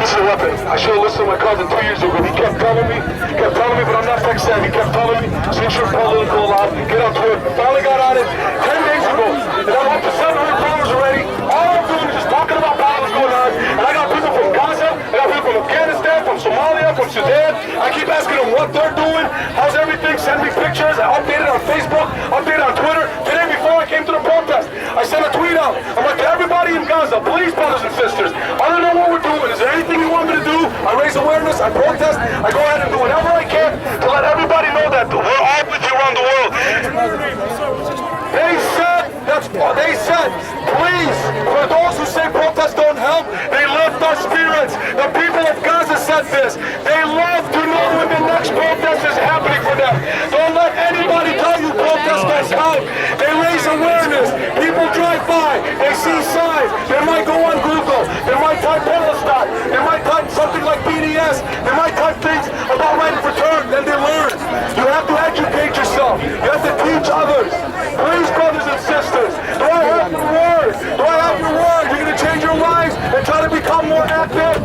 This is a weapon. I should have listened to my cousin 2 years ago. He kept telling me, but I'm not tech savvy. He kept telling me, change your political lot, get on Twitter. Finally got on it 10 days ago. And I'm up to 700 followers already. All I'm doing is just talking about what's going on. And I got people from Gaza, I got people from Afghanistan, from Somalia, from Sudan. I keep asking them what they're doing. How's everything? Send me pictures. I update it on Facebook, update it on Twitter. Today before I came to the protest, I sent a tweet out. I'm like, to everybody in Gaza, please, brothers and sisters, I don't know what we're doing. Is there anything you want me to do? I raise awareness, I protest, I go ahead and do whatever I can to let everybody know that we're all with you around the world. They said, please, for those who say protests don't help, they lift our spirits. The people of Gaza said this. They love to know when the next protest is happening for them. Don't let anybody tell you protest don't help. They raise awareness. People drive by. They see signs. They might go on Google. They might type Palestine. They might type something like BDS. They might type things about right of return. Then they learn. You have to educate yourself. You have to teach others. Please, brothers and sisters, do I have your word? Do I have your word? You're going to change your lives and try to become more active?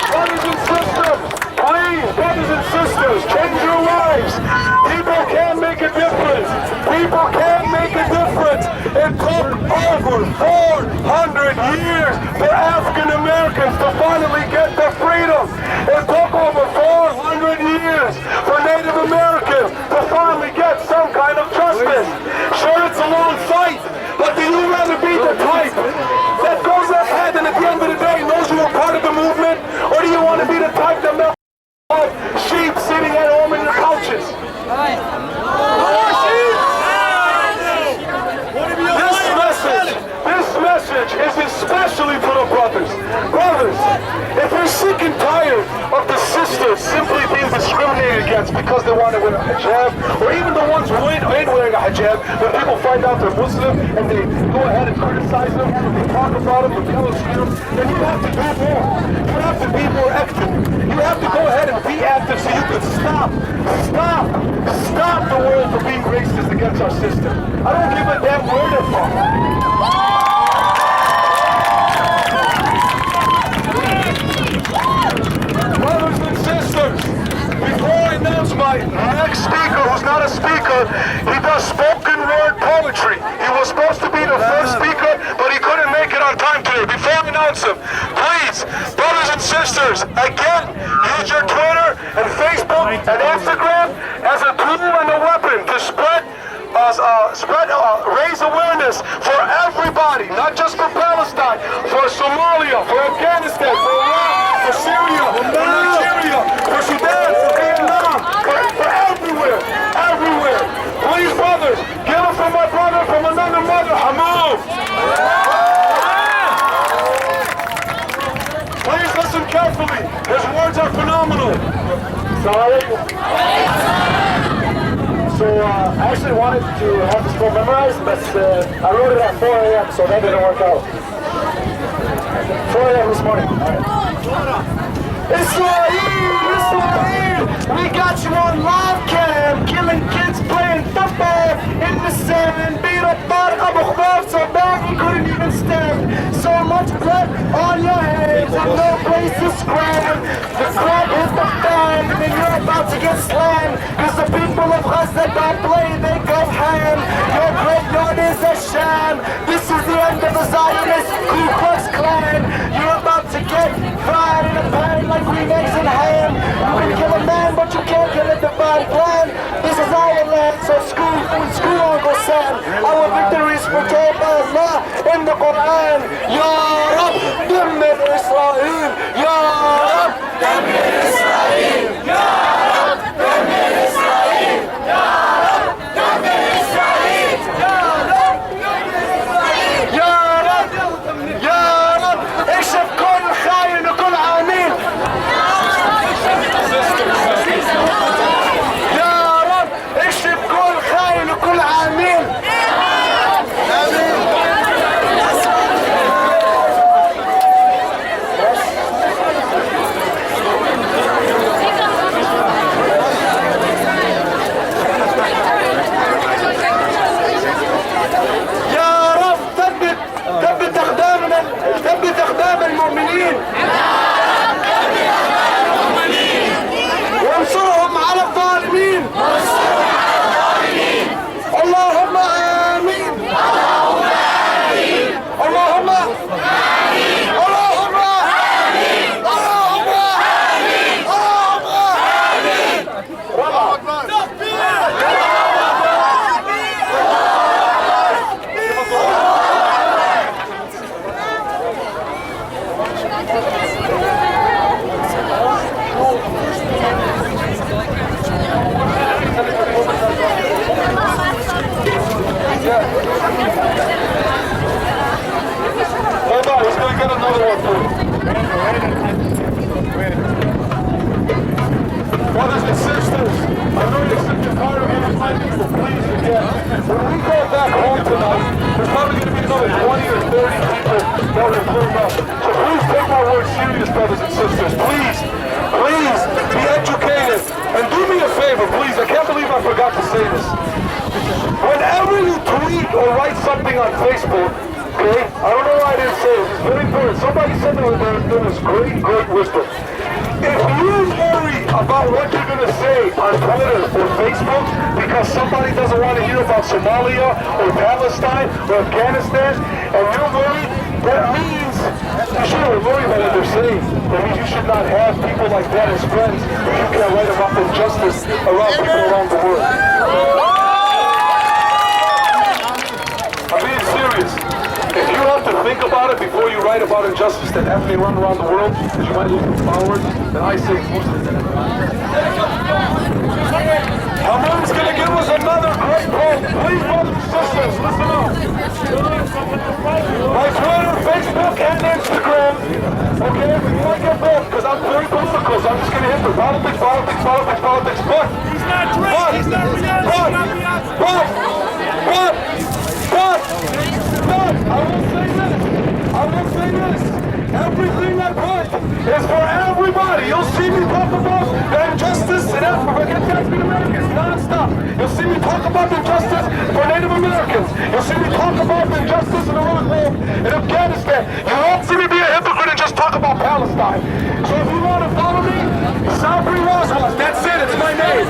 Brothers and sisters, please, brothers and sisters, change your lives. People can make a difference. People can make a difference. It took over 400 years for African Americans to finally get their freedom. It took over 400 years for Native Americans to finally get some kind of justice. Sure, it's a long fight, but do you rather be the type that goes ahead and at the end of the day knows you were part of the movement, or do you want to be the type that melts sheep sitting at home in your couches? This message is especially for the brothers. Brothers, if you're sick and tired of the sisters simply being discriminated against because they want to wear a hijab, or even the ones who ain't wearing a hijab, when people find out they're Muslim and they go ahead and criticize them, they talk about them, they illustrate them, then you have to do more. You have to be more active. You have to go ahead and be active so you can stop the world from being racist against our system. I don't give a damn where they're from. Brothers and sisters, before I announce my my next speaker, who's not a speaker, he does spoken word poetry. He was supposed to be the first speaker, but he couldn't make it on time today. Before I announce him, please, brothers and sisters, again, use your Twitter and Facebook and Instagram as a tool and a weapon to raise awareness for everybody, not just for Palestine, for Somalia, for Afghanistan, for Iraq, for Syria, for Nigeria, for Sudan, for Vietnam, for everywhere, everywhere. Please, brothers, give it from my brother, from another mother, Hamoud. Please listen carefully. His words are phenomenal. So I actually wanted to have this poem memorized, but I wrote it at 4 a.m., so that didn't work out. 4 a.m. this morning. Israel, we got you on live cam, killing kids playing football in the sand. Beat up Tariq Abu Khbab so bad he couldn't even stand. So much blood on your hands and no place to scram. The crowd hit the fan and you're about to get slammed. Cause the people of Gaza don't play, they go ham. Your graveyard is a sham. This is the end of the Zionist Ku Klux Klan. You're about to get fried in a pan like green eggs and ham. You can kill a man, but you can't kill a divine plan. This is our land, so screw Uncle Sam. Our victories foretold by Allah in the Quran. Ya Rab, Dammir Israel. Ya Rab, Dammir Israel. Ya Rab, Dammir Israel. Ya Rab, Dammir Israel. Ya Rab, Dammir Israel. Ya Rab, Ya Rab, اكشف كل خاين وكل عميل. يا رب اكشف كل خاين وكل عميل. يا رب ثبت اقدامنا، ثبت اقدام المؤمنين وانصرهم على الظالمين. اللهم آمين. اللهم آمين. اللهم آمين. اللهم آمين. اللهم آمين. اللهم آمين. Hold on, he's going to get another one too. Brothers and sisters, I know you're sick and tired of hearing my people, please forget. When we go back home tonight, there's probably going to be another 20 or 30 people that will turn up. So please take my word serious, brothers and sisters. Please, please, be educated. And do me a favor, please. I can't believe I forgot to say this. Whenever you tweet or write something on Facebook, okay, I don't know why I didn't say it. It's very important. Somebody said there was great wisdom. If you worry about what you're going to say on Twitter or Facebook because somebody doesn't want to hear about Somalia or Palestine or Afghanistan, and you're worried, that means you shouldn't worry about what they're saying. That means you should not have people like that as friends if you can't write about injustice around people around the world. I'm being serious. If you have to think about it before you write about injustice that happening around the world, because you might lose some followers, then I say Hamoud's going to give us another great poem. Please, brothers and sisters, listen up. My Twitter, Facebook, and Instagram. Okay, we might get both because I'm very political, so I'm just going to hit the politics. But he's not Drake. He's not I will say this. Everything I put is for everybody. You'll see me talk about the injustice against African Americans non-stop. You'll see me talk about the injustice for Native Americans. You'll see me talk about the injustice in the world in Afghanistan. You won't see me be a hypocrite and just talk about Palestine. So if you want to follow me, Sabri Waswas, that's it, it's my name.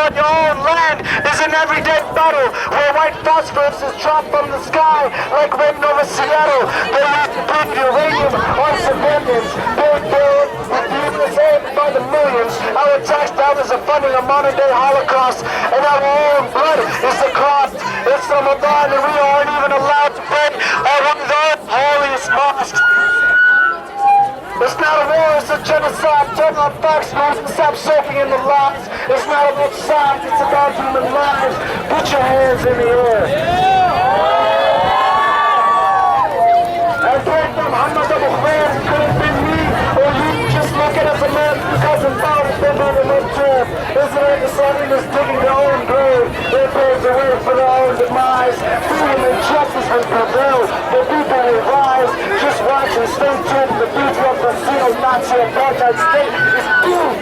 on your own land is an everyday battle where white phosphorus is dropped from the sky like rain over Seattle. They used to put uranium on civilians. They're dead with the USA by the millions. Our tax dollars are funding a modern-day Holocaust, and our own blood is the cost. It's Ramadan, and we aren't even allowed to pray at one of the holiest mosques. It's not a war, it's a genocide. Turn on Fox News and stop soaking in the lies. It's not about science, it's about human lives. Put your hands in the air. And pray for Muhammad Abu Khair, it could have been me or you. Just look at us American cousin fathers, they're on the left trap. Israel deciding is digging their own grave. They pave the way for their own demise. Freedom and justice will prevail. The people will rise. Just watch and stay tuned. The future of Brazil, Nazi apartheid state is doomed.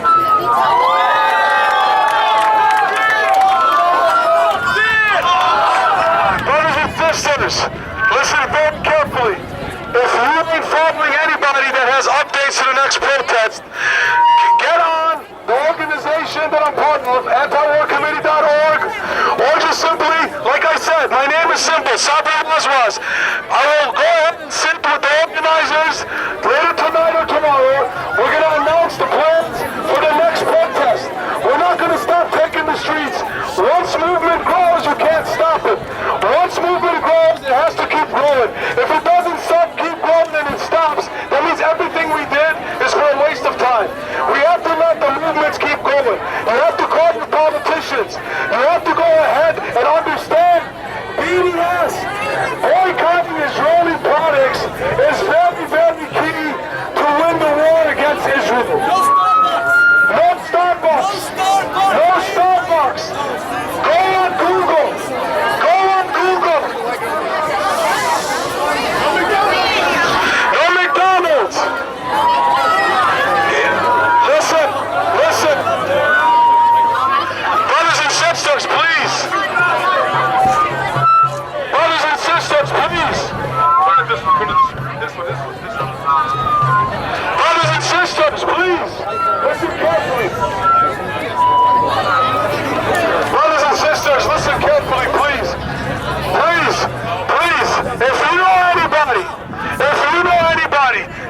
Brothers and sisters, listen very carefully. If you ain't following anybody that has updates to the next protest, get on the organization that I'm part of, antiwarcommittee.org, or just simply, like I said, my name is simple, Sabri Waswas. I will go ahead and sit with the organizers later tonight or tomorrow. We're going to announce the plans for the next protest. We're not going to stop taking the streets. Once movement grows, you can't stop it. Once movement grows, it has to keep growing. If it doesn't stop, keep growing, and it stops, that means everything we did is for a waste of time. We have to let the movements keep going. You have to call your politicians. You have to go ahead and understand BDS, boycotting Israeli products, is very, very key to win the war against Israel. No Starbucks. No Starbucks. Go on Google. Go on Google. No McDonald's. Listen. Brothers and sisters, please. Brothers and sisters, please. Brothers and sisters, please. Listen carefully. Brothers and sisters, listen carefully, please. Please. If you know anybody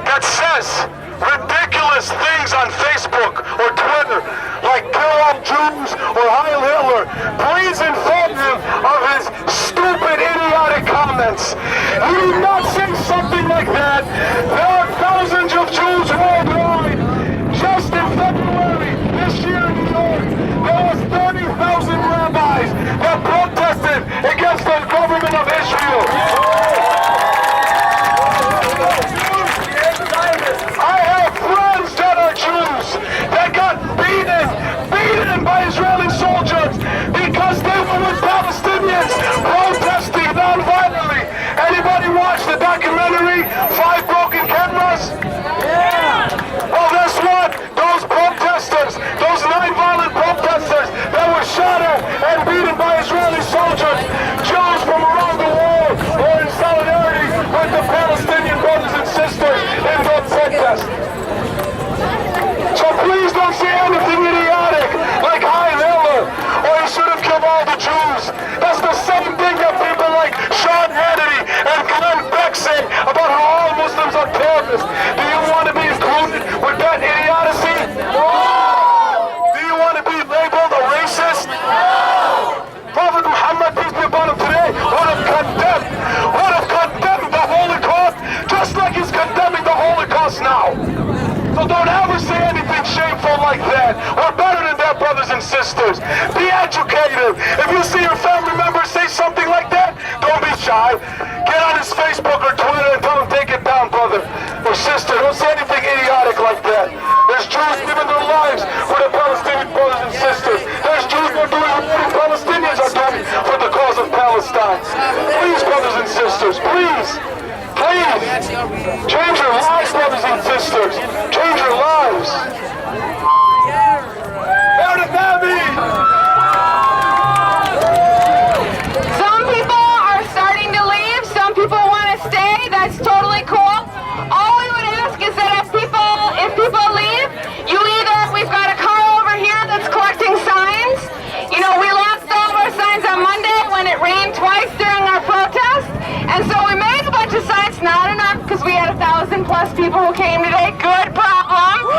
that says ridiculous things on Facebook or Twitter, like kill all Jews or Heil Hitler, please inform him of his stupid, idiotic comments. You do not say something like that. There are thousands of Jews worldwide. Just in February this year in New York, there was 30,000 rabbis that protested against the government of Israel. I have friends that are Jews that got beaten by Israeli soldiers because they were with Palestinians protesting non-violently. Anybody watch the documentary, 5 Broken Cameras? Yeah! Well, guess what? Those protesters, those non-violent protesters that were shot at and beaten by Israeli soldiers, Jews from around the world were in solidarity with the Palestinian brothers and sisters in that protest. So please don't say anything idiotic like Heil Hitler or he should have killed all the Jews. That's the same thing that people like Sean Hannity and Glenn Beck say about how all Muslims are terrorists. Do you want to be included with that idiocy? No! Do you want to be labeled a racist? No! Prophet Muhammad, peace be upon him, today would have condemned the Holocaust just like he's condemning the Holocaust now. So don't ever say anything shameful like that. We're better than that, brothers and sisters. Be educated. If you see your family member say something like that, don't be shy. Get on his Facebook or Twitter and tell him take it down, brother or sister. Don't say anything idiotic like that. There's Jews giving their lives for the Palestinian brothers and sisters. There's Jews that are doing what Palestinians are doing for the cause of Palestine. Please, brothers and sisters, please. Please, change your lives, brothers and sisters. Change your lives. Some people are starting to leave. Some people want to stay. That's totally cool. All we would ask is that if people leave, we've got a car over here that's collecting signs. plus people who came today. Good problem.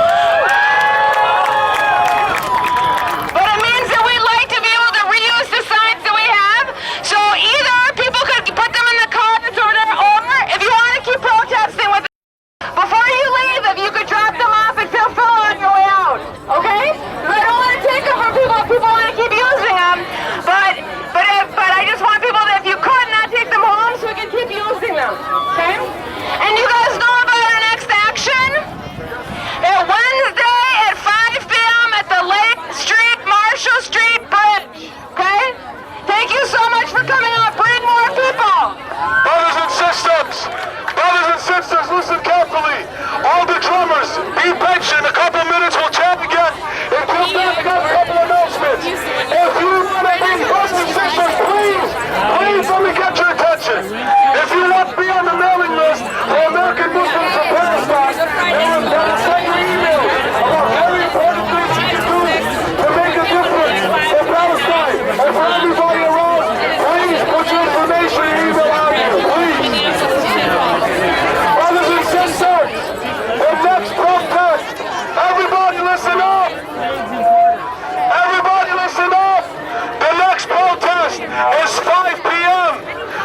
But it means that we'd like to be able to reuse the signs that we have. So either people could put them in the car that's over there, or if you want to keep protesting with them, before you leave, if you could drop them off at Phil on your way out, okay? Because I don't want to take them from people if people want to keep using them. But I just want people that if you could not take them home so we can keep using them, okay? And you guys know about our next action? Wednesday at 5 p.m. at the Lake Street, Marshall Street Bridge, okay? Thank you so much for coming out. Bring more people. Brothers and sisters, listen carefully. All the drummers, be patient. A couple minutes, we'll chat again. Until then, we got a couple announcements. If you want to be brothers and sisters, please let me get your attention. If you want to be on the mailing list for American Muslims of Palestine, and send your emails about very important things you can do to make a difference for Palestine and for everybody around, please put your information and email out here, please. Brothers and sisters, the next protest, everybody listen up. Everybody listen up. The next protest is 5 p.m.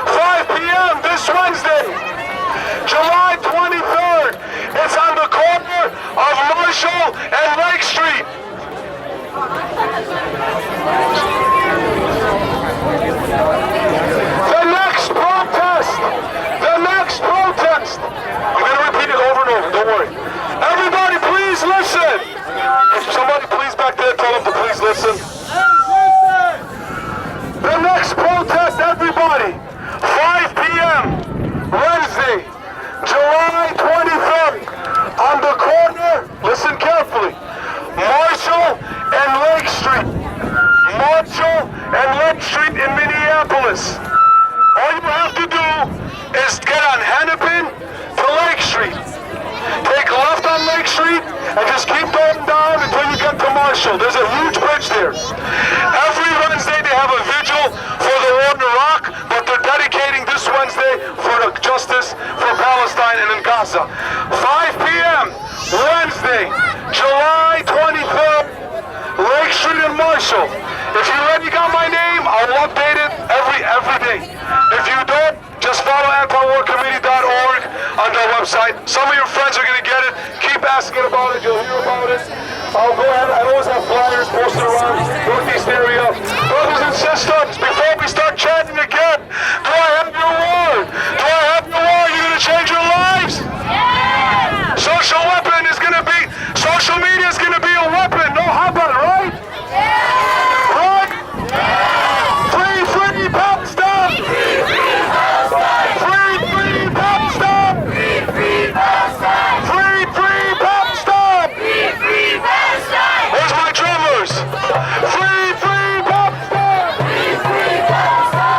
5 p.m. this Wednesday, July 23rd. It's on the corner of Marshall and Lake Street. The next protest. I'm going to repeat it over and over, don't worry. Everybody please listen. If somebody please back there tell them to please listen. The next protest, everybody, 5 p.m. Wednesday, July 23rd, on the corner, listen carefully, Marshall and Lake Street. Marshall and Lake Street in Minneapolis. All you have to do is get on Hennepin to Lake Street. Take a left on Lake Street and just keep going down until you get to Marshall. There's a huge bridge there. Every Wednesday they have a vigil for the war in Iraq, but they're dedicating this Wednesday for the justice for Palestine and in Gaza. 5 p.m. Wednesday, July 23rd, Lake Street in Marshall. If you already got my name, I'll update it every day. If you don't, just follow antiwarcommittee.org on their website. Some of your friends are going to get it. Keep asking about it. You'll hear about it. I'll go ahead. I always have flyers posted around Northeast area. Brothers and sisters, before we start chatting again, do I have your word? Do I have your word? You're going to change your lives? Yeah! Social media is going to be a weapon. No hubbub, right? Yeah! Right? Yeah! Free Palestine! Free Palestine! Free Palestine! Free Palestine! Free Palestine! Free Palestine! Where's my drummers? Free Palestine! Free Palestine!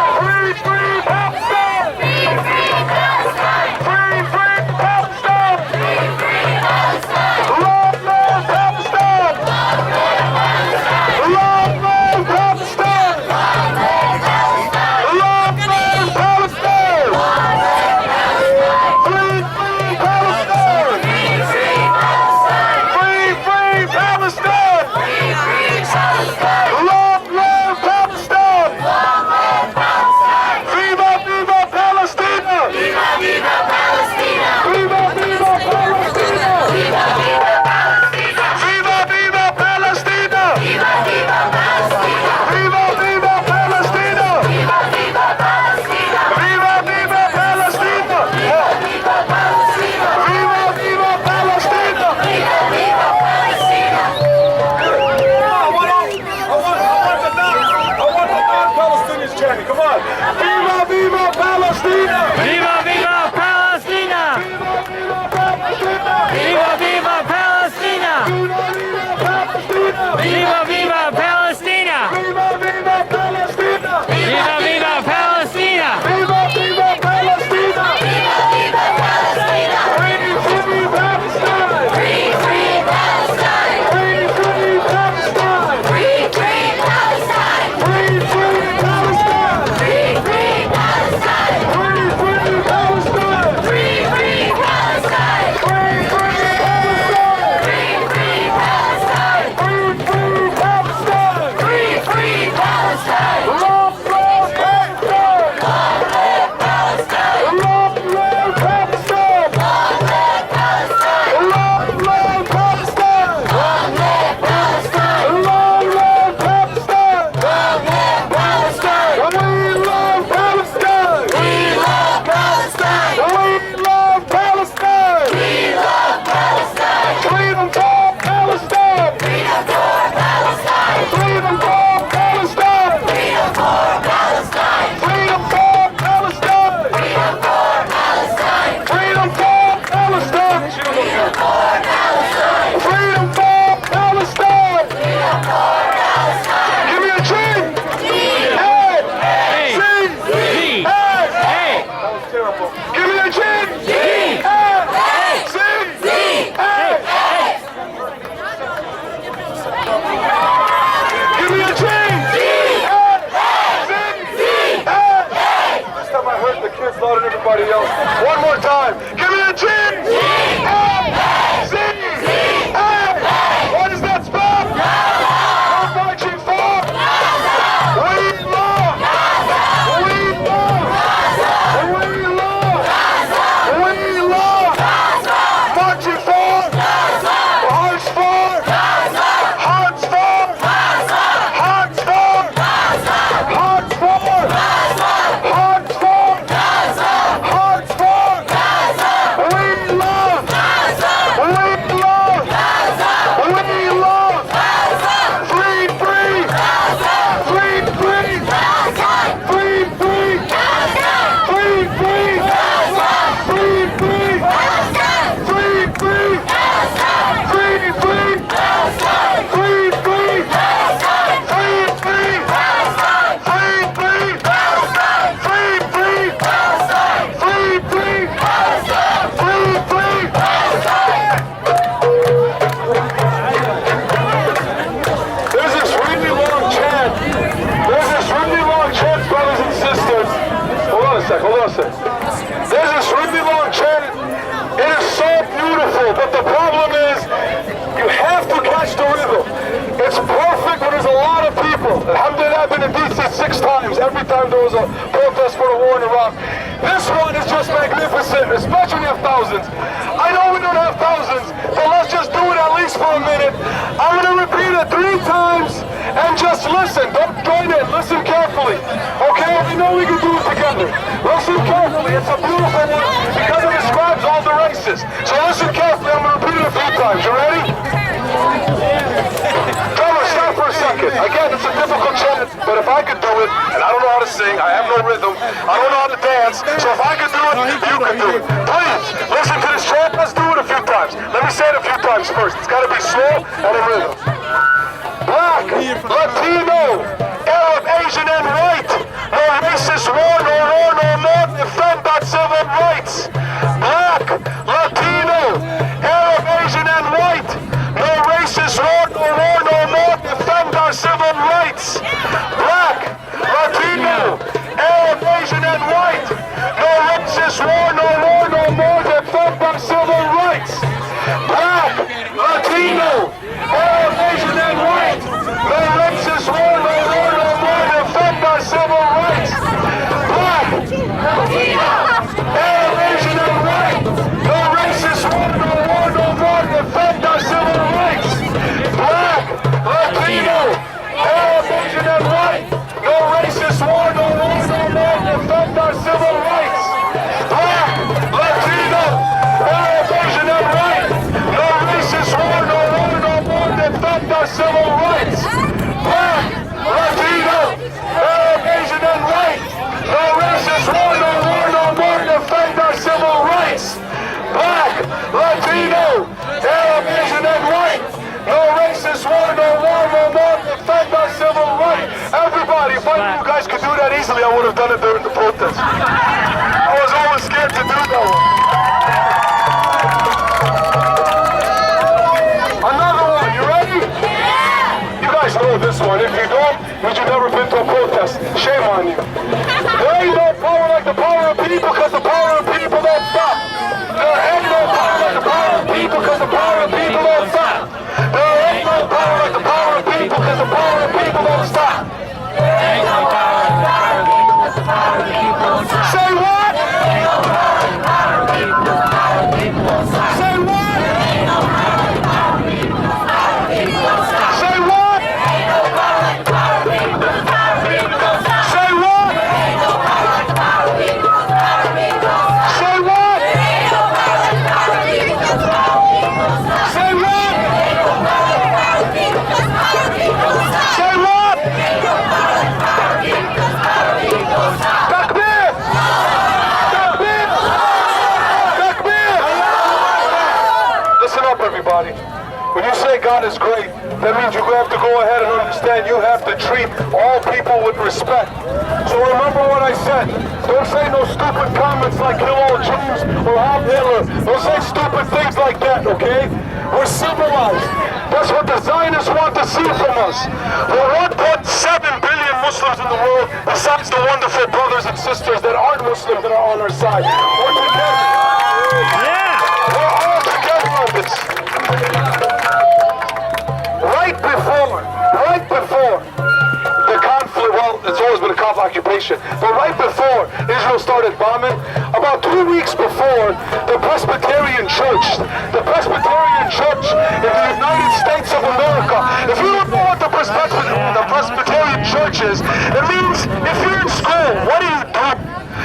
everybody else. One more time. Give me a G! A-C! A! What does that spell? We're marching for? We love! We love! We love! We love! Marching for? Hearts for? Hearts for? Hearts for? Hearts for? Hearts for? Hearts for? We love! We love! We love! Free, free! Free, free! Free, free! Free, free! Free, free! Free, free! Free, free! Free, free! Free, free! Free, free! Free, free! Free, free! Free, free! There's this really long chant. There's this really long chant, brothers and sisters. Hold on a sec, hold on a sec. There's this really long chant. It is so beautiful, but the problem is you have to catch the rhythm. It's perfect when there's a lot of people. Alhamdulillah, I've been in DC 6 times. Every time there was a protest for the war in Iraq. This one is just magnificent, especially when you have thousands. I know we don't have thousands, but let's just do it at least for a minute. I'm going to repeat it 3 times and just listen. Don't join in. Listen carefully. Okay? I know we can do it together. Listen carefully. It's a beautiful one because it describes all the races. So listen carefully. I'm going to repeat it a few times. You ready? Drummer, stop for a second. Again, it's a difficult chant, but if I could do it, and I don't know how to sing, I have no rhythm, I don't know how to dance, so if I could do it, you can do it. Please, listen to this chant. Let's do it a few times. Let me say it a few times first. It's got to be slow and in rhythm. Black, Latino, Arab, Asian, and white. No racist war, no war, no more. Defend our civil rights. Black, Latino, Arab, Asian, and white. No racist war, no war, no more. Defend our civil rights. Black, Latino, Arab, Asian, and white. No racist war, no war, no more. Defend our civil rights. Black, Latino, Arab, Asian, and white. No racist war, no war, no more. Defend our civil rights. Black, Latino, Arab, Asian, and white. No racist war, no war, no more. Defend our civil rights. Black, Latino, Arab, Asian, and white. No racist war, no war, no more. Defend our civil rights. Black, Latino, Arab, Asian, and white. No racist war, no war, no more. Defend our civil rights. Black, Latino, Arab, Asian, and white. No racist war, no war, no more. Defend our civil rights. Black, Latino, Arab, Asian, and white. No racist war, no war, no more. Defend our civil rights. Everybody, if I knew you guys could do that easily, I would have done it during the protest. I was always scared to do that one. Another one, you ready? Yeah! You guys know this one. If you don't, means you've never been to a protest. Shame on you. There ain't no power like the power of people, because the power of people don't stop. There ain't no power like the power of people, because the power of people don't stop. There ain't no power like the power of people, because the power of people don't stop. There ain't no power like the power of people, because the power of people don't stop. Say what? There ain't no power like the power of people, because the power of people don't stop. Say what? There ain't no power like the power of people, because the power of people don't stop. Say what? There ain't no power like the power of people, because the power of people don't stop. Say what? There ain't no power like the power of people, because the power of people don't stop. Say what? There ain't no power like the power of people, because the power of people don't stop. Say what? There ain't no power like the power of people, because the power of people don't stop. Say what? There ain't no power like the power of people, because the power of people don't stop. Takbir! Takbir! Takbir! Listen up, everybody. When you say God is great, that means you have to go ahead and understand you have to treat all people with respect. So remember what I said. Don't say no stupid comments like kill all Jews or Heil Hitler. Don't say stupid things like that, okay? We're civilized. That's what the Zionists want to see from us. There are 1.7 billion Muslims in the world, besides the wonderful brothers and sisters that aren't Muslim that are on our side. We're together. Yeah. We're all together on this. Right before the conflict, well, it's always been a conflict occupation, but right before Israel started bombing, about 2 weeks before, the Presbyterian Church in the United States of America, if you don't know what the Presbyterian Church is, it means if you're in school, what do you do?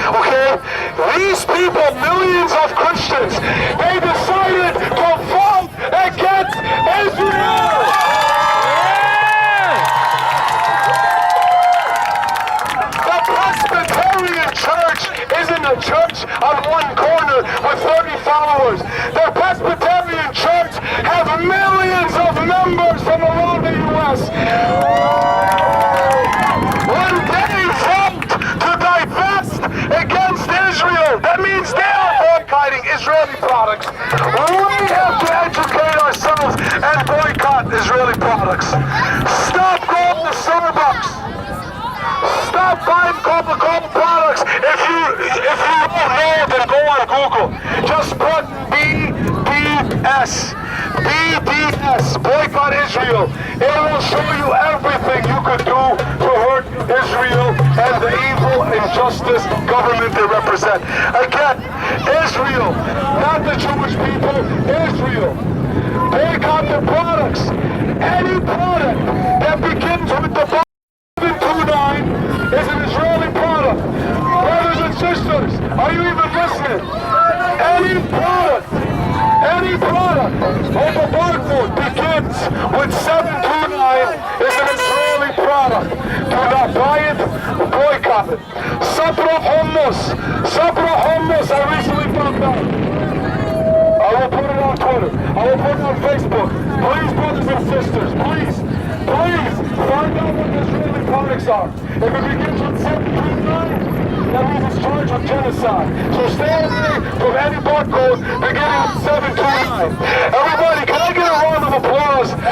Okay? These people, millions of Christians, they decided to vote against Israel! The Presbyterian Church isn't a church on one corner with 30 followers. The Presbyterian Church has millions of members from around the U.S. When they vote to divest against Israel, that means they are boycotting Israeli products. We have to educate ourselves and boycott Israeli products. Stop going to Starbucks. Stop buying Coca-Cola products. If you don't know, then go on Google. Just put BDS. BDS, boycott Israel. It will show you everything you could do to hurt Israel and the evil, injustice government they represent. Again, Israel, not the Jewish people, Israel. Boycott the products. Any product that begins with the 729 is an Israeli product. Brothers and sisters, are you even listening? Any product of the barcode begins with 729 is an Israeli product. Do not buy it, boycott it. Sabra hummus, I recently found out. I will put it on Twitter. I will put it on Facebook. Please, brothers and sisters, please find out what the Israeli products are. If it begins with 729, that means it's charged with genocide. So stay away from any barcode beginning with 729. Everybody, can I get a round of applause? Can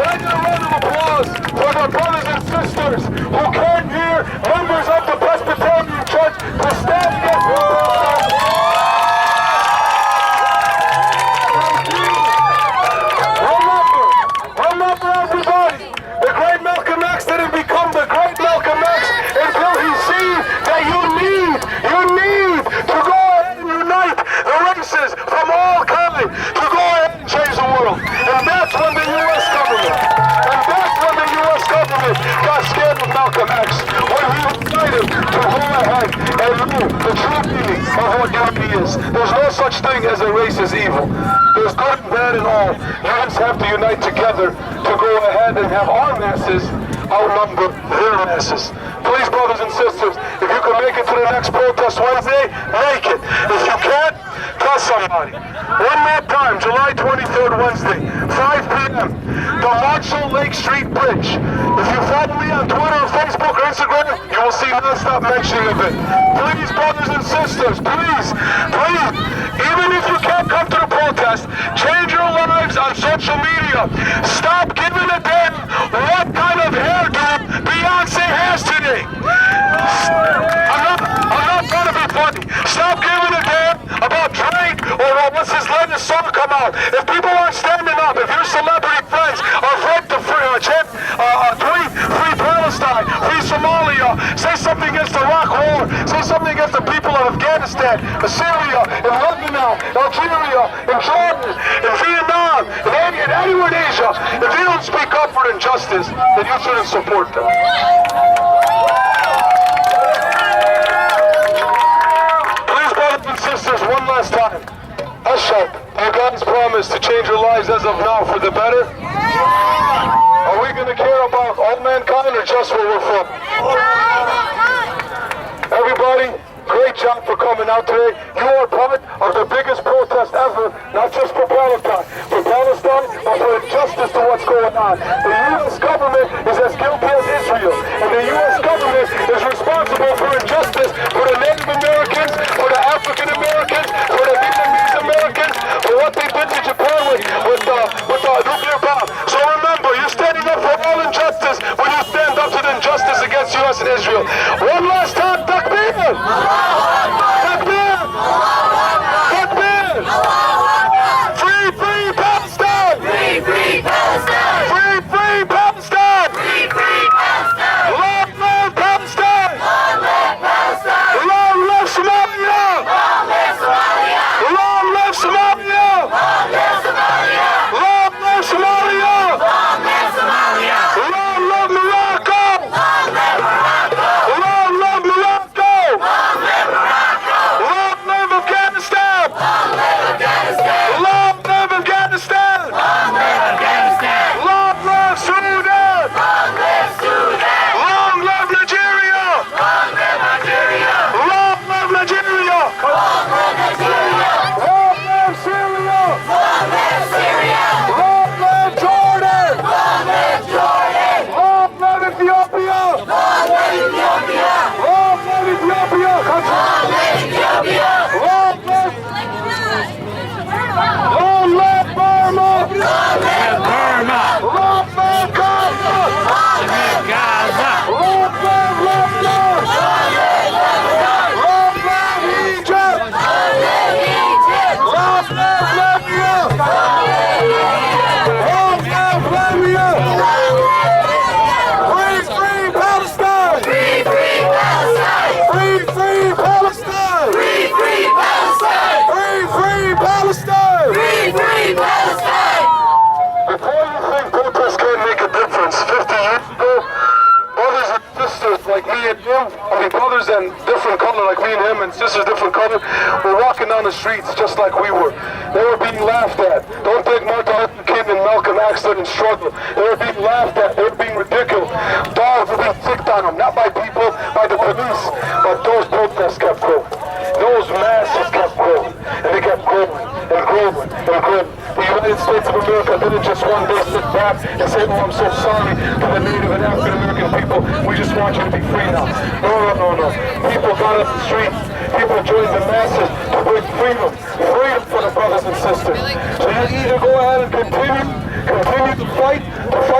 I get a round of applause for my brothers and sisters who came here, members of the Presbyterian Church, to stand against Remember everybody, the great Malcolm X didn't become the great Malcolm X until he sees that you need to go ahead and unite the races from all kinds to go ahead and change the world. And that's when the U.S. government got scared of Malcolm X, when he decided to go ahead and know the true meaning of what unity is. There's no such thing as a race as evil. There's good and bad in all. You just have to unite together to go ahead and have our masses outnumber their masses. Please, brothers and sisters, if you can make it to the next protest Wednesday, make it. If you can't, tell somebody. One more time, July 23rd, Wednesday, 5 p.m., the Marshall Lake Street Bridge. If you follow me on Twitter, Facebook, or Instagram, you will see non-stop mentioning of it. Please, brothers and sisters, please, even if you can't come to the protest, change your lives on social media. Stop giving a damn what kind of hairdo Beyonce has today. I'm not trying to be funny. Stop giving a damn about Drake or what's his latest song come out. If people aren't standing up, if your celebrity friends are afraid to tweet free Palestine, free Somalia, say something against the Iraq war, say something against the people of Afghanistan, Syria, in Lebanon, Algeria, in Jordan, in Vietnam, in anywhere in Asia, if you don't speak up for injustice, then you shouldn't support them. Please, brothers and sisters, one last time. Ashab, are God's promise to change your lives as of now for the better? Are we going to care about all mankind or just where we're from? Everybody, great job for coming out today. You are part of the biggest protest ever, not just for Palestine, but for injustice to what's going on. The U.S. government is as guilty as Israel, and the U.S. government is responsible for injustice for the Native Americans, for the African Americans, for the Vietnamese Americans, for what they did to Japan with the nuclear bomb. So remember, you're standing up for all injustice when you stand up to the injustice against against U.S. and Israel. One last time, Takbir! Takbir! Takbir! Free, free Palestine! Free, free Palestine! Free, free Palestine! Free, free Palestine! Long live Palestine! Long live Palestine! Long live Somalia! Long live Somalia! Long live Somalia! Long live Somalia! Long live Somalia! Long live Somalia! Long live Morocco! Long live Morocco! Long live Morocco! Long live Morocco! Long live Afghanistan! Long live Afghanistan! Long live Afghanistan! Long live Afghanistan! Long live Sudan! Long live Sudan! Long live Nigeria! Long live Nigeria! Long live Nigeria! Long live Nigeria! Long live Syria! Long live Syria! Long live Jordan! Long live Jordan! Long live Ethiopia! Long live Ethiopia! Long live Ethiopia! Long live Ethiopia! Long live Burma! Long live Burma! Long live Gaza! Long live Gaza! Long live Lebanon! Long live Lebanon! Long live Egypt! Long live Egypt! Long live Libya! Long live Libya! Free, free Palestine! Free, free Palestine! Free, free Palestine! Free, free Palestine! Free, free Palestine! Free, free Palestine! Before you think protests can't make a difference, 50 years ago, brothers and sisters like me and him, brothers and different color like me and him, and sisters different color, were walking down the streets just like we were. They were being laughed at. Don't think Martin Luther King and Malcolm X didn't struggle. They were being laughed at. They were being ridiculed. Dogs were being sicked on them, not by people, by the police, but those protests kept going. Those masses kept growing, and they kept growing and growing and growing. The United States of America didn't just one day sit back and say, oh, I'm so sorry to the Native and African American people. We just want you to be free now. No. People got up the streets. People joined the masses to bring freedom. Freedom for the brothers and sisters. So you either go ahead and continue to fight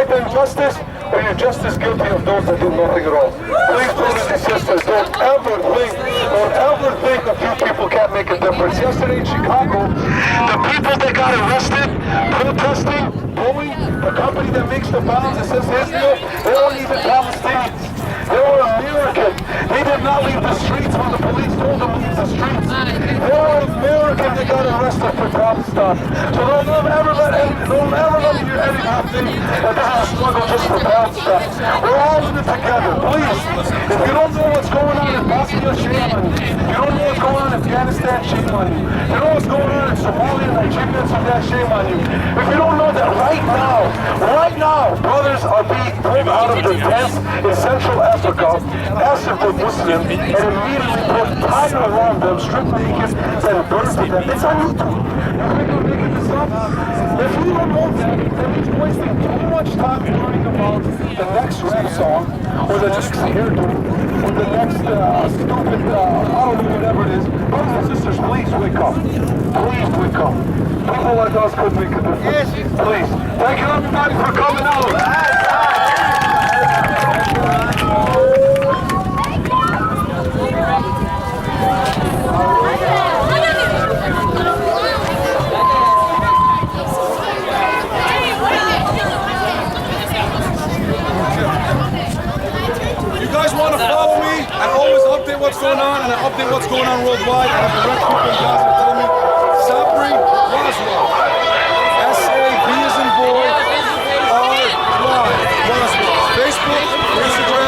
the injustice, or you're just as guilty of those that do nothing at all. Please, brothers and sisters, don't ever think a few people can't make a difference. Yesterday in Chicago, the people that got arrested, protesting, Boeing, the company that makes the bombs that says Israel, they weren't even Palestinians. They were American. They did not leave the streets when the police told them to leave the streets. They were American that got arrested for Palestine. So don't ever let me hear anyone think that this is a struggle just for Palestine. We're all in it together. Please, if you don't know what's going on in Bosnia, shame on you. If you don't know what's going on in Afghanistan, shame on you. If you know what's going on in Somalia, Nigeria, and Sudan, shame on you. If you don't know that right now, brothers are being pulled out of their tents in Central Africa, asked if they're Muslim, and immediately put tied around them, stripped naked, and burned to them. It's on YouTube. You think I'm making this up? If you don't know that, then he's wasting too much time learning about the next rap song, or the next hairdo, or the next stupid, I don't know, whatever it is. Brothers and sisters, please wake up. Please wake up. People like us could make a difference. Please. Thank you everybody for coming out. You guys want to follow me? I always update what's going on, and I update what's going on worldwide. I have direct people in Gaza telling me, Sabri Roswell. S-A-B as in boy, R-Y, Roswell. Facebook, Instagram.